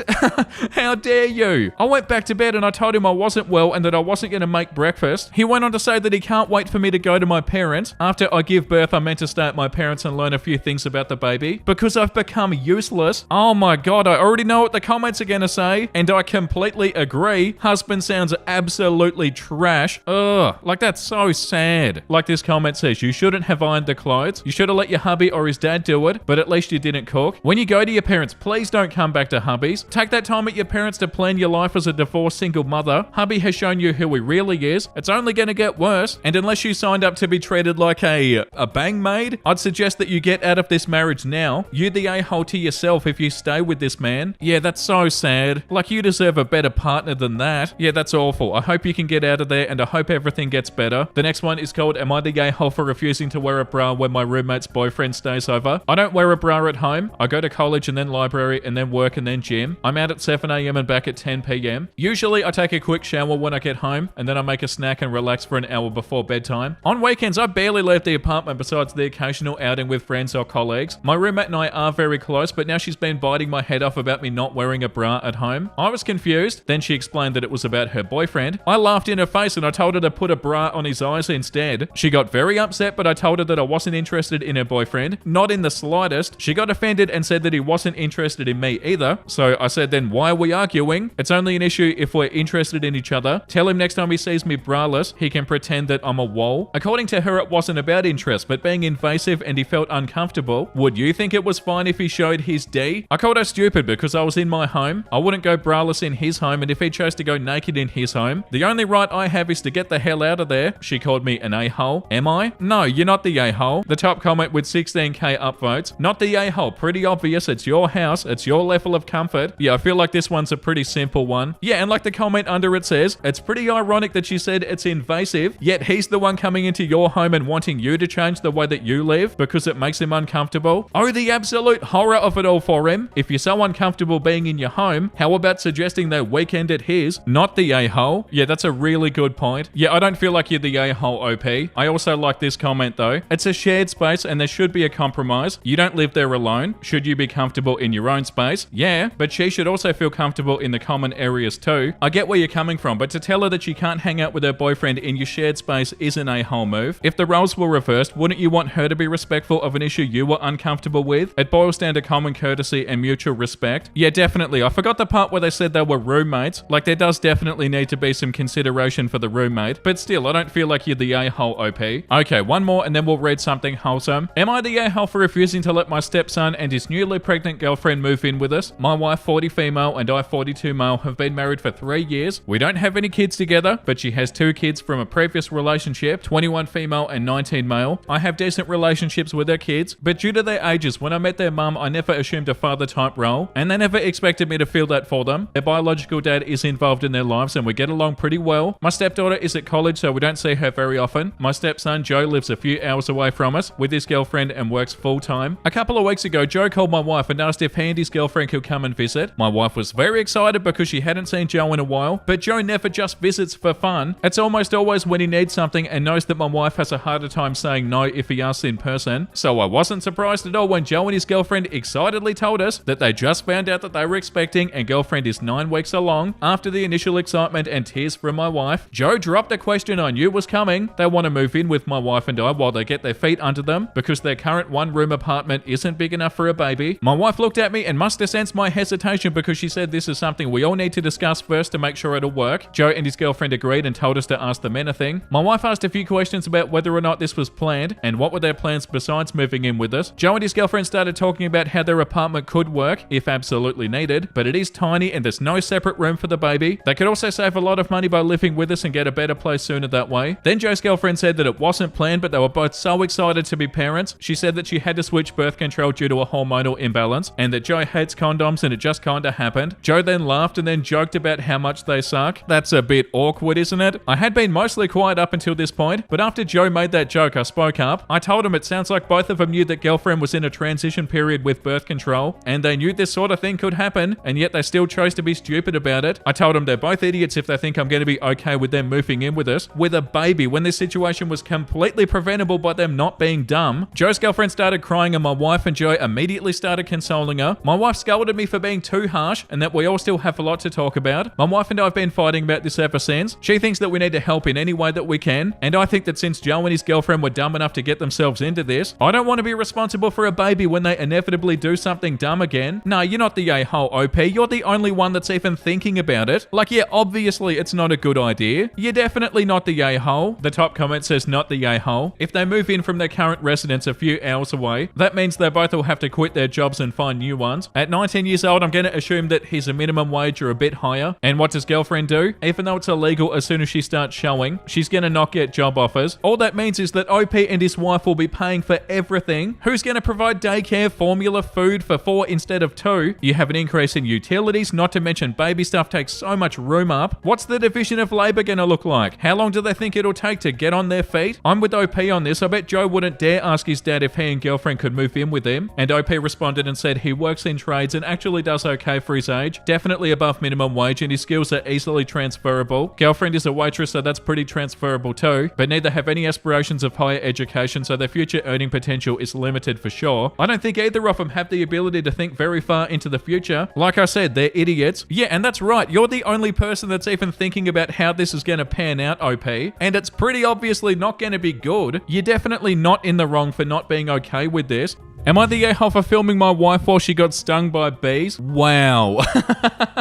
How dare you? I went back to bed and I told him I wasn't well and that I wasn't going to make breakfast. He went on to say that he can't wait for me to go to my parents. After I give birth, I'm meant to stay at my parents and learn a few things about the baby because I've become useless. Oh my God, I already know what the comments are going to say, and I completely agree. Husband sounds absolutely trash. Ugh, like that's so sad. Like this comment says, you shouldn't have ironed the clothes. You should have let your hubby or his dad do it, but at least you didn't cook. When you go to your parents, please don't come back to hubbies. Take that time at your parents to plan your life as a divorced single mother. Hubby has shown you who he really is. It's only going to get worse. And unless you signed up to be treated like a bang maid, I'd suggest that you get out of this marriage now. You the a-hole to yourself if you stay with this man. Yeah, that's so sad. Like, you deserve a better partner than that. Yeah, that's awful. I hope you can get out of there, and I hope everything gets better. The next one is called Am I the a-hole for refusing to wear a bra when my roommate's boyfriend stays over? I don't wear a bra at home. I go to college and then library and then work and then gym. I'm out at 7 a.m. and back at 10 p.m. Usually I take a quick shower when I get home, and then I make a snack and relax for an hour before bedtime. On weekends, I barely leave the apartment besides the occasional outing with friends or colleagues. My roommate and I are very close, but now she's been biting my head off about me not wearing a bra at home. I was confused. Then she explained that it was about her boyfriend. I laughed in her face and I told her to put a bra on his eyes instead. She got very upset, but I told her that I wasn't interested in her boyfriend. Not in the slightest. She got offended and said that he wasn't interested in me either. So I said, then why are we arguing? It's only an issue if we're interested in each other. Tell him next time he sees me braless, he can pretend that I'm a wall. According to her, it wasn't about interest, but being invasive and he felt uncomfortable. Would you think it was fine if he showed his D? I called her stupid because I was in my home. I wouldn't go braless in his home, and if he chose to go naked in his home, the only right I have is to get the hell out of there. She called me an a-hole. Am I? No, you're not the a-hole. The top comment with 16k upvotes. Not the a-hole. Pretty obvious. It's your house. It's your level of comfort. Yeah, I feel like this one's a pretty simple one. Yeah, and like the comment under it says, it's pretty ironic that she said it's invasive, yet he's the one coming into your home and wanting you to change the way that you live because it makes him uncomfortable. Oh, the absolute horror of it all for him. If you're so uncomfortable being in your home, how about suggesting they weekend at his, not the a-hole? Yeah, that's a really good point. Yeah, I don't feel like you're the a-hole, OP. I also like this comment though. It's a shared space and there should be a compromise. You don't live there alone. Should you be comfortable in your own space? Yeah, but she should also feel comfortable in the common areas too. I get where you're coming from, but to tell her that she can't hang out with her boyfriend in your shared space is an a-hole move. If the roles were reversed, wouldn't you want her to be respectful of an issue you were uncomfortable with? It boils down to common courtesy and mutual respect. Yeah, definitely. I forgot the part where they said they were roommates. Like, there does definitely need to be some consideration for the roommate, but still, I don't feel like you're the a-hole, OP. Okay, one more and then we'll read something wholesome. Am I the a-hole for refusing to let my stepson and his newly pregnant girlfriend move in with us? My wife, 40 female, and I, 42 male, have been married for 3 years. We don't have any kids together, but she has 2 kids from a previous relationship, 21 female and 19 male. I have decent relationships with her kids, but due to their ages, when I met their mum, I never assumed a father-type role, and they never expected me to feel that for them. Their biological dad is involved in their lives, and we get along pretty well. My stepdaughter is at college, so we don't see her very often. My stepson, Joe, lives a few hours away from us with his girlfriend and works full-time. A couple of weeks ago, Joe called my wife and asked if he and his girlfriend could come and visit. My wife was very excited because she hadn't seen Joe in a while, but Joe never just visits for fun. It's almost always when he needs something and knows that my wife has a harder time saying no if he asks in person. So I wasn't surprised at all when Joe and his girlfriend excitedly told us that they just found out that they were expecting and girlfriend is 9 weeks along. After the initial excitement and tears from my wife, Joe dropped the question I knew was coming. They want to move in with my wife and I while they get their feet under them because their current one-room apartment isn't big enough for a baby. My wife looked at me and must have sensed my hesitation because she said this is something we all need to discuss first to make sure it'll work. Joe and his girlfriend agreed and told us to ask them anything. My wife asked a few questions about whether or not this was planned and what were their plans besides moving in with us. Joe and his girlfriend started talking about how their apartment could work if absolutely needed, but it is tiny and there's no separate room for the baby. They could also save a lot of money by living with us and get a better place sooner that way. Then Joe's girlfriend said that it wasn't planned, but they were both so excited to be parents. She said that she had to switch birth control due to a hormonal imbalance and that Joe hates condoms and it just kinda happened. Joe then laughed and then joked about how much they suck. That's a bit awkward, isn't it? I had been mostly quiet up until this point, but after Joe made that joke, I spoke up. I told him it sounds like both of them knew that girlfriend was in a transition period with birth control, and they knew this sort of thing could happen, and yet they still chose to be stupid about it. I told them they're both idiots if they think I'm going to be okay with them moving in with us with a baby when this situation was completely preventable by them not being dumb. Joe's girlfriend started crying and my wife and Joe immediately started consoling her. My wife scolded me for being too harsh and that we all still have a lot to talk about. My wife and I have been fighting about this ever since. She thinks that we need to help in any way that we can, and I think that since Joe and his girlfriend were dumb enough to get themselves into this, I don't want to be responsible for a baby when they inevitably do something dumb again. No, you're not the a-hole, OP. You're the only one that's even thinking about it. Like, yeah, obviously it's not a good idea. You're definitely not the a-hole. The top comment says not the a-hole. If they move in from their current residence a few hours away, that means they both will have to quit their jobs and find new ones. At 19 years old, I'm going to assume that he's a minimum wage or a bit higher. And what does girlfriend do? Even though it's illegal, as soon as she starts showing, she's going to not get job offers. All that means is that OP and his wife will be paying for everything. Who's going to provide daycare, formula, food for 4 instead of 2? You have an increase in utilities, not to mention baby stuff takes so much room up. What's the division of labor going to look like? How long do they think it'll take to get on their feet? I'm with OP on this. I bet Joe wouldn't dare ask his dad if he and girlfriend could move in with him. And OP responded and said he works in trades and actually does okay for his age. Definitely above minimum wage and his skills are easily transferable. Girlfriend is a waitress, so that's pretty transferable too. But neither have any aspirations of higher education, so their future earning potential is limited for sure. I don't think either of them have the ability to think very far into the future. Like I said, they're idiots. Yeah, and that's right. You're the only person that's even thinking about how this is going to pan out, OP. And it's pretty obviously not going to be good. You're definitely not in the wrong for not being okay with this. Am I the a-hole for filming my wife while she got stung by bees? Wow.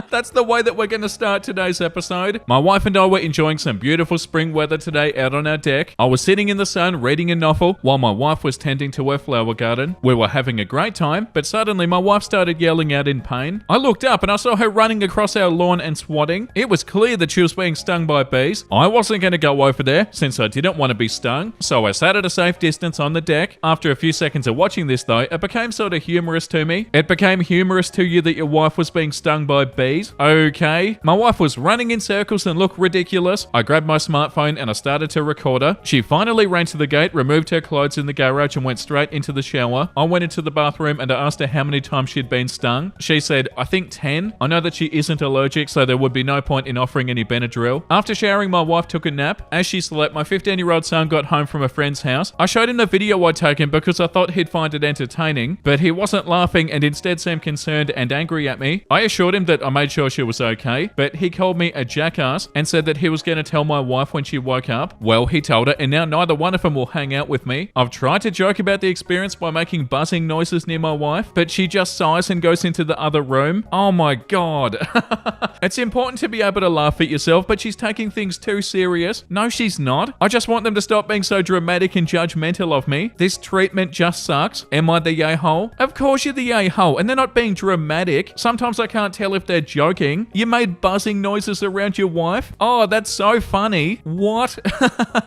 That's the way that we're going to start today's episode. My wife and I were enjoying some beautiful spring weather today out on our deck. I was sitting in the sun reading a novel while my wife was tending to her flower garden. We were having a great time, but suddenly my wife started yelling out in pain. I looked up and I saw her running across our lawn and swatting. It was clear that she was being stung by bees. I wasn't going to go over there since I didn't want to be stung, so I sat at a safe distance on the deck. After a few seconds of watching this though, it became sort of humorous to me. It became humorous to you that your wife was being stung by bees? Okay. My wife was running in circles and looked ridiculous. I grabbed my smartphone and I started to record her. She finally ran to the gate, removed her clothes in the garage and went straight into the shower. I went into the bathroom and I asked her how many times she'd been stung. She said, I think 10. I know that she isn't allergic, so there would be no point in offering any Benadryl. After showering, my wife took a nap. As she slept, my 15-year-old son got home from a friend's house. I showed him the video I'd taken because I thought he'd find it entertaining, but he wasn't laughing and instead seemed concerned and angry at me. I assured him that I made sure she was okay, but he called me a jackass and said that he was going to tell my wife when she woke up. Well, he told her, and now neither one of them will hang out with me. I've tried to joke about the experience by making buzzing noises near my wife, but she just sighs and goes into the other room. Oh my god. It's important to be able to laugh at yourself, but she's taking things too serious. No, she's not. I just want them to stop being so dramatic and judgmental of me. This treatment just sucks. Am I the a-hole? Of course you're the a-hole, and they're not being dramatic. Sometimes I can't tell if they're joking. You made buzzing noises around your wife? Oh, that's so funny. What?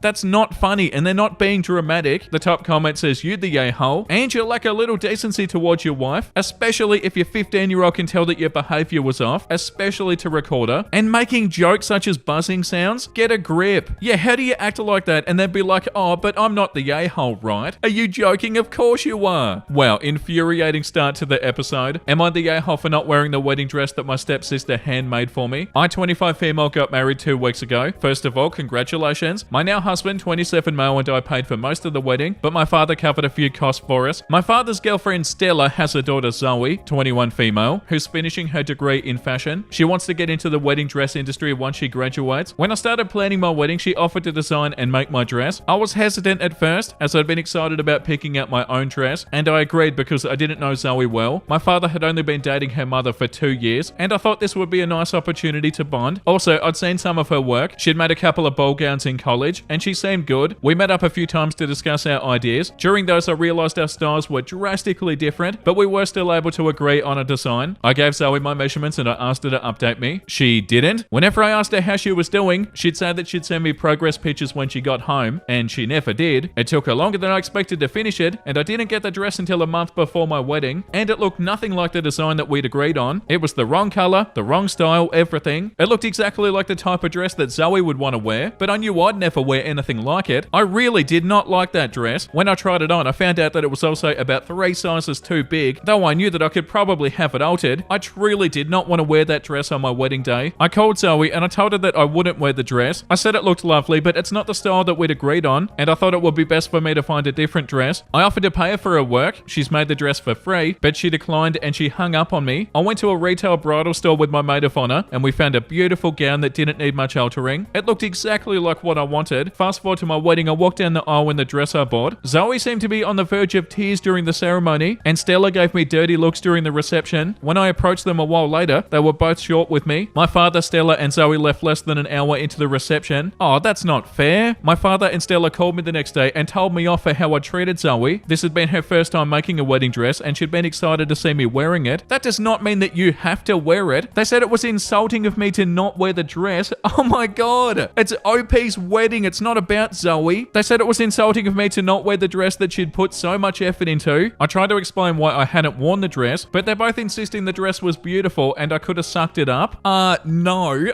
That's not funny, and they're not being dramatic. The top comment says, you the a-hole, and you lack a little decency towards your wife, especially if your 15-year-old can tell that your behavior was off, especially to record her, and making jokes such as buzzing sounds. Get a grip. Yeah, how do you act like that and then be like, oh, but I'm not the a-hole, right? Are you joking? Of course you are. Wow, infuriating start to the episode. Am I the a-hole for not wearing the wedding dress that my stepsister handmade for me? I, 25 female, got married 2 weeks ago. First of all, congratulations. My now husband, 27 male, and I paid for most of the wedding, but my father covered a few costs for us. My father's girlfriend Stella has a daughter Zoe, 21 female, who's finishing her degree in fashion. She wants to get into the wedding dress industry once she graduates. When I started planning my wedding, she offered to design and make my dress. I was hesitant at first, as I'd been excited about picking out my own dress, and I agreed because I didn't know Zoe well. My father had only been dating her mother for 2 years, and I thought this would be a nice opportunity to bond. Also, I'd seen some of her work. She'd made a couple of ball gowns in college, and she seemed good. We met up a few times to discuss our ideas. During those, I realized our styles were drastically different, but we were still able to agree on a design. I gave Zoe my measurements and I asked her to update me. She didn't. Whenever I asked her how she was doing, she'd say that she'd send me progress pictures when she got home, and she never did. It took her longer than I expected to finish it, and I didn't get the dress until a month before my wedding, and it looked nothing like the design that we'd agreed on. It was the wrong color, the wrong style, everything. It looked exactly like the type of dress that Zoe would want to wear, but I knew I'd never wear anything like it. I really did not like that dress. When I tried it on, I found out that it was also about 3 sizes too big. Though I knew that I could probably have it altered, I truly did not want to wear that dress on my wedding day. I called Zoe and I told her that I wouldn't wear the dress. I said it looked lovely, but it's not the style that we'd agreed on, and I thought it would be best for me to find a different dress. I offered to pay her for her work. She's made the dress for free, but she declined and she hung up on me. I went to a retail bridal store with my maid of honor, and we found a beautiful gown that didn't need much altering. It looked exactly like what I wanted. Fast forward to my wedding, I walked down the aisle in the dress I bought. Zoe seemed to be on the verge of tears during the ceremony, and Stella gave me dirty looks during the reception. When I approached them a while later, they were both short with me. My father, Stella, and Zoe left less than an hour into the reception. Oh, that's not fair. My father and Stella called me the next day and told me off for how I treated Zoe. This had been her first time making a wedding dress, and she'd been excited to see me wearing it. That does not mean that you have to wear it. They said it was insulting of me to not wear the dress. Oh my god. It's OP's wedding. It's not about Zoe. They said it was insulting of me to not wear the dress that she'd put so much effort into. I tried to explain why I hadn't worn the dress, but they're both insisting the dress was beautiful and I could have sucked it up. No.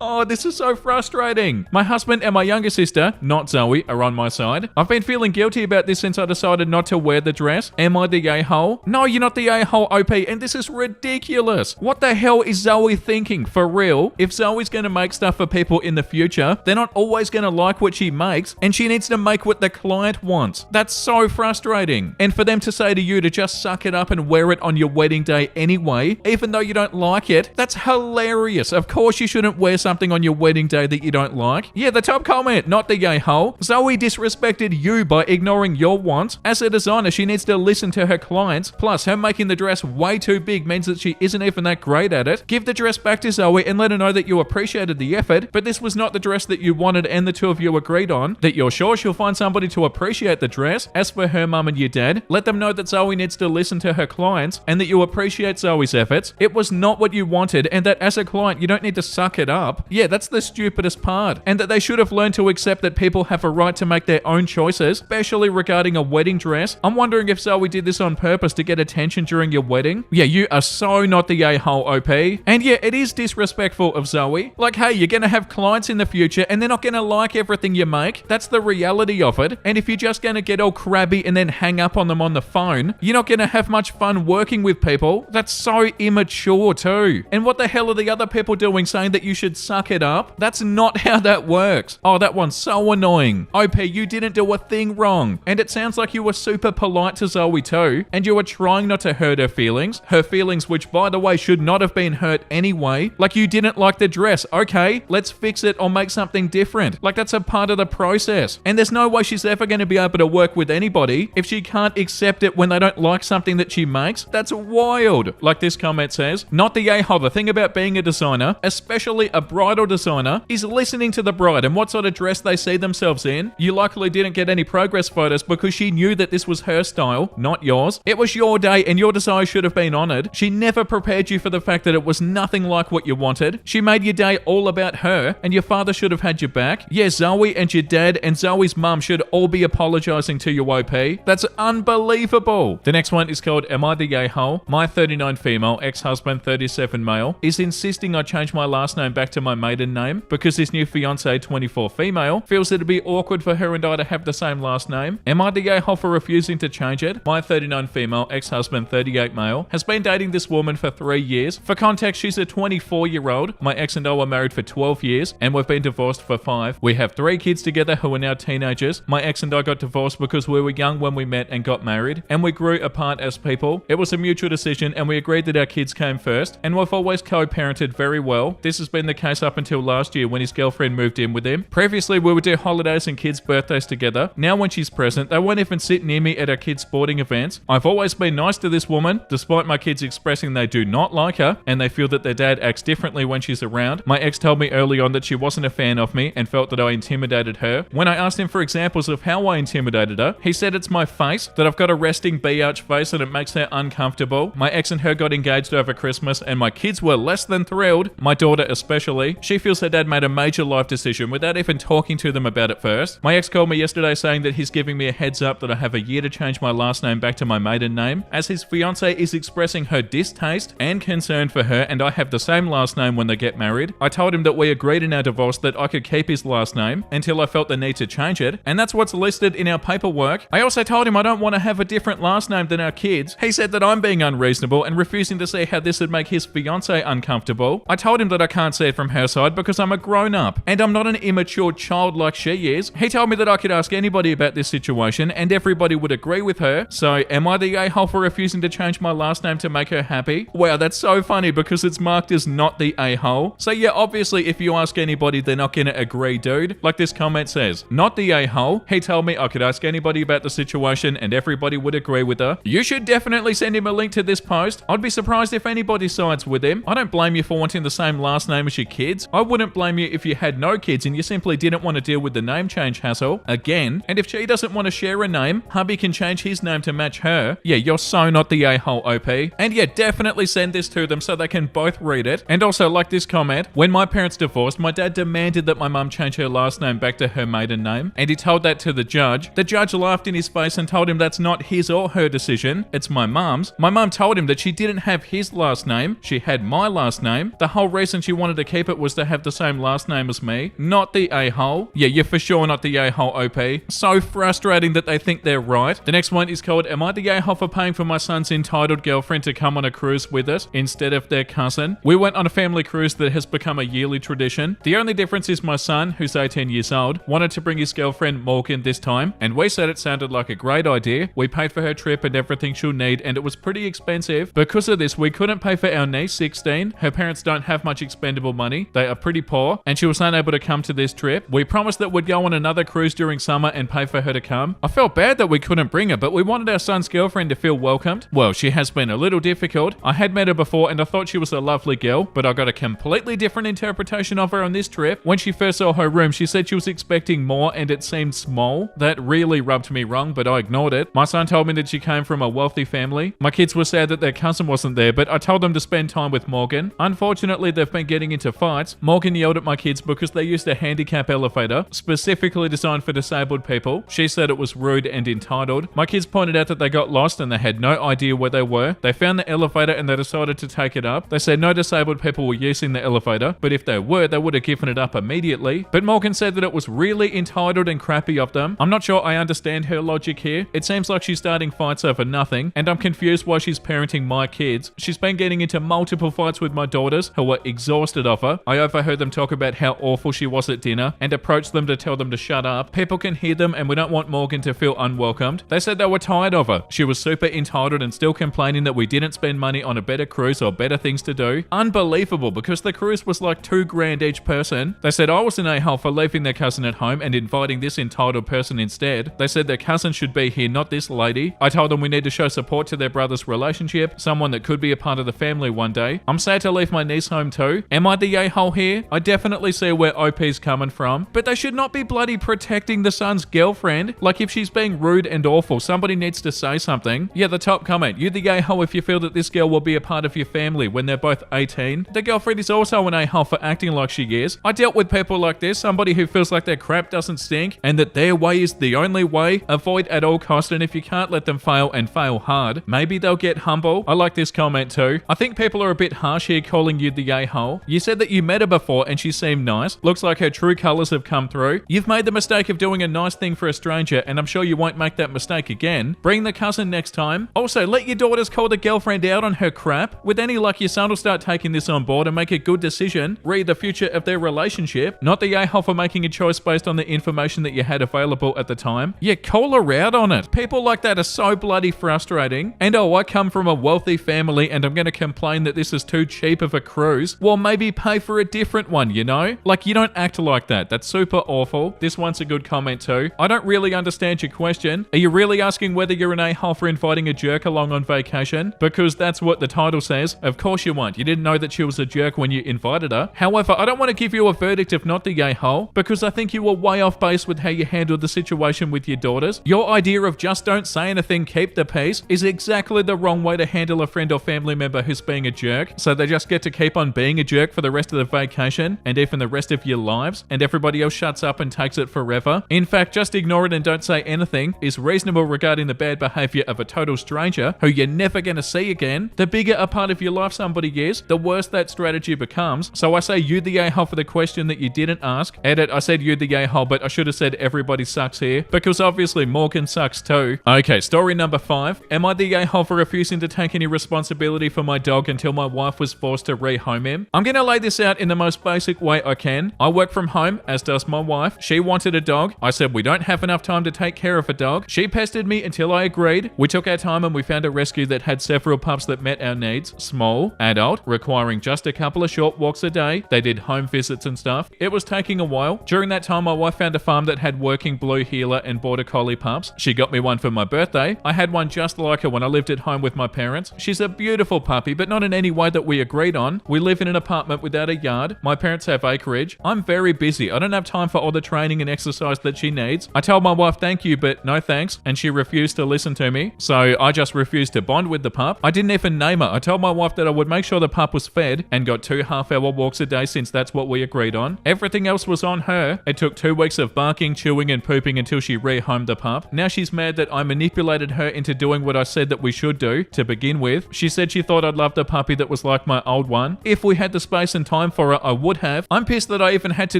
Oh, this is so frustrating. My husband and my younger sister, not Zoe, are on my side. I've been feeling guilty about this since I decided not to wear the dress. Am I the a-hole? No, you're not the a-hole, OP, and this is ridiculous. What the hell is Zoe thinking? For real? If Zoe's going to make stuff for people in the future, they're not always going to like what she makes, and she needs to make what the client wants. That's so frustrating. And for them to say to you to just suck it up and wear it on your wedding day anyway, even though you don't like it, that's hilarious. Of course you shouldn't wear something on your wedding day that you don't like. Yeah, the top comment, not the a-hole. Zoe disrespected you by ignoring your wants. As a designer, she needs to listen to her clients. Plus, her making the dress way too big means that she isn't even that great at it. Give the dress back to Zoe and let her know that you appreciated the effort, but this was not the dress that you wanted and the two of you agreed on, that you're sure she'll find somebody to appreciate the dress. As for her mum and your dad, let them know that Zoe needs to listen to her clients and that you appreciate Zoe's efforts. It was not what you wanted, and that as a client, you don't need to suck it up. Yeah, that's the stupidest part. And that they should have learned to accept that people have a right to make their own choices, especially regarding a wedding dress. I'm wondering if Zoe did this on purpose to get attention during your wedding. Yeah, you are so not the a-hole, OP. And yeah, it is disrespectful of Zoe. Like, hey, you're gonna have clients in the future and they're not gonna like everything you make. That's the reality of it. And if you're just gonna get all crabby and then hang up on them on the phone, you're not gonna have much fun working with people. That's so immature too. And what the hell are the other people doing saying that you should suck it up? That's not how that works. Oh, that one's so annoying. OP, you didn't do a thing wrong. And it sounds like you were super polite to Zoe too, and you were trying not to hurt her feelings. Her feelings, which by the way should not have been hurt anyway. Like, you didn't like the dress. Okay, let's fix it or make something different. Like, that's a part of the process. And there's no way she's ever going to be able to work with anybody if she can't accept it when they don't like something that she makes. That's wild. Like this comment says, not the a-hole. The thing about being a designer, especially a bridal designer, is listening to the bride and what sort of dress they see themselves in. You likely didn't get any progress photos because she knew that this was her style, not yours. It was your day and your desire should have been honored. She never prepared you for the fact that it was nothing like what you wanted. She made your day all about her, and your father should have had your back. Yeah, Zoe and your dad and Zoe's mum should all be apologizing to you, OP. That's unbelievable. The next one is called Am I the A-hole? My 39 female, ex-husband 37 male, is insisting I change my last name back to my maiden name because his new fiance 24 female feels it'd be awkward for her and I to have the same last name. Am I the a-hole for refusing to change it? My 39 female, ex-husband 38 male, has been dating this woman for 3 years. For context, she's a 24-year-old. My ex and I were married for 12 years and we've been divorced for 5. We have 3 kids together who are now teenagers. My ex and I got divorced because we were young when we met and got married, and we grew apart as people. It was a mutual decision and we agreed that our kids came first, and we've always co-parented very well. This has been the case up until last year when his girlfriend moved in with him. Previously, we would do holidays and kids' birthdays together. Now when she's present, they won't even sit near me at our kids' sporting events. I've always been nice to this woman, despite my kids expressing they do not like her and they feel that their dad acts differently when she's around. My ex told me early on that she wasn't a fan of me and felt that I intimidated her. When I asked him for examples of how I intimidated her, he said it's my face, that I've got a resting B-arch face and it makes her uncomfortable. My ex and her got engaged over Christmas and my kids were less than thrilled, my daughter especially. She feels her dad made a major life decision without even talking to them about it first. My ex called me yesterday saying that he's giving me a heads up that I have a year to change my last name back to my maiden name, as his fiance is expressing her distaste and concern for her and I have the same last name when they get married. I told him that we agreed in our divorce that I could keep his last name until I felt the need to change it, and that's what's listed in our paperwork. I also told him I don't want to have a different last name than our kids. He said that I'm being unreasonable and refusing to see how this would make his fiance uncomfortable. I told him that I can't see it from her side because I'm a grown-up and I'm not an immature child like she is. He told me that I could ask anybody about this situation and everybody would agree with her. So am I the a-hole for refusing to change my last name to make her happy? Wow, that's so funny because it's marked as not the a-hole. So yeah, obviously if you ask anybody, they're not gonna agree, dude. Like this comment says, not the a-hole. He told me I could ask anybody about the situation and everybody would agree with her. You should definitely send him a link to this post. I'd be surprised if anybody sides with him. I don't blame you for wanting the same last name as your kids. I wouldn't blame you if you had no kids and you simply didn't want to deal with the name change hassle again. And if she doesn't want to share a name, hubby can change his name to match her. Yeah, you're so not the a-hole, OP. And yeah, definitely send this to them so they can both read it. And also, like this comment, when my parents divorced, my dad demanded that my mum change her last name back to her maiden name, and he told that to the judge. The judge laughed in his face and told him that's not his or her decision, it's my mum's. My mum told him that she didn't have his last name, she had my last name. The whole reason she wanted to keep it was to have the same last name as me. Not the a-hole. Yeah, you're for sure not the a-hole, OP. So frustrating that they think they're right. The next one is called Am I the a-hole for paying for my son's entitled girlfriend to come on a cruise with us instead of their cousin? We went on a family cruise that has become a yearly tradition. The only difference is my son, who's 18 years old, wanted to bring his girlfriend Morgan this time, and we said it sounded like a great idea. We paid for her trip and everything she'll need, and it was pretty expensive. Because of this, we couldn't pay for our niece, 16. Her parents don't have much expendable money. They are pretty poor, and she was unable to come to this trip. We promised that we'd go on another cruise during summer and pay for her to come. I felt bad that we couldn't bring her, but we wanted our son's girlfriend to feel welcomed. Well, she has been a little difficult. I had met her before and I thought she was a lovely girl, but I got a completely different interpretation of her on this trip. When she first saw her room, she said she was expecting more and it seemed small. That really rubbed me wrong, but I ignored it. My son told me that she came from a wealthy family. My kids were sad that their cousin wasn't there, but I told them to spend time with Morgan. Unfortunately, they've been getting into fights. Morgan yelled at my kids because they used a handicap elevator, specifically designed for disabled people. She said it was rude and entitled. My kids pointed out that they got lost and they had no idea where they were. They found the elevator and they decided to take it up. They said no disabled people were using the elevator, but if they were, they would have given it up immediately. But Morgan said that it was really entitled and crappy of them. I'm not sure I understand her logic here. It seems like she's starting fights over nothing, and I'm confused why she's parenting my kids. She's been getting into multiple fights with my daughters, who were exhausted of her. I overheard them talk about how awful she was at dinner, and approached them to tell them to shut up. People can hear them, and we don't want Morgan to feel unwelcomed. They said they were tired of her. She was super entitled and still complaining that we didn't spend money on a better cruise or better things to do. Unbelievable, because the cruise was like $2,000 each person. They said I was an a-hole for leaving their cousin at home and inviting this entitled person instead. They said their cousin should be here, not this lady. I told them we need to show support to their brother's relationship, someone that could be a part of the family one day. I'm sad to leave my niece home too. Am I the a-hole here? I definitely see where OP's coming from, but they should not be bloody protecting the son's girlfriend. Like, if she's being rude and awful, somebody needs to say something. Yeah, the top comment, you the a-hole if you feel that this girl will be a part of your family when they're both 18. The girlfriend is also an a-hole for acting like she is. I dealt with people like this, somebody who feels like their crap doesn't stink and that their way is the only way. Avoid at all costs, and if you can't let them fail and fail hard, maybe they'll get humble. I like this comment too. I think people are a bit harsh here calling you the a-hole. You said that you met her before and she seemed nice. Looks like her true colors have come through. You've made the mistake of doing a nice thing for a stranger, and I'm sure you won't make that mistake again. Bring the cousin next time. Also, let your daughters call the girlfriend out on her crap. With any luck, your son will start taking this on board and make a good decision. Read the future of their relationship, not the a-hole for making a choice based on the information that you had available at the time. Yeah, call her out on it. People like that are so bloody frustrating. And oh, I come from a wealthy family and I'm going to complain that this is too cheap of a cruise. Well, maybe pay for a different one, you know? Like, you don't act like that. That's super awful. This one's a good comment too. I don't really understand your question. Are you really asking whether you're an a-hole for inviting a jerk along on vacation? Because that's what the title says. Of course you weren't. You didn't know that she was a jerk when you invited her. However, I don't want to give you a verdict of not the a-hole, because I think you were way off base with how you handled the situation with your daughters. Your idea of just don't say anything, keep the peace, is exactly the wrong way to handle a friend or family member who's being a jerk. So they just get to keep on being a jerk for the rest of the vacation and even the rest of your lives, and everybody else shuts up and takes it forever. In fact, just ignore it and don't say anything is reasonable regarding the bad behavior of a total stranger who you're never going to see again. The bigger a part of your life somebody is, the worse that strategy becomes. So I say you the a-hole for the question that you didn't ask. Edit, I said you the a-hole, but I should have said everybody sucks here, because obviously Morgan sucks too. Okay, story number 5. Am I the a-hole for refusing to take any responsibility for my dog until my wife was forced to rehome him? I'm going to lay this out in the most basic way I can. I work from home, as does my wife. She wanted a dog. I said we don't have enough time to take care of a dog. She pestered me until I agreed. We took our time and we found a rescue that had several pups that met our needs. Small, adult, requiring just a couple of short walks a day. They did home visits and stuff. It was taking a while. During that time, my wife found a farm that had working blue heeler and border collie pups. She got me one for my birthday. I had one just like her when I lived at home with my parents. She's a beautiful puppy, but not in any way that we agreed on. We live in an apartment without a yard. My parents have acreage. I'm very busy. I don't have time for all the training and exercise that she needs. I told my wife thank you, but no thanks, and she refused to listen to me. So I just refused to bond with the pup. I didn't even name her. I told my wife that I would make sure the pup was fed and got 2 half-hour walks a day since that's what we agreed on. Everything else was on her. It took 2 weeks of barking, chewing, and pooping until she rehomed the pup. Now she's mad that I manipulated her into doing what I said that we should do to begin with. She said she thought I'd love the puppy that was like my old one. If we had the space and time for her, I would have. I'm pissed that I even had to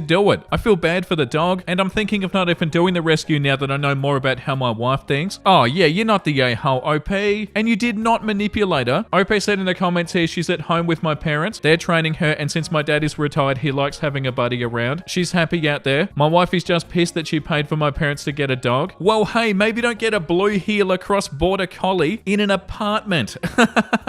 do it. I feel bad for the dog, and I'm thinking of not even doing the rescue now that I know more about how my wife thinks. Oh yeah, you're not the a-hole, OP. And you did not manipulate her. OP said in the comments here she's at home with my parents. They're training her, and since my dad is retired, he likes having a buddy around. She's happy out there. My wife is just pissed that she paid for my parents to get a dog. Well, hey, maybe don't get a blue heeler cross-border collie in an apartment.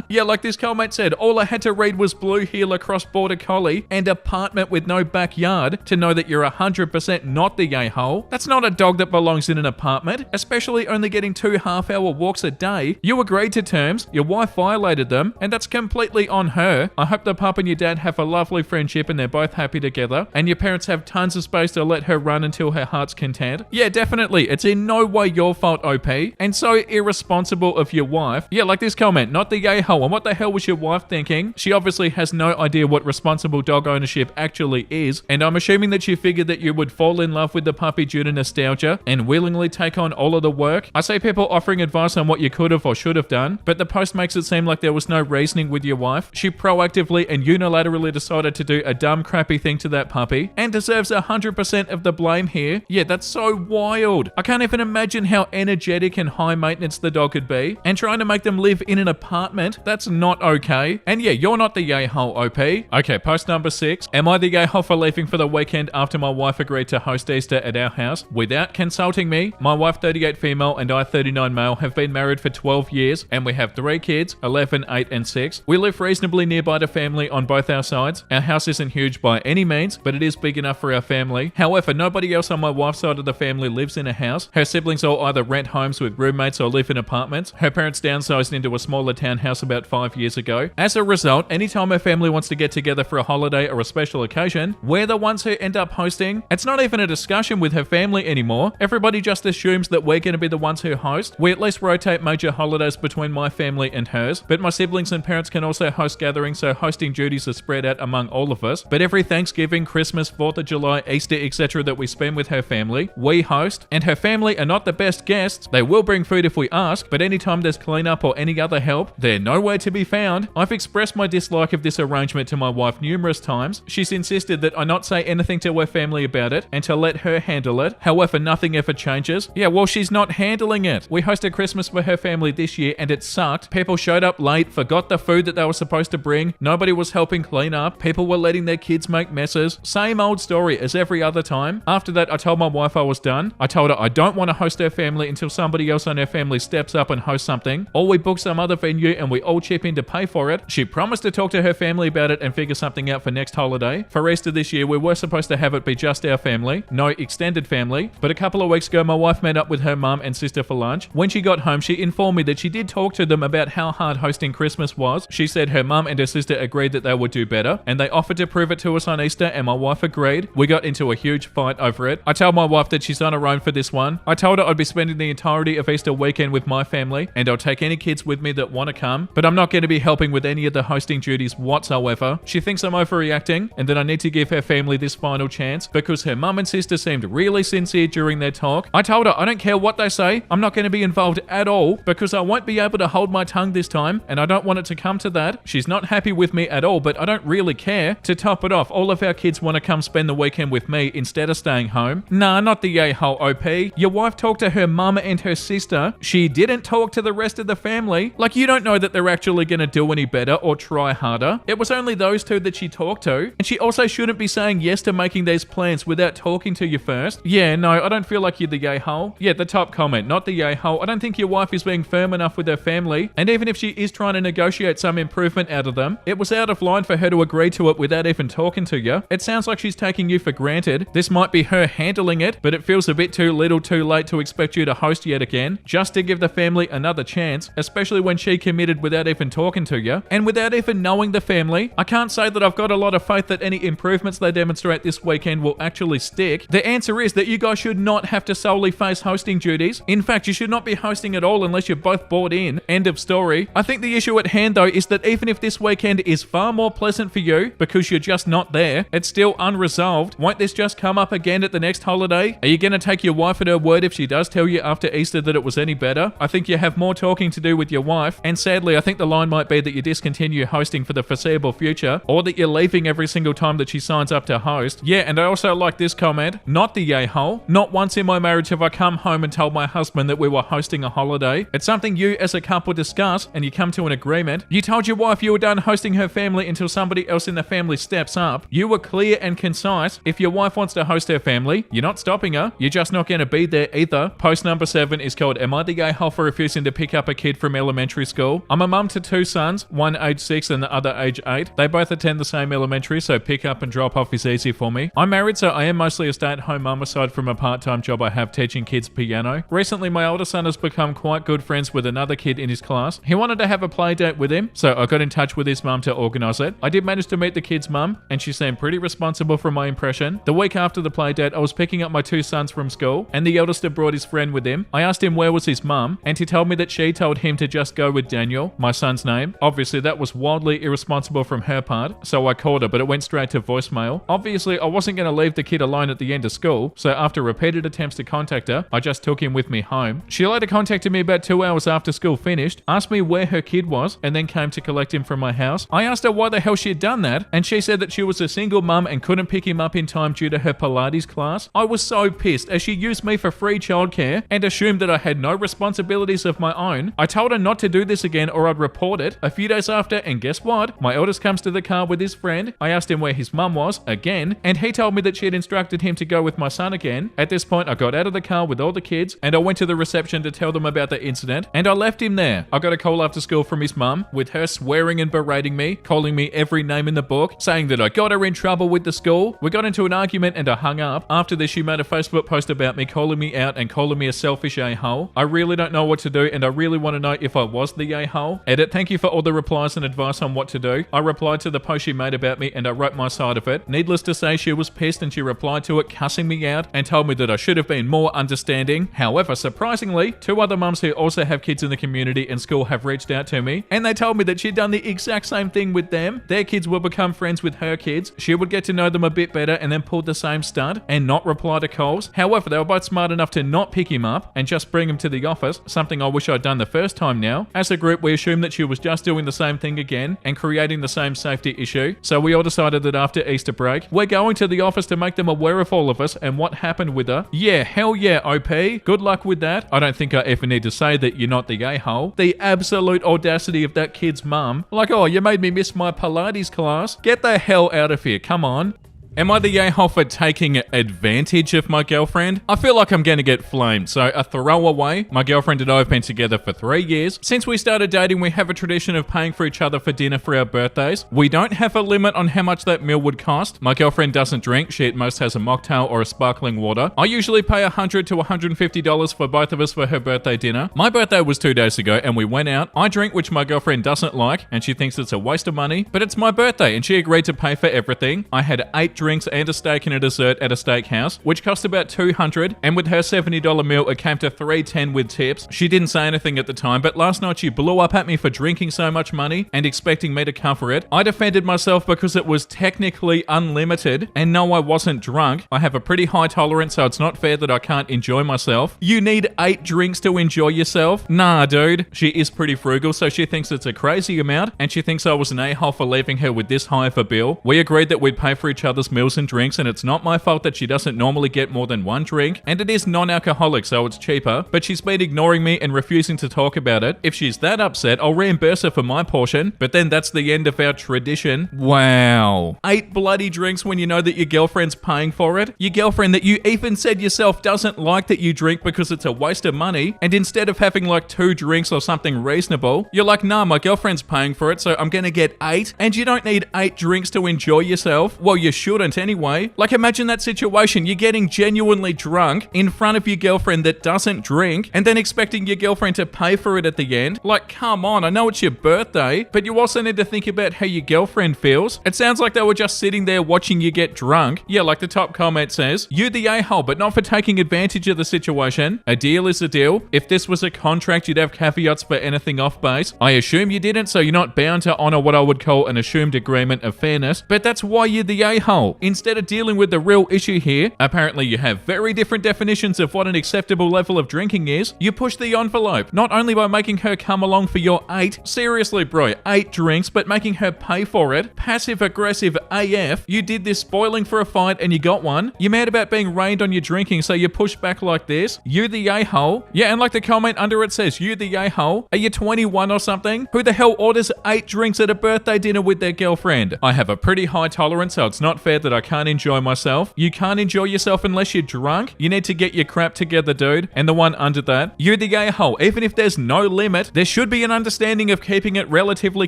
Yeah, like this comment said, all I had to read was blue heeler cross-border collie and apartment with no backyard to know that you're 100% not the a-hole. That's not a dog that belongs in an apartment, especially only getting 2 half-hour walks a day. You agreed to terms, your wife violated them, and that's completely on her. I hope the pup and your dad have a lovely friendship and they're both happy together, and your parents have tons of space to let her run until her heart's content. Yeah, definitely. It's in no way your fault, OP, and so irresponsible of your wife. Yeah, like this comment, not the a-hole. And what the hell was your wife thinking? She obviously has no idea what responsible dog ownership actually is, and I'm assuming that she figured that you would fall in love with the puppy due to nostalgia and willingly take on all of the work. I see people offering advice on what you could have or should have done, but the post makes it seem like there was no reasoning with your wife. She proactively and unilaterally decided to do a dumb, crappy thing to that puppy and deserves 100% of the blame here. Yeah, that's so wild. I can't even imagine how energetic and high maintenance the dog could be, and trying to make them live in an apartment, that's not okay. And yeah, you're not the yay-hole, OP. Okay, post number 6. Am I the yay-hole for leaving for the weekend after my wife agreed to host Easter at our house without consulting me? My wife, 38 female, and I, 39 male, have been married for 12 years, and we have 3 kids, 11, 8, and 6. We live reasonably nearby to family on both our sides. Our house isn't huge by any means, but it is big enough for our family. However, nobody else on my wife's side of the family lives in a house. Her siblings all either rent homes with roommates or live in apartments. Her parents downsized into a smaller townhouse about 5 years ago. As a result, anytime her family wants to get together for a holiday or a special occasion, we're the ones who end up hosting. It's not even a discussion with her family anymore. Everybody just assumes that we're going to be the ones who host. We at least rotate major holidays between my family and hers, but my siblings and parents can also host gatherings, so hosting duties are spread out among all of us. But every Thanksgiving, Christmas, 4th of July, Easter, etc. that we spend with her family, we host, and her family are not the best guests. They will bring food if we ask, but anytime there's cleanup or any other help, they're nowhere to be found. I've expressed my dislike of this arrangement to my wife numerous times. She's insisted that I not say anything to her family about it and to let her handle it. However, nothing ever changes. Yeah, well, she's not handling it. We hosted Christmas for her family this year and it sucked. People showed up late, forgot the food that they were supposed to bring. Nobody was helping clean up. People were letting their kids make messes. Same old story as every other time. After that, I told my wife I was done. I told her I don't want to host her family until somebody else on her family steps up and hosts something, or we book some other venue and we all chip in to pay for it. She promised to talk to her family about it and figure something out for next holiday. For Easter this year, we were supposed to have it be just our family, no extended family, but a couple of weeks ago, my wife met up with her mum and sister for lunch. When she got home, she informed me that she did talk to them about how hard hosting Christmas was. She said her mum and her sister agreed that they would do better, and they offered to prove it to us on Easter, and my wife agreed. We got into a huge fight over it. I told my wife that she's on her own for this one. I told her I'd be spending the entirety of Easter weekend with my family, and I'll take any kids with me that want to come, but I'm not going to be helping with any of the hosting duties whatsoever. She thinks I'm overreacting, and that I need to give her family this final chance because her mum and sister seemed really sincere during their talk. I told her I don't care what they say, I'm not going to be involved at all because I won't be able to hold my tongue this time, and I don't want it to come to that. She's not happy with me at all, but I don't really care. To top it off, all of our kids want to come spend the weekend with me instead of staying home. Nah, not the yay-hole, OP. Your wife talked to her mum and her sister. She didn't talk to the rest of the family. Like, you don't know that they're actually going to do any better or try harder. It was only those two that she talked to, and she also shouldn't be saying yes to making these plans without talking to you first. Yeah, no, I don't feel like you're the yay-hole. Yeah, the top comment, not the yay-hole. I don't think your wife is being firm enough with her family, and even if she is trying to negotiate some improvement out of them, it was out of line for her to agree to it without even talking to you. It sounds like she's taking you for granted. This might be her handling it, but it feels a bit too little too late to expect you to host yet again, just to give the family another chance, especially when she committed without even talking to you, and without even knowing the family. I can't say that I've got a lot of faith that any improvements they demonstrate this weekend will actually stick. The answer is that you guys should not have to solely face hosting duties. In fact, you should not be hosting at all unless you're both bought in. End of story. I think the issue at hand though is that even if this weekend is far more pleasant for you because you're just not there, it's still unresolved. Won't this just come up again at the next holiday? Are you going to take your wife at her word if she does tell you after Easter that it was any better? I think you have more talking to do with your wife, and sadly I think the line might be that you discontinue hosting for the foreseeable future, or that you're leaving every single time that she signs up to host. Yeah, and I also like this comment, not the yay hole. Not once in my marriage have I come home and told my husband that we were hosting a holiday. It's something you as a couple discuss and you come to an agreement. You told your wife you were done hosting her family until somebody else in the family steps up. You were clear and concise. If your wife wants to host her family, you're not stopping her. You're just not going to be there either. Post number 7 is called, Am I the gay hole for refusing to pick up a kid from elementary school? I'm a mum to 2 sons, one age 6 and the other age 8. They both attend the same elementary, so pick up and drop off is easy for me. I'm married, so I am mostly a stay-at-home mum aside from a part-time job I have teaching kids piano. Recently, my older son has become quite good friends with another kid in his class. He wanted to have a play date with him, so I got in touch with his mum to organise it. I did manage to meet the kid's mum, and she seemed pretty responsible from my impression. The week after the play date, I was picking up my two sons from school, and the eldest had brought his friend with him. I asked him where was his mum, and he told me that she told him to just go with Daniel, my son's name. Obviously, that was wildly irresponsible from her part, so I called her, but it went straight to voicemail. Obviously, I wasn't going to leave the kid alone at the end of school, so after repeated attempts to contact her, I just took him with me home. She later contacted me about 2 hours after school finished, asked me where her kid was, and then came to collect him from my house. I asked her why the hell she had done that, and she said that she was a single mum and couldn't pick him up in time due to her Pilates class. I was so pissed as she used me for free childcare and assumed that I had no responsibilities of my own. I told her not to do this again or I'd report it. A few days after, and guess what? My eldest comes to the car with his friend. I asked him where his mum was, again, and he told me that she had instructed him to go with my son again. At this point, I got out of the car with all the kids and I went to the reception to tell them about the incident, and I left him there. I got a call after school from his mum, with her swearing and berating me, calling me every name in the book, saying that I got her in trouble with the school. We got into an argument and I hung up. After this, she made a Facebook post about me, calling me out and calling me a selfish a-hole. I really don't know what to do, and I really want to know if I was the a-hole. Edit, thank you for all the replies and advice on what to do. I replied to the post she made about me and I wrote my side of it. Needless to say, she was pissed and she replied to it cussing me out and told me that I should have been more understanding. However, surprisingly, 2 other mums who also have kids in the community and school have reached out to me, and they told me that she'd done the exact same thing with them. Their kids would become friends with her kids. She would get to know them a bit better and then pull the same stunt and not reply to calls. However, they were both smart enough to not pick him up and just bring him to the office, something I wish I'd done the first time now. As a group, we assumed that she was just doing the same thing again and creating the same safety issue. So we all decided that after Easter break, we're going to the office to make them aware of all of us and what happened with her. Yeah, hell yeah, OP. Good luck with that. I don't think I ever need to say that you're not the a-hole. The absolute audacity of that kid's mum. Like, oh, you made me miss my Pilates class. Get the hell out of here. Come on. Am I the a-hole for taking advantage of my girlfriend? I feel like I'm going to get flamed, so a throwaway. My girlfriend and I have been together for 3 years. Since we started dating, we have a tradition of paying for each other for dinner for our birthdays. We don't have a limit on how much that meal would cost. My girlfriend doesn't drink. She at most has a mocktail or a sparkling water. I usually pay $100 to $150 for both of us for her birthday dinner. My birthday was 2 days ago and we went out. I drink, which my girlfriend doesn't like, and she thinks it's a waste of money, but it's my birthday and she agreed to pay for everything. I had 8 drinks and a steak and a dessert at a steakhouse, which cost about $200, and with her $70 meal, it came to $310 with tips. She didn't say anything at the time, but last night she blew up at me for drinking so much money and expecting me to cover it. I defended myself because it was technically unlimited, and no, I wasn't drunk. I have a pretty high tolerance, so it's not fair that I can't enjoy myself. You need 8 drinks to enjoy yourself? Nah, dude. She is pretty frugal, so she thinks it's a crazy amount, and she thinks I was an a-hole for leaving her with this high of a bill. We agreed that we'd pay for each other's meals and drinks, and it's not my fault that she doesn't normally get more than 1 drink, and it is non-alcoholic, so it's cheaper, but she's been ignoring me and refusing to talk about it. If she's that upset, I'll reimburse her for my portion, but then that's the end of our tradition. Wow. 8 bloody drinks when you know that your girlfriend's paying for it? Your girlfriend that you even said yourself doesn't like that you drink because it's a waste of money, and instead of having like 2 drinks or something reasonable, you're like, nah, my girlfriend's paying for it, so I'm gonna get 8, and you don't need 8 drinks to enjoy yourself. Well, you shouldn't anyway. Like, imagine that situation. You're getting genuinely drunk in front of your girlfriend that doesn't drink, and then expecting your girlfriend to pay for it at the end. Like, come on, I know it's your birthday, but you also need to think about how your girlfriend feels. It sounds like they were just sitting there watching you get drunk. Yeah, like the top comment says, you the a-hole, but not for taking advantage of the situation. A deal is a deal. If this was a contract, you'd have caveats for anything off base. I assume you didn't, so you're not bound to honor what I would call an assumed agreement of fairness, but that's why you're the a-hole. Instead of dealing with the real issue here, apparently you have very different definitions of what an acceptable level of drinking is. You push the envelope, not only by making her come along for your 8, seriously bro, 8 drinks, but making her pay for it. Passive aggressive AF. You did this spoiling for a fight and you got one. You're mad about being rained on your drinking, so you push back like this. You the a-hole. Yeah, and like the comment under it says, you the a-hole. Are you 21 or something? Who the hell orders 8 drinks at a birthday dinner with their girlfriend? I have a pretty high tolerance, so it's not fair scared that I can't enjoy myself. You can't enjoy yourself unless you're drunk. You need to get your crap together, dude. And the one under that, you're the a-hole. Even if there's no limit, there should be an understanding of keeping it relatively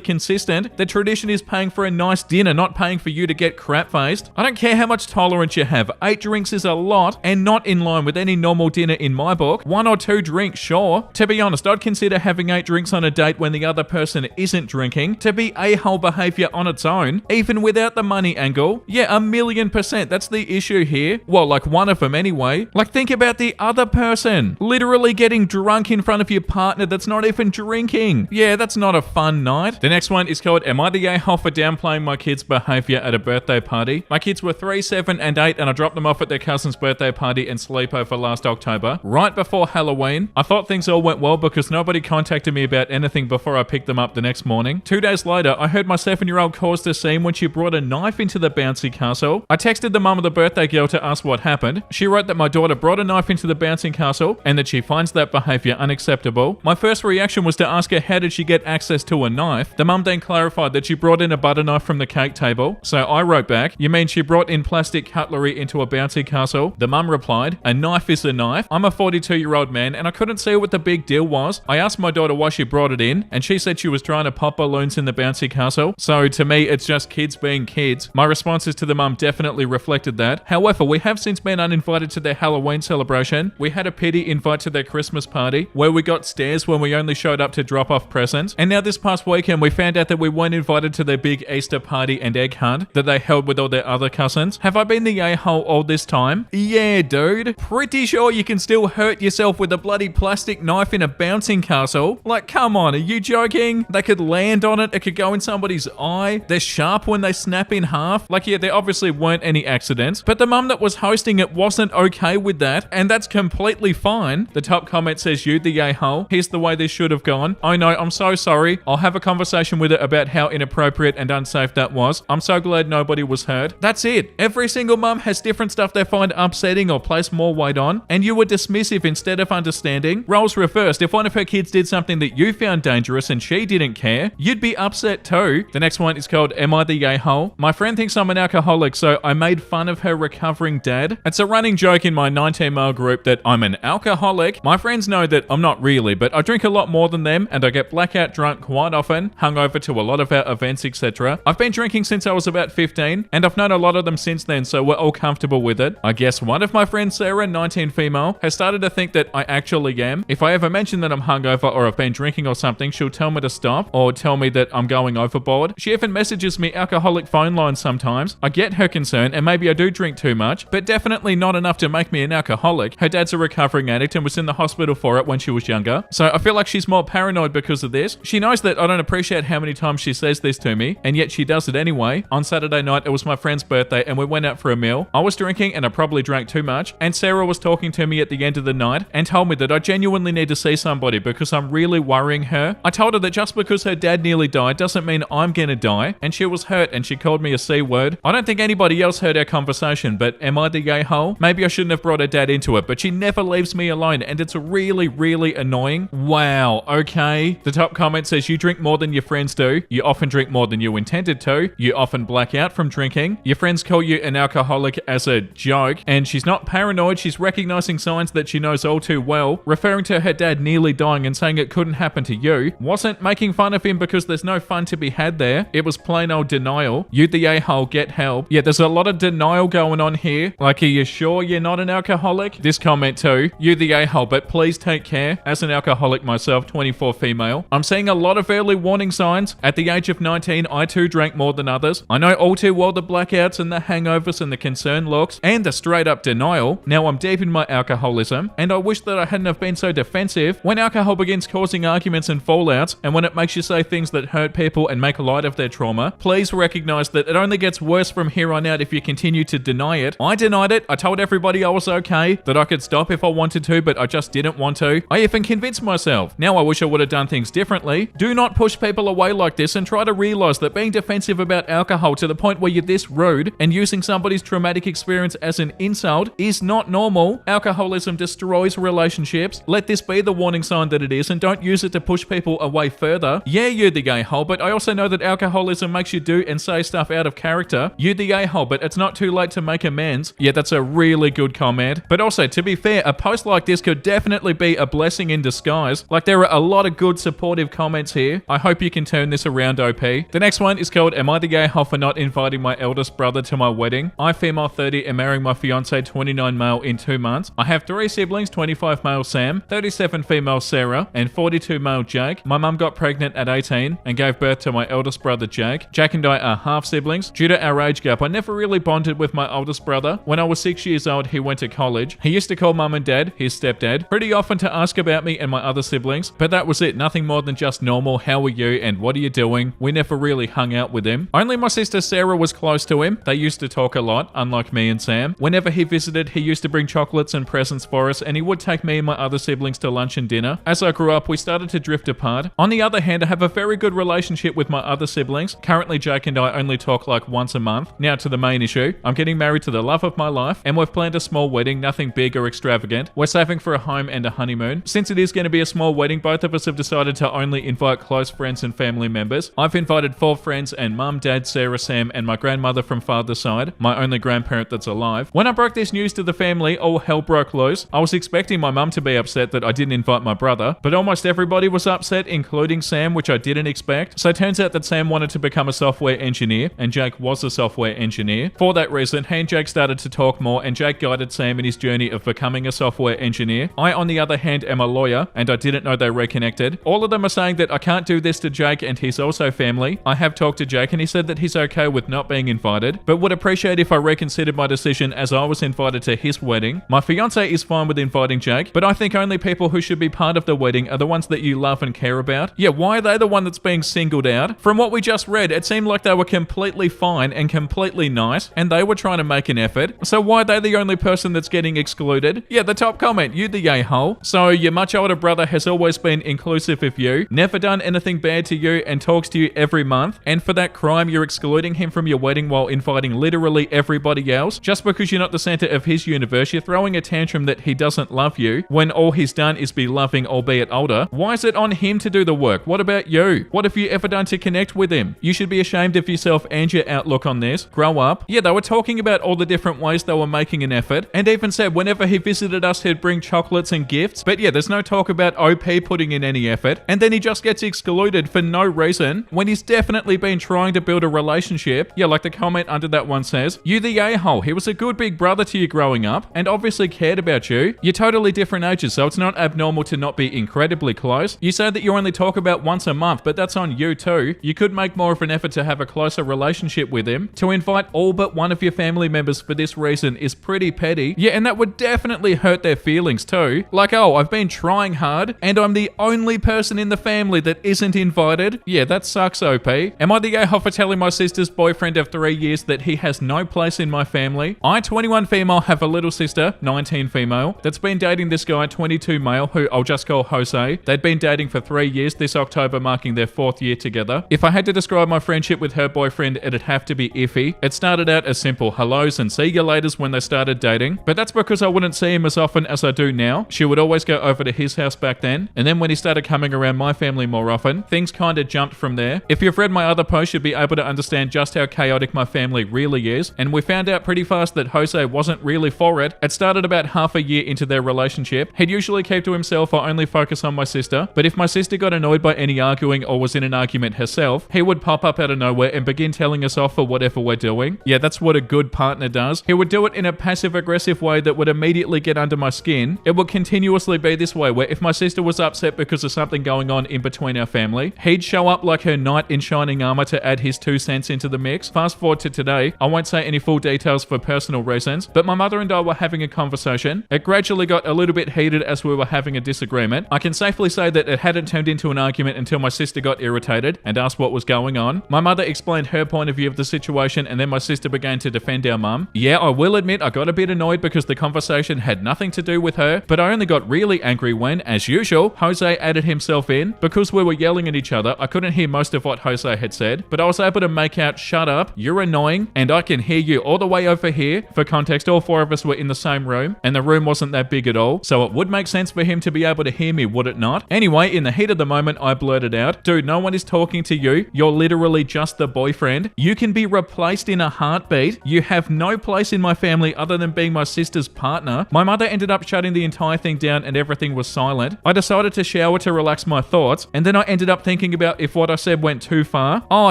consistent. The tradition is paying for a nice dinner, not paying for you to get crap-faced. I don't care how much tolerance you have. 8 drinks is a lot and not in line with any normal dinner in my book. 1 or 2 drinks, sure. To be honest, I'd consider having 8 drinks on a date when the other person isn't drinking to be a-hole behavior on its own, even without the money angle. Yeah, 1,000,000%. That's the issue here. Well, like one of them anyway. Like, think about the other person. Literally getting drunk in front of your partner that's not even drinking. Yeah, that's not a fun night. The next one is called, am I the a-hole for downplaying my kids' behavior at a birthday party? My kids were 3, 7, and 8, and I dropped them off at their cousin's birthday party and sleepover last October, right before Halloween. I thought things all went well because nobody contacted me about anything before I picked them up the next morning. 2 days later, I heard my 7-year-old caused a scene when she brought a knife into the bouncy castle. I texted the mum of the birthday girl to ask what happened. She wrote that my daughter brought a knife into the bouncing castle and that she finds that behavior unacceptable. My first reaction was to ask her how did she get access to a knife. The mum then clarified that she brought in a butter knife from the cake table. So I wrote back, you mean she brought in plastic cutlery into a bouncy castle? The mum replied, a knife is a knife. I'm a 42-year-old man and I couldn't see what the big deal was. I asked my daughter why she brought it in and she said she was trying to pop balloons in the bouncy castle. So to me, it's just kids being kids. My responses to the mum definitely reflected that. However, we have since been uninvited to their Halloween celebration. We had a pity invite to their Christmas party where we got stares when we only showed up to drop off presents. And now this past weekend, we found out that we weren't invited to their big Easter party and egg hunt that they held with all their other cousins. Have I been the a-hole all this time? Yeah, dude. Pretty sure you can still hurt yourself with a bloody plastic knife in a bouncing castle. Like, come on, are you joking? They could land on it. It could go in somebody's eye. They're sharp when they snap in half. Like, yeah, there obviously weren't any accidents, but the mum that was hosting it wasn't okay with that, and that's completely fine. The top comment says, you the a-hole. Here's the way this should have gone. Oh no, I'm so sorry. I'll have a conversation with it about how inappropriate and unsafe that was. I'm so glad nobody was hurt. That's it. Every single mum has different stuff they find upsetting or place more weight on, and you were dismissive instead of understanding. Roles reversed. If one of her kids did something that you found dangerous and she didn't care, you'd be upset too. The next one is called, am I the a-hole? My friend thinks I'm an alcoholic, so I made fun of her recovering dad. It's a running joke in my 19-male group that I'm an alcoholic. My friends know that I'm not really, but I drink a lot more than them and I get blackout drunk quite often, hungover to a lot of our events, etc. I've been drinking since I was about 15 and I've known a lot of them since then, so we're all comfortable with it. I guess one of my friends, Sarah, 19 female, has started to think that I actually am. If I ever mention that I'm hungover or I've been drinking or something, she'll tell me to stop or tell me that I'm going overboard. She even messages me alcoholic phone lines sometimes. I get her concern and maybe I do drink too much, but definitely not enough to make me an alcoholic. Her dad's a recovering addict and was in the hospital for it when she was younger, so I feel like she's more paranoid because of this. She knows that I don't appreciate how many times she says this to me, and yet she does it anyway. On Saturday night, it was my friend's birthday and we went out for a meal. I was drinking and I probably drank too much, and Sarah was talking to me at the end of the night and told me that I genuinely need to see somebody because I'm really worrying her. I told her that just because her dad nearly died doesn't mean I'm gonna die, and she was hurt and she called me a C word. I don't think anybody else heard our conversation, but am I the a-hole? Maybe I shouldn't have brought her dad into it, but she never leaves me alone and it's really, really annoying. Wow, okay. The top comment says, you drink more than your friends do. You often drink more than you intended to. You often black out from drinking. Your friends call you an alcoholic as a joke, and she's not paranoid. She's recognizing signs that she knows all too well, referring to her dad nearly dying and saying it couldn't happen to you. Wasn't making fun of him because there's no fun to be had there. It was plain old denial. You the a-hole, get help. Yeah, there's a lot of denial going on here. Like, are you sure you're not an alcoholic? This comment too, you the a-hole, but please take care. As an alcoholic myself, 24 female, I'm seeing a lot of early warning signs. At the age of 19, I too drank more than others. I know all too well the blackouts and the hangovers and the concerned looks and the straight up denial. Now I'm deep in my alcoholism, and I wish that I hadn't have been so defensive. When alcohol begins causing arguments and fallouts, and when it makes you say things that hurt people and make light of their trauma, please recognize that it only gets worse from here on out if you continue to deny it. I denied it. I told everybody I was okay, that I could stop if I wanted to, but I just didn't want to. I even convinced myself. Now I wish I would have done things differently. Do not push people away like this, and try to realize that being defensive about alcohol to the point where you're this rude and using somebody's traumatic experience as an insult is not normal. Alcoholism destroys relationships. Let this be the warning sign that it is, and don't use it to push people away further. Yeah, you're the a-hole, but I also know that alcoholism makes you do and say stuff out of character. You the the a-hole, but it's not too late to make amends. Yeah, that's a really good comment. But also, to be fair, a post like this could definitely be a blessing in disguise. Like, there are a lot of good supportive comments here. I hope you can turn this around, OP. The next one is called, am I the a-hole for not inviting my eldest brother to my wedding? I, female 30, am marrying my fiance 29 male in 2 months. I have 3 siblings, 25 male Sam, 37 female Sarah, and 42 male Jake. My mum got pregnant at 18 and gave birth to my eldest brother Jake. Jake and I are half siblings. Due to our age gap, I never really bonded with my oldest brother. When I was 6 years old, he went to college. He used to call mum and dad, his stepdad, pretty often to ask about me and my other siblings, but that was it. Nothing more than just normal, how are you and what are you doing? We never really hung out with him. Only my sister Sarah was close to him. They used to talk a lot, unlike me and Sam. Whenever he visited, he used to bring chocolates and presents for us, and he would take me and my other siblings to lunch and dinner. As I grew up, we started to drift apart. On the other hand, I have a very good relationship with my other siblings. Currently, Jake and I only talk like once a month. Now to the main issue. I'm getting married to the love of my life, and we've planned a small wedding, nothing big or extravagant. We're saving for a home and a honeymoon. Since it is going to be a small wedding, both of us have decided to only invite close friends and family members. I've invited 4 friends and mum, dad, Sarah, Sam, and my grandmother from father's side, my only grandparent that's alive. When I broke this news to the family, all hell broke loose. I was expecting my mum to be upset that I didn't invite my brother, but almost everybody was upset, including Sam, which I didn't expect. So it turns out that Sam wanted to become a software engineer, and Jake was a software engineer. For that reason, he and Jake started to talk more, and Jake guided Sam in his journey of becoming a software engineer. I, on the other hand, am a lawyer, and I didn't know they reconnected. All of them are saying that I can't do this to Jake, and he's also family. I have talked to Jake, and he said that he's okay with not being invited, but would appreciate if I reconsidered my decision as I was invited to his wedding. My fiance is fine with inviting Jake, but I think only people who should be part of the wedding are the ones that you love and care about. Yeah, why are they the one that's being singled out? From what we just read, it seemed like they were completely fine and completely nice, and they were trying to make an effort. So why are they the only person that's getting excluded? Yeah, the top comment, you the a-hole. So your much older brother has always been inclusive of you, never done anything bad to you, and talks to you every month, and for that crime you're excluding him from your wedding while inviting literally everybody else. Just because you're not the center of his universe, you're throwing a tantrum that he doesn't love you, when all he's done is be loving, albeit older. Why is it on him to do the work? What about you? What have you ever done to connect with him? You should be ashamed of yourself and your outlook on this. Grow up. Yeah, they were talking about all the different ways they were making an effort, and even said whenever he visited us he'd bring chocolates and gifts, but yeah, there's no talk about OP putting in any effort, and then he just gets excluded for no reason when he's definitely been trying to build a relationship. Yeah, like the comment under that one says, you the a-hole, he was a good big brother to you growing up, and obviously cared about you. You're totally different ages, so it's not abnormal to not be incredibly close. You say that you only talk about once a month, but that's on you too. You could make more of an effort to have a closer relationship with him. To invite all but one of your family members for this reason is pretty petty. Yeah, and that would definitely hurt their feelings too. Like, oh, I've been trying hard, and I'm the only person in the family that isn't invited. Yeah, that sucks, OP. Am I the a-hole for telling my sister's boyfriend of 3 years that he has no place in my family? I, 21 female, have a little sister, 19 female, that's been dating this guy, 22 male, who I'll just call Jose. They'd been dating for 3 years, this October marking their 4th year together. If I had to describe my friendship with her boyfriend, it'd have to be iffy. It started out as simple hellos and see you laters when they started dating, but that's because I wouldn't see him as often as I do now. She would always go over to his house back then, and then when he started coming around my family more often, things kinda jumped from there. If you've read my other posts, you'll be able to understand just how chaotic my family really is, and we found out pretty fast that Jose wasn't really for it. It started about half a year into their relationship. He'd usually keep to himself or only focus on my sister, but if my sister got annoyed by any arguing or was in an argument herself, he would pop up out of nowhere and begin telling us off for whatever we're doing. Yeah, that's what a good partner does. He would do it in a passive-aggressive way that would immediately get under my skin. It would continuously be this way, where if my sister was upset because of something going on in between our family, he'd show up like her knight in shining armor to add his 2 cents into the mix. Fast forward to today, I won't say any full details for personal reasons, but my mother and I were having a conversation. It gradually got a little bit heated as we were having a disagreement. I can safely say that it hadn't turned into an argument until my sister got irritated and asked what was going on. My mother explained her point of view of the situation, and then my sister began to defend our mum. Yeah, I will admit I got a bit annoyed because the conversation had nothing to do with her, but I only got really angry when, as usual, Jose added himself in. Because we were yelling at each other, I couldn't hear most of what Jose had said, but I was able to make out, shut up, you're annoying, and I can hear you all the way over here. For context, all 4 of us were in the same room, and the room wasn't that big at all, so it would make sense for him to be able to hear me, would it not? Anyway, in the heat of the moment, I blurted out, dude, no one is talking to you. You're literally just the boyfriend. You can be replaced replaced in a heartbeat. You have no place in my family other than being my sister's partner. My mother ended up shutting the entire thing down and everything was silent. I decided to shower to relax my thoughts, and then I ended up thinking about if what I said went too far. Oh,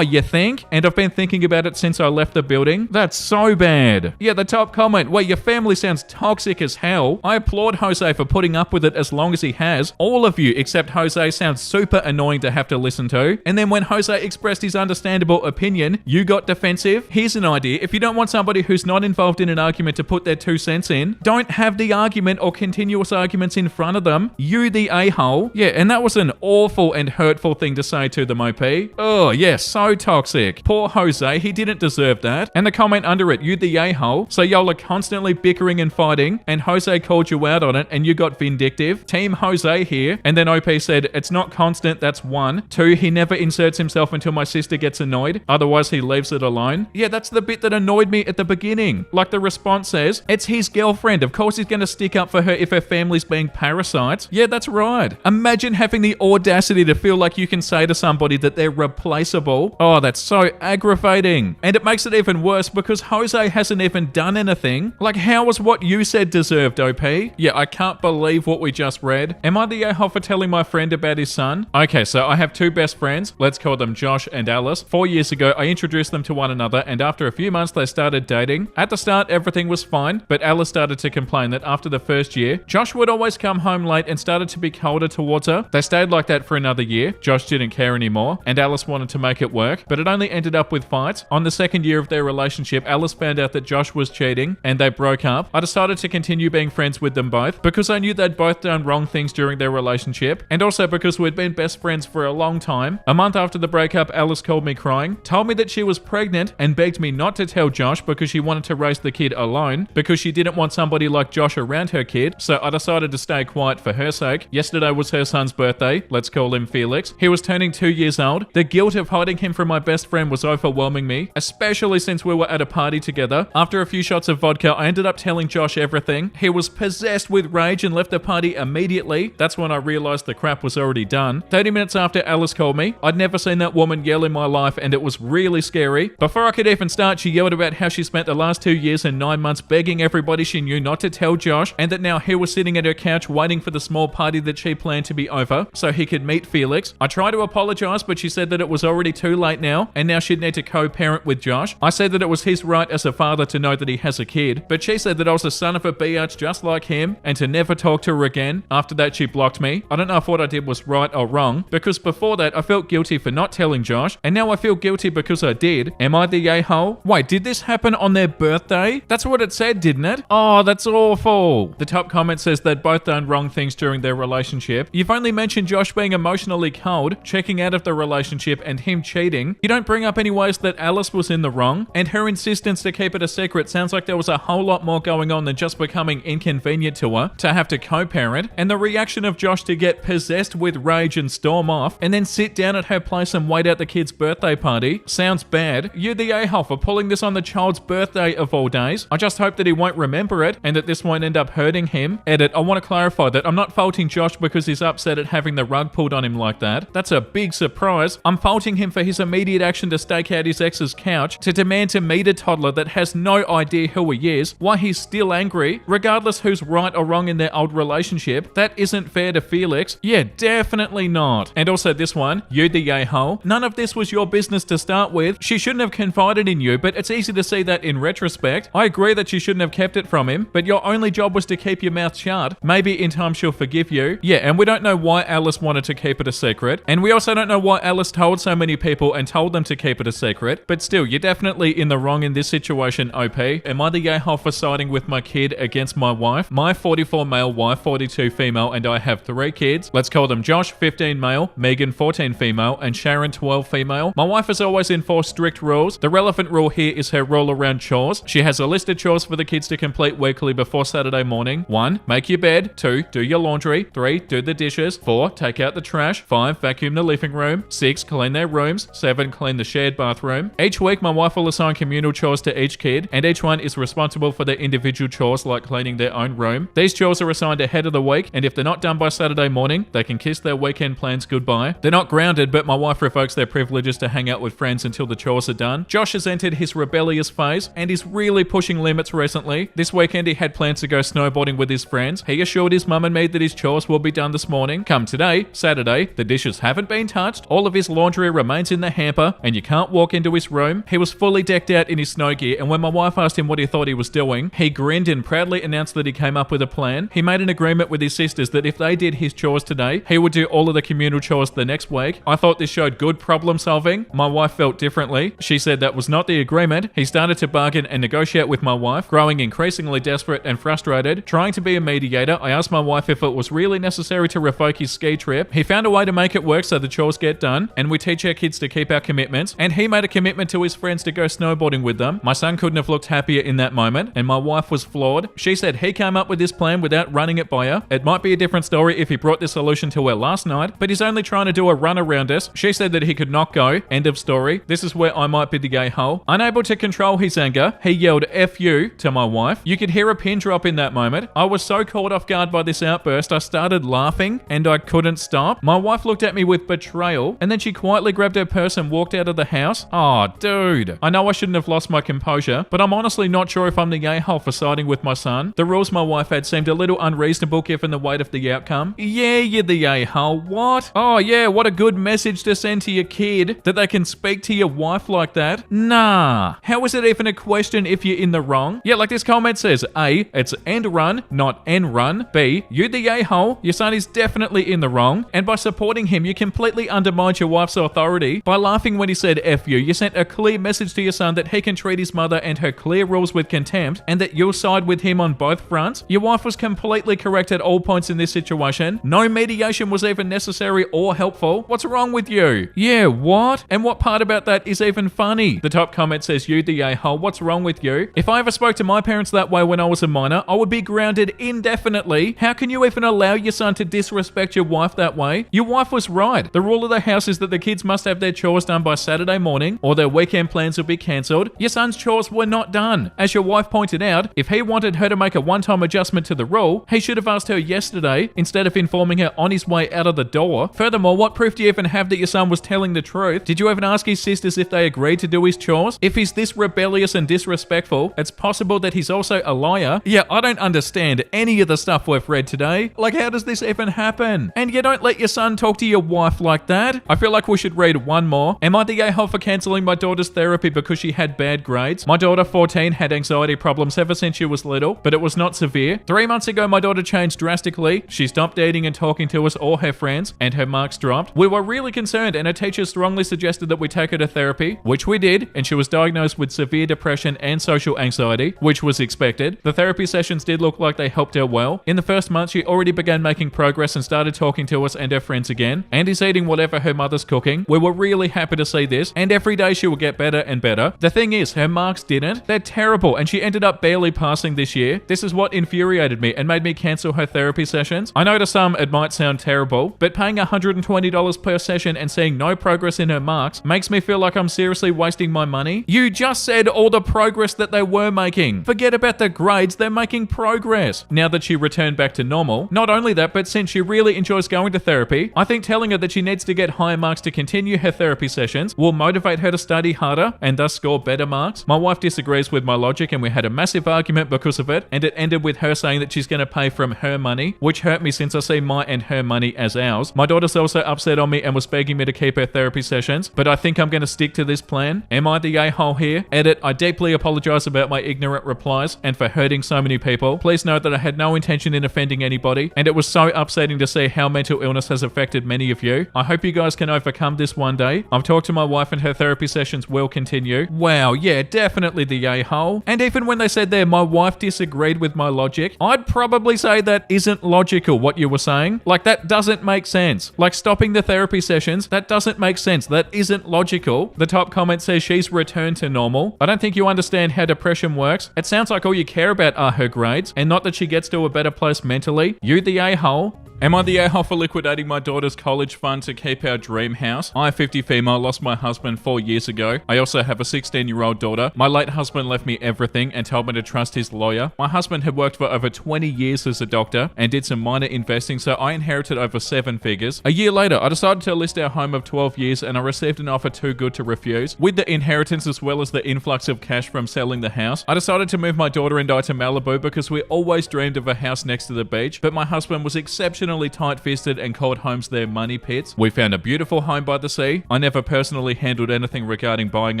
you think? And I've been thinking about it since I left the building. That's so bad. Yeah, the top comment, where your family sounds toxic as hell. I applaud Jose for putting up with it as long as he has. All of you except Jose sounds super annoying to have to listen to. And then when Jose expressed his understandable opinion, you got defensive. Here's an idea. If you don't want somebody who's not involved in an argument to put their 2 cents in, don't have the argument or continuous arguments in front of them. You the a-hole. Yeah, and that was an awful and hurtful thing to say to them, OP. Oh, yeah, so toxic. Poor Jose, he didn't deserve that. And the comment under it, you the a-hole. So y'all are constantly bickering and fighting, and Jose called you out on it, and you got vindictive. Team Jose here. And then OP said, it's not constant, that's 1. 2, he never inserts himself until my sister gets annoyed. Otherwise, he leaves it alone. Yeah, that's the bit that annoyed me at the beginning. Like the response says, it's his girlfriend. Of course he's going to stick up for her if her family's being parasites. Yeah, that's right. Imagine having the audacity to feel like you can say to somebody that they're replaceable. Oh, that's so aggravating. And it makes it even worse because Jose hasn't even done anything. Like, how was what you said deserved, OP? Yeah, I can't believe what we just read. Am I the a-hole for telling my friend about his son? Okay, so I have 2 best friends. Let's call them Josh and Alice. 4 years ago, I introduced them to one another, and after a few months, they started dating. At the start, everything was fine, but Alice started to complain that after the first year, Josh would always come home late and started to be colder towards her. They stayed like that for another year. Josh didn't care anymore, and Alice wanted to make it work, but it only ended up with fights. On the second year of their relationship, Alice found out that Josh was cheating, and they broke up. I decided to continue being friends with them both because I knew they'd both done wrong things during their relationship, and also because we'd been best friends for a long time. A month after the breakup, Alice called me crying, told me that she was pregnant, and begged me not to tell Josh because she wanted to raise the kid alone, because she didn't want somebody like Josh around her kid, so I decided to stay quiet for her sake. Yesterday was her son's birthday. Let's call him Felix. He was turning 2 years old. The guilt of hiding him from my best friend was overwhelming me, especially since we were at a party together. After a few shots of vodka, I ended up telling Josh everything. He was possessed with rage and left the party immediately. That's when I realized the crap was already done. 30 minutes after Alice called me, I'd never seen that woman yell in my life, and it was really scary. Before I could even start, she yelled about how she spent the last 2 years and 9 months begging everybody she knew not to tell Josh, and that now he was sitting at her couch waiting for the small party that she planned to be over so he could meet Felix. I tried to apologize, but she said that it was already too late now, and now she'd need to co-parent with Josh. I said that it was his right as a father to know that he has a kid, but she said that I was a son of a biatch just like him, and to never talk to her again. After that, she blocked me. I don't know if what I did was right or wrong, because before that, I felt guilty for not telling Josh, and now I feel guilty because I did. Am I the a-hole? Wait, did this happen on their birthday? That's what it said, didn't it? Oh, that's awful. The top comment says they'd both done wrong things during their relationship. You've only mentioned Josh being emotionally cold, checking out of the relationship, and him cheating. You don't bring up any ways that Alice was in the wrong, and her insistence to keep it a secret sounds like there was a whole lot more going on than just becoming inconvenient to her to have to co-parent. And the reaction of Josh to get possessed with rage and storm off, and then sit down at her place and wait out the kid's birthday party sounds bad. You're the a-hole for pulling this on the child's birthday of all days. I just hope that he won't remember it, and that this won't end up hurting him. Edit, I want to clarify that I'm not faulting Josh because he's upset at having the rug pulled on him like that. That's a big surprise. I'm faulting him for his immediate action to stake out his ex's couch, to demand to meet a toddler that has no idea who he is, why he's still angry, regardless who's right or wrong in their old relationship. That isn't fair to Felix. Yeah, definitely not. And also this one, you the a-hole. None of this was your business to start with. She shouldn't have confided in you, but it's easy to see that in retrospect. I agree that she shouldn't have kept it from him, but your only job was to keep your mouth shut. Maybe in time she'll forgive you. Yeah, and we don't know why Alice wanted to keep it a secret, and we also don't know why Alice told so many people and told them to keep it a secret, but still, you're definitely in the wrong in this situation, OP. Am I the a-hole for siding with my kid against my wife? My 44 male wife, 42 female, and I have 3 kids. Let's call them Josh, 15 male, Megan, 14 female, and Sharon, 12 female. My wife has always enforced strict rules. The relevant rule here is her rule around chores. She has a list of chores for the kids to complete weekly before Saturday morning. 1, make your bed. 2, do your laundry. 3, do the dishes. 4, take out the trash. 5, vacuum the living room. 6, clean their rooms. 7, clean the shared bathroom. Each week, my wife will assign communal chores to each kid, and each one is responsible for their individual chores like cleaning their own room. These chores are assigned ahead of the week, and if they're not done by Saturday morning, they can kiss their weekend plans goodbye. They're not grounded, but my wife revokes their privileges to hang out with friends until the chores are done. Josh Josh has entered his rebellious phase and is really pushing limits recently. This weekend he had plans to go snowboarding with his friends. He assured his mum and me that his chores will be done this morning. Come today, Saturday, the dishes haven't been touched, all of his laundry remains in the hamper, and you can't walk into his room. He was fully decked out in his snow gear, and when my wife asked him what he thought he was doing, he grinned and proudly announced that he came up with a plan. He made an agreement with his sisters that if they did his chores today, he would do all of the communal chores the next week. I thought this showed good problem solving. My wife felt differently. She said that was not the agreement. He started to bargain and negotiate with my wife, growing increasingly desperate and frustrated. Trying to be a mediator, I asked my wife if it was really necessary to revoke his ski trip. He found a way to make it work so the chores get done, and we teach our kids to keep our commitments, and he made a commitment to his friends to go snowboarding with them. My son couldn't have looked happier in that moment, and my wife was floored. She said he came up with this plan without running it by her. It might be a different story if he brought this solution to her last night, but he's only trying to do a run around us. She said that he could not go. End of story. This is where I might be the a-hole. Unable to control his anger, he yelled "F you" to my wife. You could hear a pin drop in that moment. I was so caught off guard by this outburst, I started laughing and I couldn't stop. My wife looked at me with betrayal, and then she quietly grabbed her purse and walked out of the house. Oh, dude. I know I shouldn't have lost my composure, but I'm honestly not sure if I'm the a-hole for siding with my son. The rules my wife had seemed a little unreasonable given the weight of the outcome. Yeah, you're the a-hole. What? Oh yeah, what a good message to send to your kid, that they can speak to your wife like that. Nah. How is it even a question if you're in the wrong? Yeah, like this comment says, A, it's end run, not end run. B, you the a-hole, your son is definitely in the wrong. And by supporting him, you completely undermined your wife's authority. By laughing when he said F you sent a clear message to your son that he can treat his mother and her clear rules with contempt, and that you'll side with him on both fronts. Your wife was completely correct at all points in this situation. No mediation was even necessary or helpful. What's wrong with you? Yeah, what? And what part about that is even funny? The top comment says, you the a-hole, what's wrong with you? If I ever spoke to my parents that way when I was a minor, I would be grounded indefinitely. How can you even allow your son to disrespect your wife that way? Your wife was right. The rule of the house is that the kids must have their chores done by Saturday morning, or their weekend plans will be cancelled. Your son's chores were not done. As your wife pointed out, if he wanted her to make a one-time adjustment to the rule, he should have asked her yesterday instead of informing her on his way out of the door. Furthermore, what proof do you even have that your son was telling the truth? Did you even ask his sisters if they agreed to do his chores? If he's this rebellious and disrespectful, it's possible that he's also a liar. Yeah, I don't understand any of the stuff we've read today. Like, how does this even happen? And you don't let your son talk to your wife like that. I feel like we should read one more. Am I the a-hole for cancelling my daughter's therapy because she had bad grades? My daughter, 14, had anxiety problems ever since she was little, but it was not severe. 3 months ago, my daughter changed drastically. She stopped dating and talking to us or her friends, and her marks dropped. We were really concerned, and her teacher strongly suggested that we take her to therapy, which we did, and she was diagnosed with severe depression and social anxiety, which was expected. The therapy sessions did look like they helped her well. In the first month, she already began making progress and started talking to us and her friends again, and is eating whatever her mother's cooking. We were really happy to see this, and every day she will get better and better. The thing is, her marks didn't. They're terrible, and she ended up barely passing this year. This is what infuriated me and made me cancel her therapy sessions. I know to some it might sound terrible, but paying $120 per session and seeing no progress in her marks makes me feel like I'm seriously wasting my money. You just said all the progress that they were making. Forget about the grades, they're making progress. Now that she returned back to normal, not only that, but since she really enjoys going to therapy, I think telling her that she needs to get higher marks to continue her therapy sessions will motivate her to study harder and thus score better marks. My wife disagrees with my logic, and we had a massive argument because of it, and it ended with her saying that she's going to pay from her money, which hurt me since I see my and her money as ours. My daughter's also upset on me and was begging me to keep her therapy sessions, but I think I'm going to stick to this plan. Am I the a-hole here? Edit, I deeply apologize about my ignorant replies and for hurting so many people. Please note that I had no intention in offending anybody, and it was so upsetting to see how mental illness has affected many of you. I hope you guys can overcome this one day. I've talked to my wife and her therapy sessions will continue. Wow, yeah, definitely the a-hole. And even when they said there, my wife disagreed with my logic, I'd probably say that isn't logical, what you were saying. Like, that doesn't make sense. Like, stopping the therapy sessions, that doesn't make sense. That isn't logical. The top comment says she's returned to normal. I don't think you understand how depression works. It sounds like all you care about are her grades, and not that she gets to a better place mentally. You the a-hole. Am I the a-hole for liquidating my daughter's college fund to keep our dream house? I, 50 female, lost my husband 4 years ago. I also have a 16-year-old daughter. My late husband left me everything and told me to trust his lawyer. My husband had worked for over 20 years as a doctor and did some minor investing, so I inherited over 7 figures. A year later, I decided to list our home of 12 years and I received an offer too good to refuse. With the inheritance as well as the influx of cash from selling the house, I decided to move my daughter and I to Malibu because we always dreamed of a house next to the beach, but my husband was exceptionally tight-fisted and called homes their money pits. We found a beautiful home by the sea. I never personally handled anything regarding buying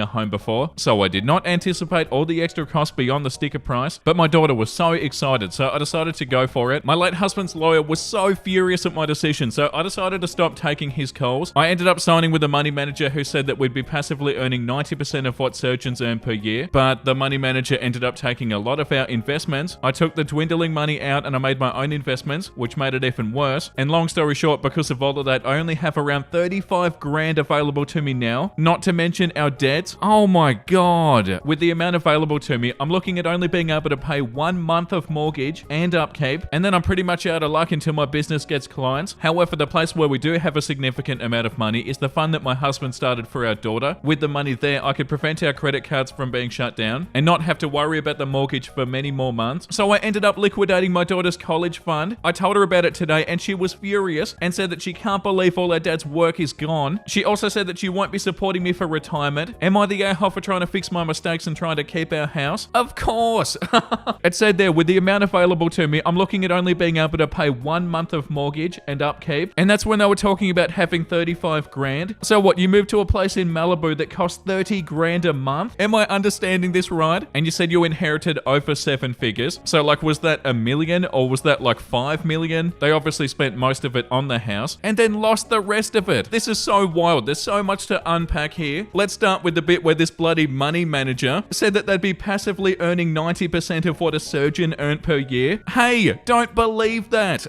a home before, so I did not anticipate all the extra costs beyond the sticker price, but my daughter was so excited, so I decided to go for it. My late husband's lawyer was so furious at my decision, so I decided to stop taking his calls. I ended up signing with a money manager who said that we'd be passively earning 90% of what surgeons earn per year, but the money manager ended up taking a lot of our investments. I took the dwindling money out and I made my own investments, which made it even worse. And long story short, because of all of that, I only have around 35 grand available to me now, not to mention our debts. Oh my god. With the amount available to me, I'm looking at only being able to pay 1 month of mortgage and upkeep, and then I'm pretty much out of luck until my business gets clients. However, the place where we do have a significant amount of money is the fund that my husband started for our daughter. With the money there, I could prevent our credit cards from being shut down and not have to worry about the mortgage for many more months. So I ended up liquidating my daughter's college fund. I told her about it today and she was furious and said that she can't believe all her dad's work is gone. She also said that she won't be supporting me for retirement. Am I the a-hole for trying to fix my mistakes and trying to keep our house? Of course! It said there, with the amount available to me, I'm looking at only being able to pay 1 month of mortgage and upkeep. And that's when they were talking about having 35 grand. So what, you moved to a place in Malibu that costs 30 grand a month? Am I understanding this right? And you said you inherited over 7 figures. So like, was that $1 million or was that like 5 million? They obviously spent most of it on the house and then lost the rest of it. This is so wild. There's so much to unpack here. Let's start with the bit where this bloody money manager said that they'd be passively earning 90% of what a surgeon earned per year. Hey, don't believe that.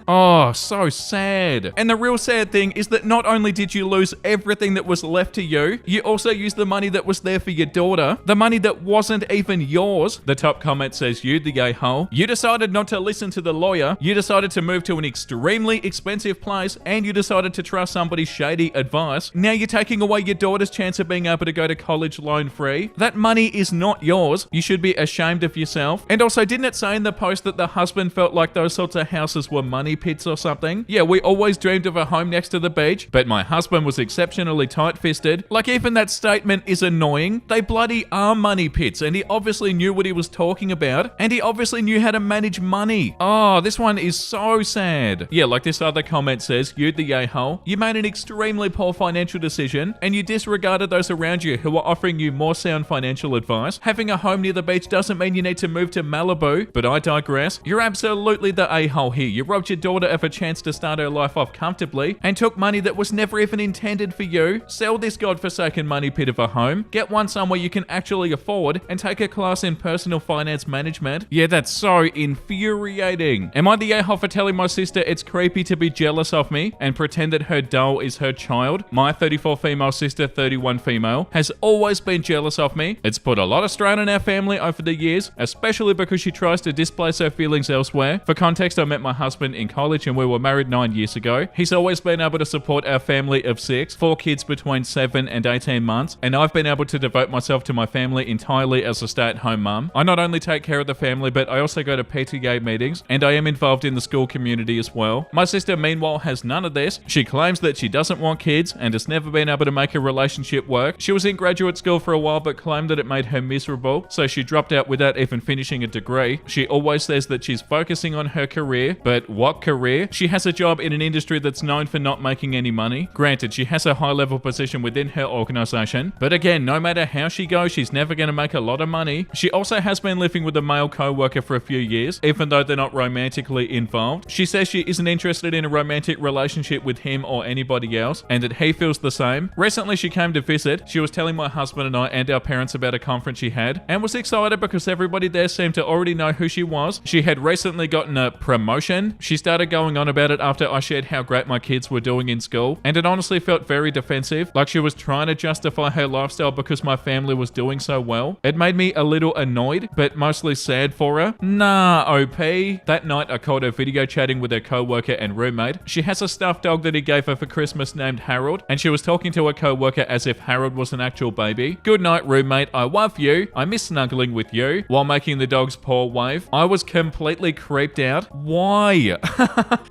Oh, so sad. And the real sad thing is that not only did you lose everything that was left to you, you also used the money that was there for your daughter, the money that wasn't even yours. The top comment says, you the a-hole. You decided not to listen to the lawyer, you decided to move to an extremely expensive place, and you decided to trust somebody's shady advice. Now you're taking away your daughter's chance of being able to go to college loan free. That money is not yours. You should be ashamed of yourself. And also, didn't it say in the post that the husband felt like those sorts of houses were money pits or something? Yeah, we always dreamed of a home next to the beach, but my husband was exceptionally tight-fisted. Like, even that statement is annoying. They bloody are money pits, and he obviously knew what he was talking about, and he obviously knew how to manage money. Oh, this one is so sad. Yeah, like this other comment says, you the a-hole. You made an extremely poor financial decision, and you disregarded those around you who are offering you more sound financial advice. Having a home near the beach doesn't mean you need to move to Malibu, but I digress. You're absolutely the a-hole here. You robbed your daughter of a chance to start her life off comfortably, and took money that was never even intended for you. Sell this godforsaken money pit of a home, get one somewhere you can actually afford, and take a class in personal finance management. Yeah, that's so infuriating. Am I the a-hole for telling my sister it's creepy to be jealous of me and pretend that her doll is her child? My 34 female sister, 31 female, has always been jealous of me. It's put a lot of strain on our family over the years, especially because she tries to displace her feelings elsewhere. For context, I met my husband in college and we were married 9 years ago. He's always been able to support our family of 6, 4 kids between 7 and 18 months, and I've been able to devote myself to my family entirely as a stay-at-home mum. I not only take care of the family, but I also go to PTA meetings, and I am involved in the school community as well. My sister, meanwhile, has none of this. She claims that she doesn't want kids and has never been able to make a relationship work. She was in graduate school for a while, but claimed that it made her miserable, so she dropped out without even finishing a degree. She always says that she's focusing on her career, but what career? She has a job in an industry that's known for not making any money. Granted, she has a high-level position within her organization, but again, no matter how she goes, she's never going to make a lot of money. She also has been living with a male co-worker for a few years, even though they're not romantically involved. She says she isn't interested in a romantic relationship with him or anybody else, and that he feels the same. Recently, she came to visit. She was telling my husband and I and our parents about a conference she had, and was excited because everybody there seemed to already know who she was. She had recently gotten a promotion. She started going on about it after I shared how great my kids were doing in school, and it honestly felt very defensive, like she was trying to justify her lifestyle because my family was doing so well. It made me a little annoyed, but mostly sad for her. Nah, OP. That night, I called her video chatting living with her co-worker and roommate. She has a stuffed dog that he gave her for Christmas named Harold, and she was talking to her co-worker as if Harold was an actual baby. Good night, roommate. I love you. I miss snuggling with you, while making the dog's paw wave. I was completely creeped out. Why?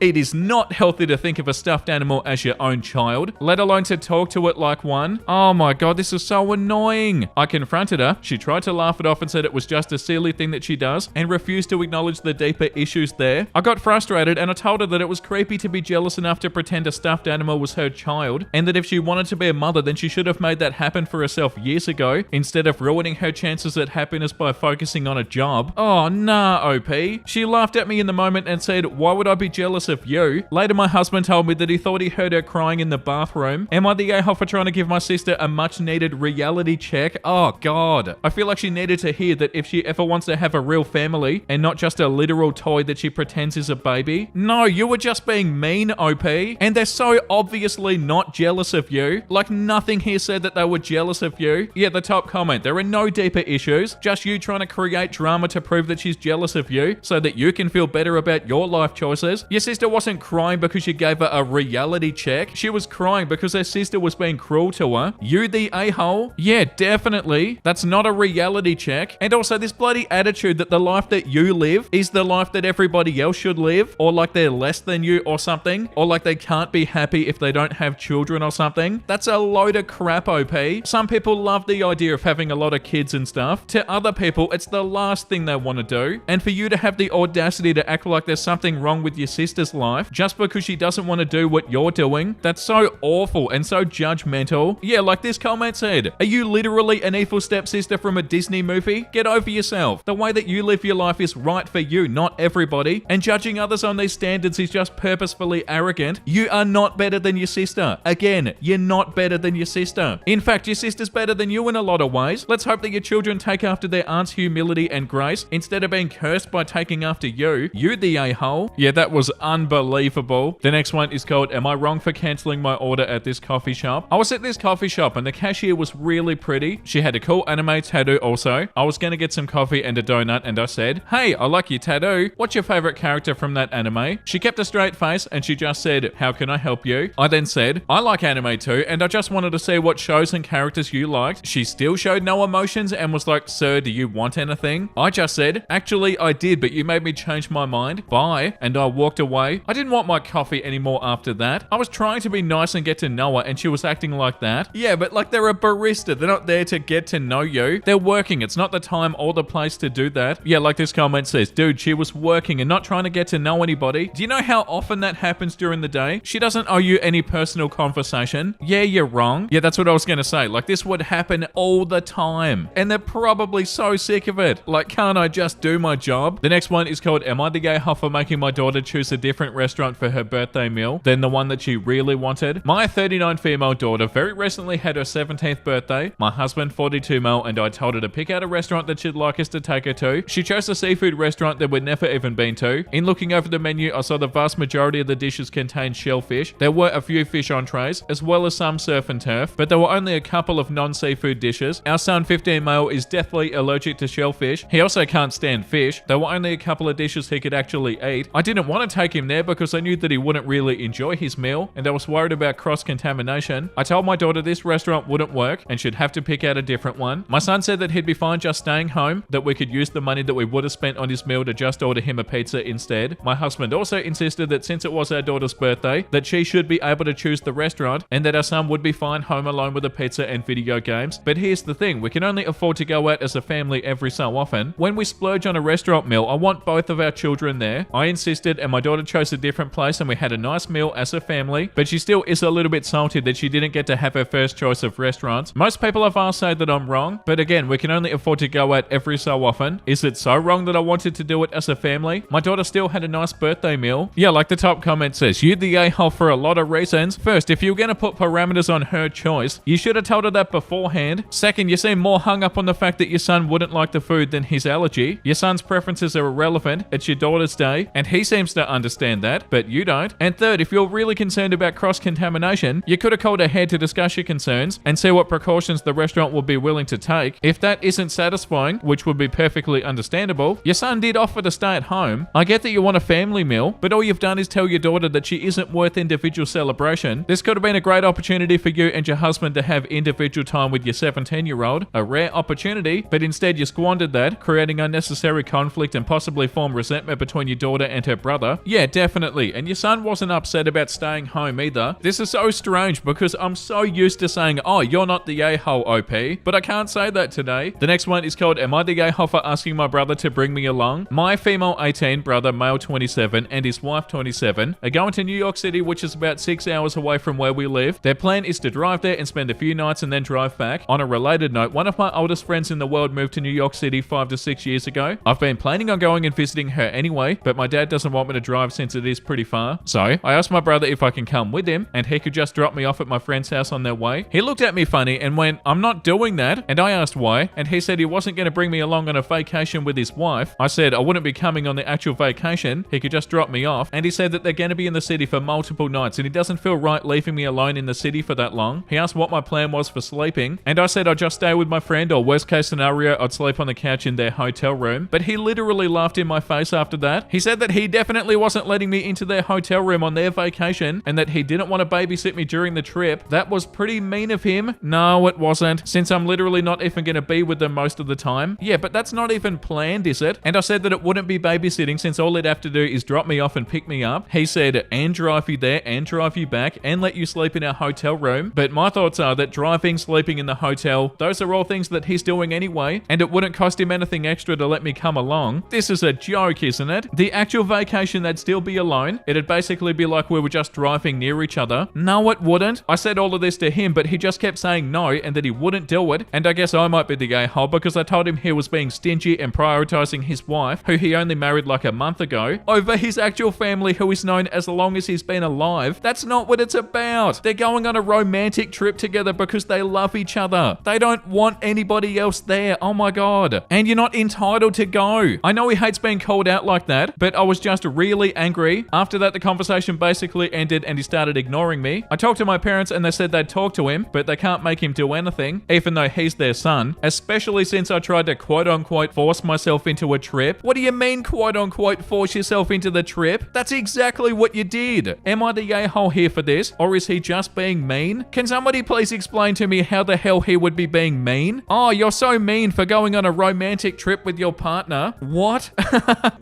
It is not healthy to think of a stuffed animal as your own child, let alone to talk to it like one. Oh my god, this is so annoying. I confronted her. She tried to laugh it off and said it was just a silly thing that she does, and refused to acknowledge the deeper issues there. I got frustrated and I told her that it was creepy to be jealous enough to pretend a stuffed animal was her child, and that if she wanted to be a mother, then she should have made that happen for herself years ago, instead of ruining her chances at happiness by focusing on a job. Oh nah, OP. She laughed at me in the moment and said, why would I be jealous of you? Later my husband told me that he thought he heard her crying in the bathroom. Am I the a-hole for trying to give my sister a much needed reality check? Oh god. I feel like she needed to hear that if she ever wants to have a real family and not just a literal toy that she pretends is a baby. No, you were just being mean, OP. And they're so obviously not jealous of you. Like nothing here said that they were jealous of you. Yeah, the top comment. There are no deeper issues. Just you trying to create drama to prove that she's jealous of you so that you can feel better about your life choices. Your sister wasn't crying because you gave her a reality check. She was crying because her sister was being cruel to her. You the a-hole? Yeah, definitely. That's not a reality check. And also this bloody attitude that the life that you live is the life that everybody else should live, or like they're less than you or something, or like they can't be happy if they don't have children or something. That's a load of crap, OP. Some people love the idea of having a lot of kids and stuff. To other people, it's the last thing they want to do. And for you to have the audacity to act like there's something wrong with your sister's life just because she doesn't want to do what you're doing, that's so awful and so judgmental. Yeah, like this comment said, are you literally an evil stepsister from a Disney movie? Get over yourself. The way that you live your life is right for you, not everybody. And judging others on these standards is just purposefully arrogant. You are not better than your sister. Again, you're not better than your sister. In fact, your sister's better than you in a lot of ways. Let's hope that your children take after their aunt's humility and grace instead of being cursed by taking after you. You the a-hole. Yeah, that was unbelievable. The next one is called, am I wrong for cancelling my order at this coffee shop? I was at this coffee shop and the cashier was really pretty. She had a cool anime tattoo also. I was going to get some coffee and a donut and I said, hey, I like your tattoo. What's your favorite character from that anime? She kept a straight face and she just said, how can I help you? I then said, I like anime too and I just wanted to see what shows and characters you liked. She still showed no emotions and was like, sir, do you want anything? I just said, actually I did, but you made me change my mind. Bye. And I walked away. I didn't want my coffee anymore after that. I was trying to be nice and get to know her and she was acting like that. Yeah, but like they're a barista. They're not there to get to know you. They're working. It's not the time or the place to do that. Yeah, like this comment says, dude, she was working and not trying to get to know anybody. Do you know how often that happens during the day? She doesn't owe you any personal conversation. Yeah, you're wrong. Yeah, that's what I was going to say. Like this would happen all the time. And they're probably so sick of it. Like, can't I just do my job? The next one is called, am I the a-hole for making my daughter choose a different restaurant for her birthday meal than the one that she really wanted? My 39 female daughter very recently had her 17th birthday. My husband 42 male and I told her to pick out a restaurant that she'd like us to take her to. She chose a seafood restaurant that we'd never even been to. In looking over the menu, I saw the vast majority of the dishes contained shellfish. There were a few fish entrees, as well as some surf and turf, but there were only a couple of non-seafood dishes. Our son 15 male is deathly allergic to shellfish. He also can't stand fish. There were only a couple of dishes he could actually eat. I didn't want to take him there because I knew that he wouldn't really enjoy his meal, and I was worried about cross-contamination. I told my daughter this restaurant wouldn't work and she'd have to pick out a different one. My son said that he'd be fine just staying home, that we could use the money that we would have spent on his meal to just order him a pizza instead. My husband also insisted that since it was our daughter's birthday, that she should be able to choose the restaurant and that our son would be fine home alone with a pizza and video games. But here's the thing, we can only afford to go out as a family every so often. When we splurge on a restaurant meal, I want both of our children there. I insisted and my daughter chose a different place and we had a nice meal as a family, but she still is a little bit salty that she didn't get to have her first choice of restaurants. Most people I've asked say that I'm wrong, but again, we can only afford to go out every so often. Is it so wrong that I wanted to do it as a family? My daughter still had a nice birthday meal. Yeah, like the top comment says, you the a-hole for a lot of reasons. First, if you're going to put parameters on her choice, you should have told her that beforehand. Second, you seem more hung up on the fact that your son wouldn't like the food than his allergy. Your son's preferences are irrelevant. It's your daughter's day, and he seems to understand that, but you don't. And third, if you're really concerned about cross-contamination, you could have called ahead to discuss your concerns and see what precautions the restaurant would be willing to take. If that isn't satisfying, which would be perfectly understandable, your son did offer to stay at home. I get that you want a family family meal, but all you've done is tell your daughter that she isn't worth individual celebration. This could have been a great opportunity for you and your husband to have individual time with your 17-year-old, a rare opportunity, but instead you squandered that, creating unnecessary conflict and possibly form resentment between your daughter and her brother. Yeah, definitely. And your son wasn't upset about staying home either. This is so strange because I'm so used to saying, oh, you're not the a-hole, OP, but I can't say that today. The next one is called, am I the a-hole for asking my brother to bring me along? My female 18, brother male 27, and his wife 27 are going to New York City, which is about 6 hours away from where we live. Their plan is to drive there and spend a few nights and then drive back. On a related note, one of my oldest friends in the world moved to New York City 5 to 6 years ago. I've been planning on going and visiting her anyway, but my dad doesn't want me to drive since it is pretty far. So I asked my brother if I can come with him and he could just drop me off at my friend's house on their way. He looked at me funny and went, I'm not doing that. And I asked why, and he said he wasn't going to bring me along on a vacation with his wife. I said I wouldn't be coming on the actual vacation. He could just drop me off. And he said that they're going to be in the city for multiple nights and he doesn't feel right leaving me alone in the city for that long. He asked what my plan was for sleeping, and I said I'd just stay with my friend, or worst case scenario, I'd sleep on the couch in their hotel room. But he literally laughed in my face after that. He said that he definitely wasn't letting me into their hotel room on their vacation and that he didn't want to babysit me during the trip. That was pretty mean of him. No, it wasn't, since I'm literally not even going to be with them most of the time. Yeah, but that's not even planned, is it? And I said that it wouldn't be babysitting since all they'd have to do is drop me off and pick me up. He said, and drive you there and drive you back and let you sleep in our hotel room. But my thoughts are that driving, sleeping in the hotel, those are all things that he's doing anyway, and it wouldn't cost him anything extra to let me come along. This is a joke, isn't it? The actual vacation, they'd still be alone. It'd basically be like we were just driving near each other. No, it wouldn't. I said all of this to him, but he just kept saying no and that he wouldn't do it. And I guess I might be the a-hole because I told him he was being stingy and prioritizing his wife, who he only married like a month ago, over his actual family, who is known as long as he's been alive. That's not what it's about. They're going on a romantic trip together because they love each other. They don't want anybody else there. Oh my God. And you're not entitled to go. I know he hates being called out like that, but I was just really angry. After that, the conversation basically ended and he started ignoring me. I talked to my parents and they said they'd talk to him, but they can't make him do anything, even though he's their son, especially since I tried to quote unquote force myself into a trip. What do you mean quote unquote force yourself into the trip? That's exactly what you did. Am I the a-hole here for this, or is he just being mean? Can somebody please explain to me how the hell he would be being mean? Oh, you're so mean for going on a romantic trip with your partner. What?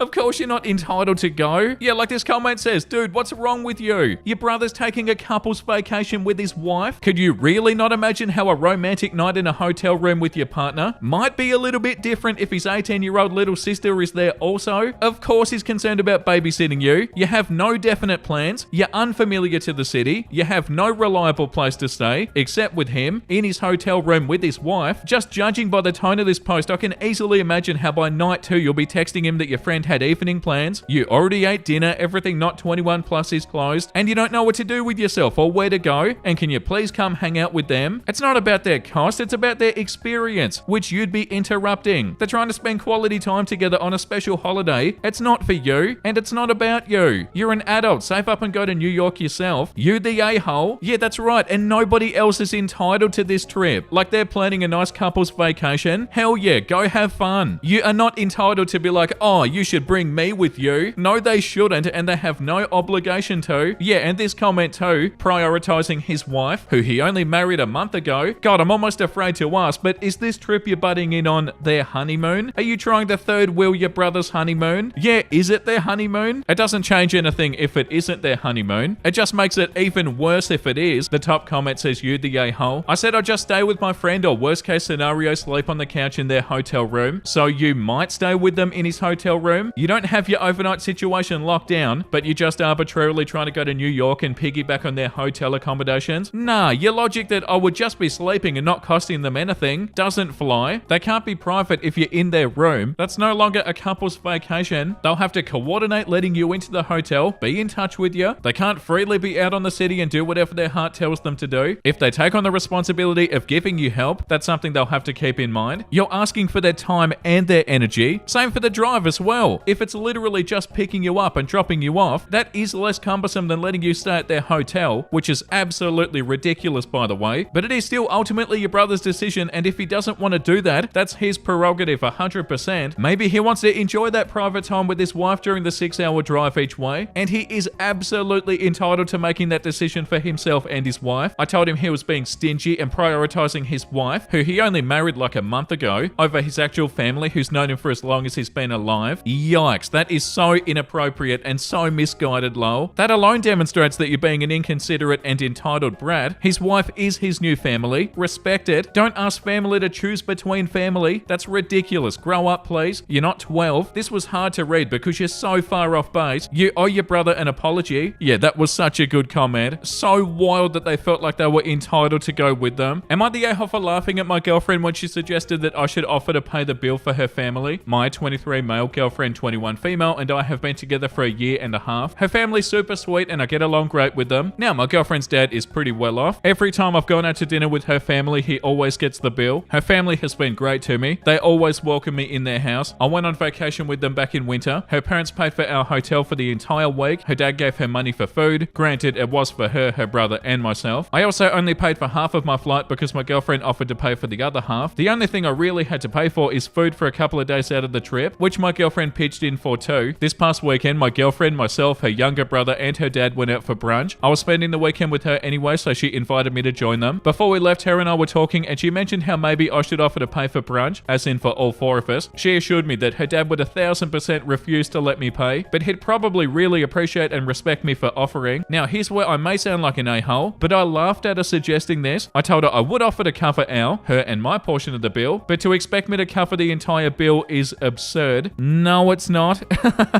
Of course you're not entitled to go. Yeah, like this comment says, dude, what's wrong with you? Your brother's taking a couple's vacation with his wife? Could you really not imagine how a romantic night in a hotel room with your partner might be a little bit different if his 18-year-old little sister is there also? Of course he's concerned about babysitting you. You have no definite plans. You're unfamiliar to the city. You have no reliable place to stay, except with him in his hotel room with his wife. Just judging by the tone of this post, I can easily imagine how by night 2 you'll be texting him that your friend had evening plans, you already ate dinner, everything not 21 plus is closed, and you don't know what to do with yourself or where to go, and can you please come hang out with them? It's not about their cost, it's about their experience, which you'd be interrupting. They're trying to spend quality time together on a special holiday. It's not for you, and it's not about you. You're an adult, save up and go to New York yourself. You the a-hole? Yeah, that's right, and nobody else is entitled to this trip. Like they're planning a nice couple's vacation. Hell yeah, go have fun. You are not entitled to be like, oh, you should bring me with you. No, they shouldn't, and they have no obligation to. Yeah, and this comment too, prioritizing his wife, who he only married a month ago. God, I'm almost afraid to ask, but is this trip you're butting in on their honeymoon? Are you trying to third wheel your brother's honeymoon? Yeah, is it their honeymoon? It doesn't change anything if it isn't their honeymoon. It just makes it even worse if it is. The top comment says, you the a-hole. I said I'd just stay with my friend, or worst case scenario, sleep on the couch in their hotel room. So you might stay with them in his hotel room. You don't have your overnight situation locked down, but you just arbitrarily trying to go to New York and piggyback on their hotel accommodations. Nah, your logic that I would just be sleeping and not costing them anything doesn't fly. They can't be private if you're in their room. That's no longer a couple's vacation. They'll have to coordinate letting you into the hotel, be in touch with you. They can't freely be out on the city and do whatever their heart tells them to do. If they take on the responsibility of giving you help, that's something they'll have to keep in mind. You're asking for their time and their energy. Same for the drive as well. If it's literally just picking you up and dropping you off, that is less cumbersome than letting you stay at their hotel, which is absolutely ridiculous, by the way. But it is still ultimately your brother's decision, and if he doesn't want to do that, that's his prerogative 100%. Maybe he wants to enjoy that private time with his wife during the 6-hour drive each way, and he is absolutely entitled to making that decision for himself and his wife. I told him he was being stingy and prioritizing his wife, who he only married like a month ago, over his actual family, who's known him for as long as he's been alive. Yikes, that is so inappropriate and so misguided, lol. That alone demonstrates that you're being an inconsiderate and entitled brat. His wife is his new family. Respect it. Don't ask family to choose between family. That's ridiculous. Grow up, please. You're not 12. This was hard to read because you're so far off base. You owe your brother an apology. Yeah, that was such a good comment. So wild that they felt like they were entitled to go with them. Am I the a-hole for laughing at my girlfriend when she suggested that I should offer to pay the bill for her family? My 23 male girlfriend, 21 female, and I have been together for a year and a half. Her family's super sweet and I get along great with them. Now, my girlfriend's dad is pretty well off. Every time I've gone out to dinner with her family, he always gets the bill. Her family has been great to me. They always welcome me in their house. I went on vacation with them back in winter. Her parents paid for our hotel for the entire week. Her dad gave her money for food. Granted, it was for her, her brother, and myself. I also only paid for half of my flight because my girlfriend offered to pay for the other half. The only thing I really had to pay for is food for a couple of days out of the trip, which my girlfriend pitched in for too. This past weekend, my girlfriend, myself, her younger brother, and her dad went out for brunch. I was spending the weekend with her anyway, so she invited me to join them. Before we left, her and I were talking, and she mentioned how maybe I should offer to pay for brunch, as in for all four of us. She assured me that her dad would 1000% refuse to let me pay, but he'd probably really appreciate and respect me for offering. Now, here's where I may sound like an a-hole, but I laughed at her suggesting this. I told her I would offer to cover her and my portion of the bill, but to expect me to cover the entire bill is absurd. No, it's not.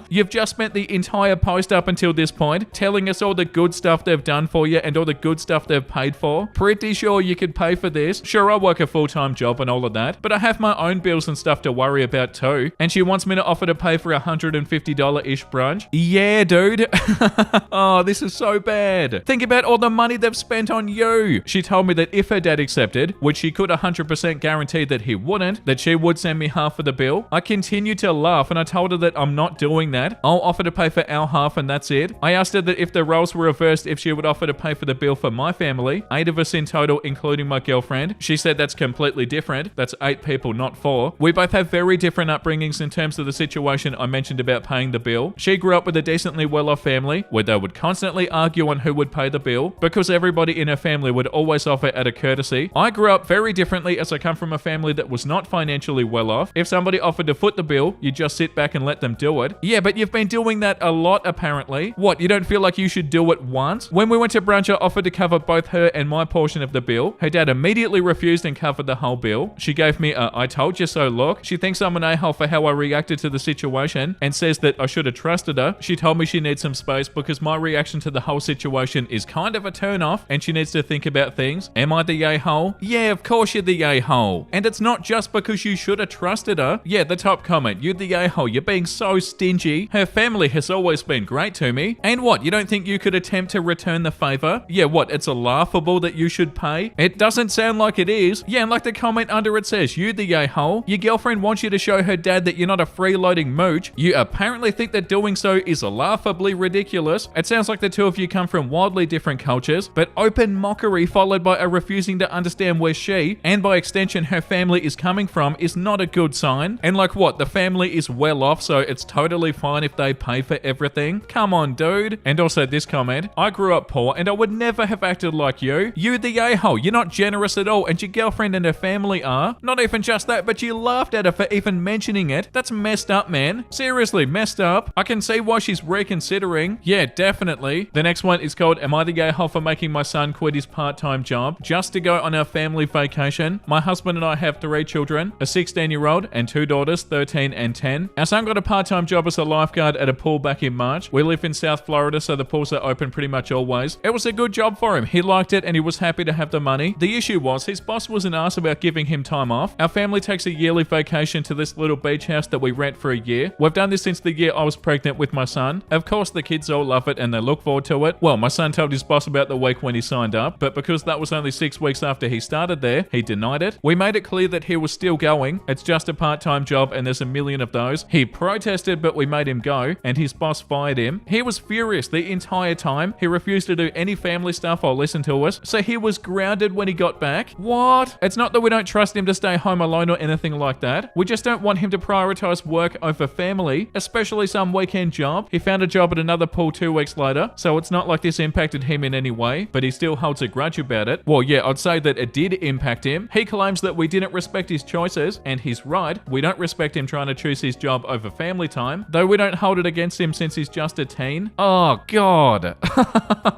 You've just spent the entire post up until this point telling us all the good stuff they've done for you and all the good stuff they've paid for. Pretty sure you could pay for this. Sure, I work a full-time job and all of that, but I have my own bills and stuff to worry about too. And she wants me to offer to pay for $150-ish brunch. Yeah, dude. Oh, this is so bad. Think about all the money they've spent on you. She told me that if her dad accepted, which she could 100% guarantee that he wouldn't, that she would send me half of the bill. I continued to laugh and I told her that I'm not doing that. I'll offer to pay for our half and that's it. I asked her that if the roles were reversed, if she would offer to pay for the bill for my family, 8 of us in total, including my girlfriend. She said that's completely different. That's 8 people, not 4. We both have very different upbringings in terms of the situation I mentioned about paying the bill. She grew up with a decently well-off family where they would constantly argue on who would pay the bill because everybody in her family would always offer out of courtesy. I grew up very differently as I come from a family that was not financially well off. If somebody offered to foot the bill, you just sit back and let them do it. Yeah, but you've been doing that a lot apparently. What, you don't feel like you should do it once? When we went to brunch, I offered to cover both her and my portion of the bill. Her dad immediately refused and covered the whole bill. She gave me a "I told you so" look. She thinks I'm an a-hole for how I reacted to the situation and says that I should have trusted her. She told me she needs some space because my reaction to the whole situation is kind of a turn off and she needs to think about things. Am I the a-hole? Yeah, of course you're the a-hole. And it's not just because you should have trusted her. Yeah, the top comment, you're the a-hole. You're being so stingy. Her family has always been great to me. And what, you don't think you could attempt to return the favor? Yeah, what, it's laughable that you should pay? It doesn't sound like it is. Yeah, and like the comment under it says, you the a-hole. Your girlfriend wants you to show her dad that you're not a freeloading mooch. You apparently think that doing so is laughably ridiculous. It sounds like the two of you come from wildly different cultures, but open mockery followed by a refusing to understand where she, and by extension her family, is coming from is not a good sign. And like what, the family is well off, so it's totally fine if they pay for everything? Come on, dude. And also this comment, I grew up poor and I would never have acted like you. You the a-hole. You're not generous at all, and your girlfriend and her family are. Not even just that, but you laughed at her for even mentioning it. That's messed up, man. Seriously, messed up. I can see why she's reconsidering. Yeah, definitely. The next one is called, am I the a-hole for making my son quit his part-time job just to go on our family vacation? My husband and I have 3 children, a 16-year-old and 2 daughters, 13 and 10. Our son got a part-time job as a lifeguard at a pool back in March. We live in South Florida, so the pools are open pretty much always. It was a good job for him. He liked it and he was happy to have the money. The issue was his boss was an ass about giving him time off. Our family takes a yearly vacation to this little beach house that we rent for a year. We've done this since the year I was pregnant with my son. Of course, the kids all love it and they look forward to it. Well, my son told his boss about the week when he signed up, but because that was only 6 weeks after he started there, he denied it. We made it clear that he was still going. It's just a part-time job and there's a million of those. He protested, but we made him go and his boss fired him. He was furious the entire time. He refused to do any family stuff or listen to us, so he was grounded when he got back. What? It's not that we don't trust him to stay home alone or anything like that. We just don't want him to prioritize work over family, especially some weekend job. He found a job at another pool 2 weeks later, so it's not like this impacted him in any way, but he still holds a grudge about it. Well, yeah, I'd say that it did impact him. He claims that we didn't respect his choices, and he's right. We don't respect him trying to choose his job over family time, though we don't hold it against him since he's just a teen. Oh, God.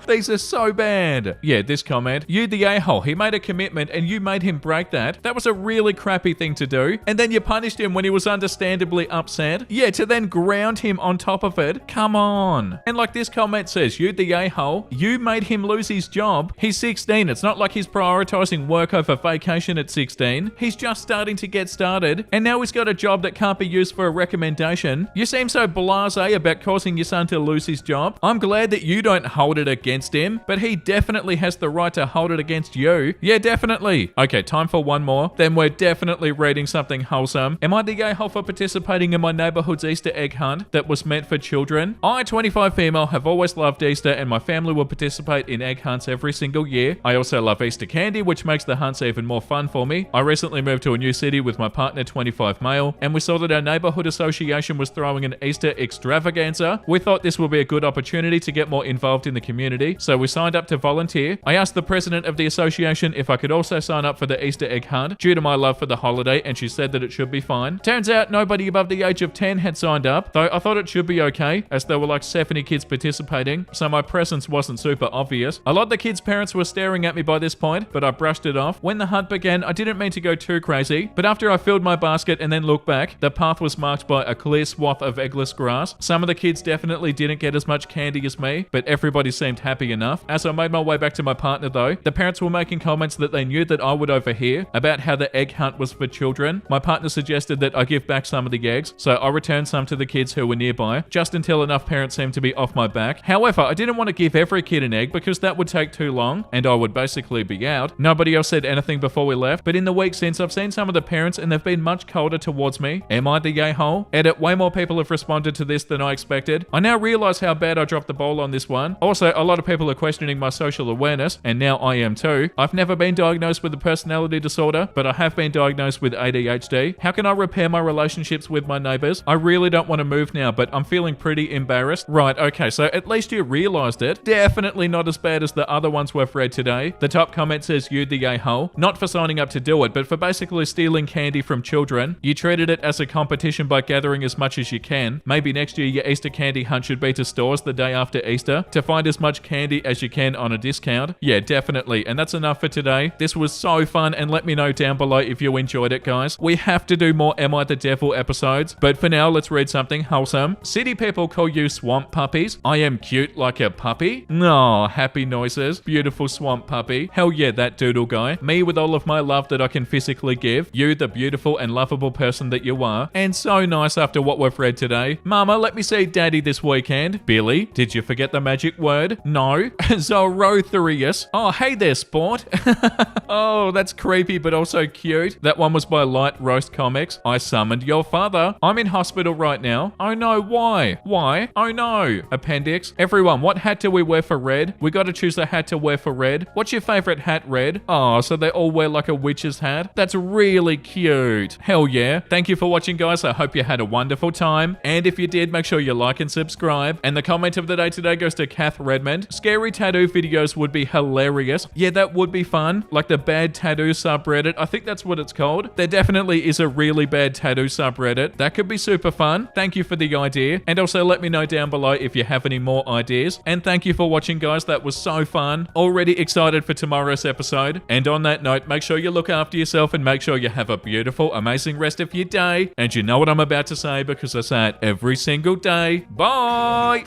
These are so bad. Yeah, this comment. You the a-hole. He made a commitment and you made him break that. That was a really crappy thing to do. And then you punished him when he was understandably upset. Yeah, to then ground him on top of it. Come on. And like this comment says, you the a-hole. You made him lose his job. He's 16. It's not like he's prioritizing work over vacation at 16. He's just starting to get started. And now he's got a job that can't be used for a recommendation. You seem so blasé about causing your son to lose his job. I'm glad that you don't hold it against him, but he definitely has the right to hold it against you. Yeah, definitely. Okay, time for one more. Then we're definitely reading something wholesome. Am I the a-hole for participating in my neighborhood's Easter egg hunt that was meant for children? I, 25 female, have always loved Easter and my family will participate in egg hunts every single year. I also love Easter candy, which makes the hunts even more fun for me. I recently moved to a new city with my partner, 25 male, and we saw that our neighborhood association was throwing an Easter extravaganza. We thought this would be a good opportunity to get more involved in the community, so we signed up to volunteer. I asked the president of the association if I could also sign up for the Easter egg hunt due to my love for the holiday, and she said that it should be fine. Turns out nobody above the age of 10 had signed up, though I thought it should be okay, as there were like 70 kids participating, so my presence wasn't super obvious. A lot of the kids' parents were staring at me by this point, but I brushed it off. When the hunt began, I didn't mean to go too crazy, but after I filled my basket and then looked back, the path was marked by a clear swath of eggless grass. Some of the kids definitely didn't get as much candy as me, but everybody seemed happy enough. As I made my way back to my partner though, the parents were making comments that they knew that I would overhear about how the egg hunt was for children. My partner suggested that I give back some of the eggs, so I returned some to the kids who were nearby, just until enough parents seemed to be off my back. However, I didn't want to give every kid an egg because that would take too long, and I would basically be out. Nobody else said anything before we left, but in the week since, I've seen some of the parents and they've been much colder towards me. Am I the a-hole? Edit, way more people have responded to this than I expected. I now realize how bad I dropped the ball on this one. Also, a lot of people are questioning my social awareness, and now I am too. I've never been diagnosed with a personality disorder, but I have been diagnosed with ADHD. How can I repair my relationships with my neighbors? I really don't want to move now, but I'm feeling pretty embarrassed. Right, okay, so at least you realized it. Definitely not as bad as the other ones we've read today. The top comment says you the a-hole. Not for signing up to do it, but for basically stealing candy from children. You treated it as a competition by gathering as much as you can. Maybe next year your Easter candy hunt should be to stores the day after Easter to find as much candy as you can on a discount. Yeah, definitely. And that's enough for today. This was so fun, and let me know down below if you enjoyed it, guys. We have to do more Am I the Devil episodes, but for now, let's read something wholesome. City people call you swamp puppies. I am cute like a puppy. No, happy noises. Beautiful swamp puppy. Hell yeah, that doodle guy. Me with all of my love that I can physically give. You, the beautiful and lovable person that you are. And so nice after what we've read today. Mama, let me see Daddy this weekend. Billy, did you forget the magic word? No. Zorothrius. Oh, hey there, sport. Oh, that's creepy but also cute. That one was by Light Roast Comics. I summoned your father. I'm in hospital right now. Oh no, why? Why? Oh no. Appendix. Everyone, what hat do we wear for red? We gotta choose a hat to wear for red. What's your favorite hat, Red? Oh, so they all wear like a witch's hat? That's really cute. Hell yeah. Thank you for watching, guys. I hope you had a wonderful time. And if you did, make sure you like and subscribe. And the comment of the day today goes to Kath Redmond. Scary tattoo videos would be hilarious. Yeah, that would be fun. Like the bad tattoo subreddit. I think that's what it's called. There definitely is a really bad tattoo subreddit. That could be super fun. Thank you for the idea. And also let me know down below if you have any more ideas. And thank you for watching, guys. That was so fun. Already excited for tomorrow's episode. And on that note, make sure you look after yourself and make sure you have a beautiful, amazing rest of your day. And you know what I'm about to say because I say it every single day. Bye!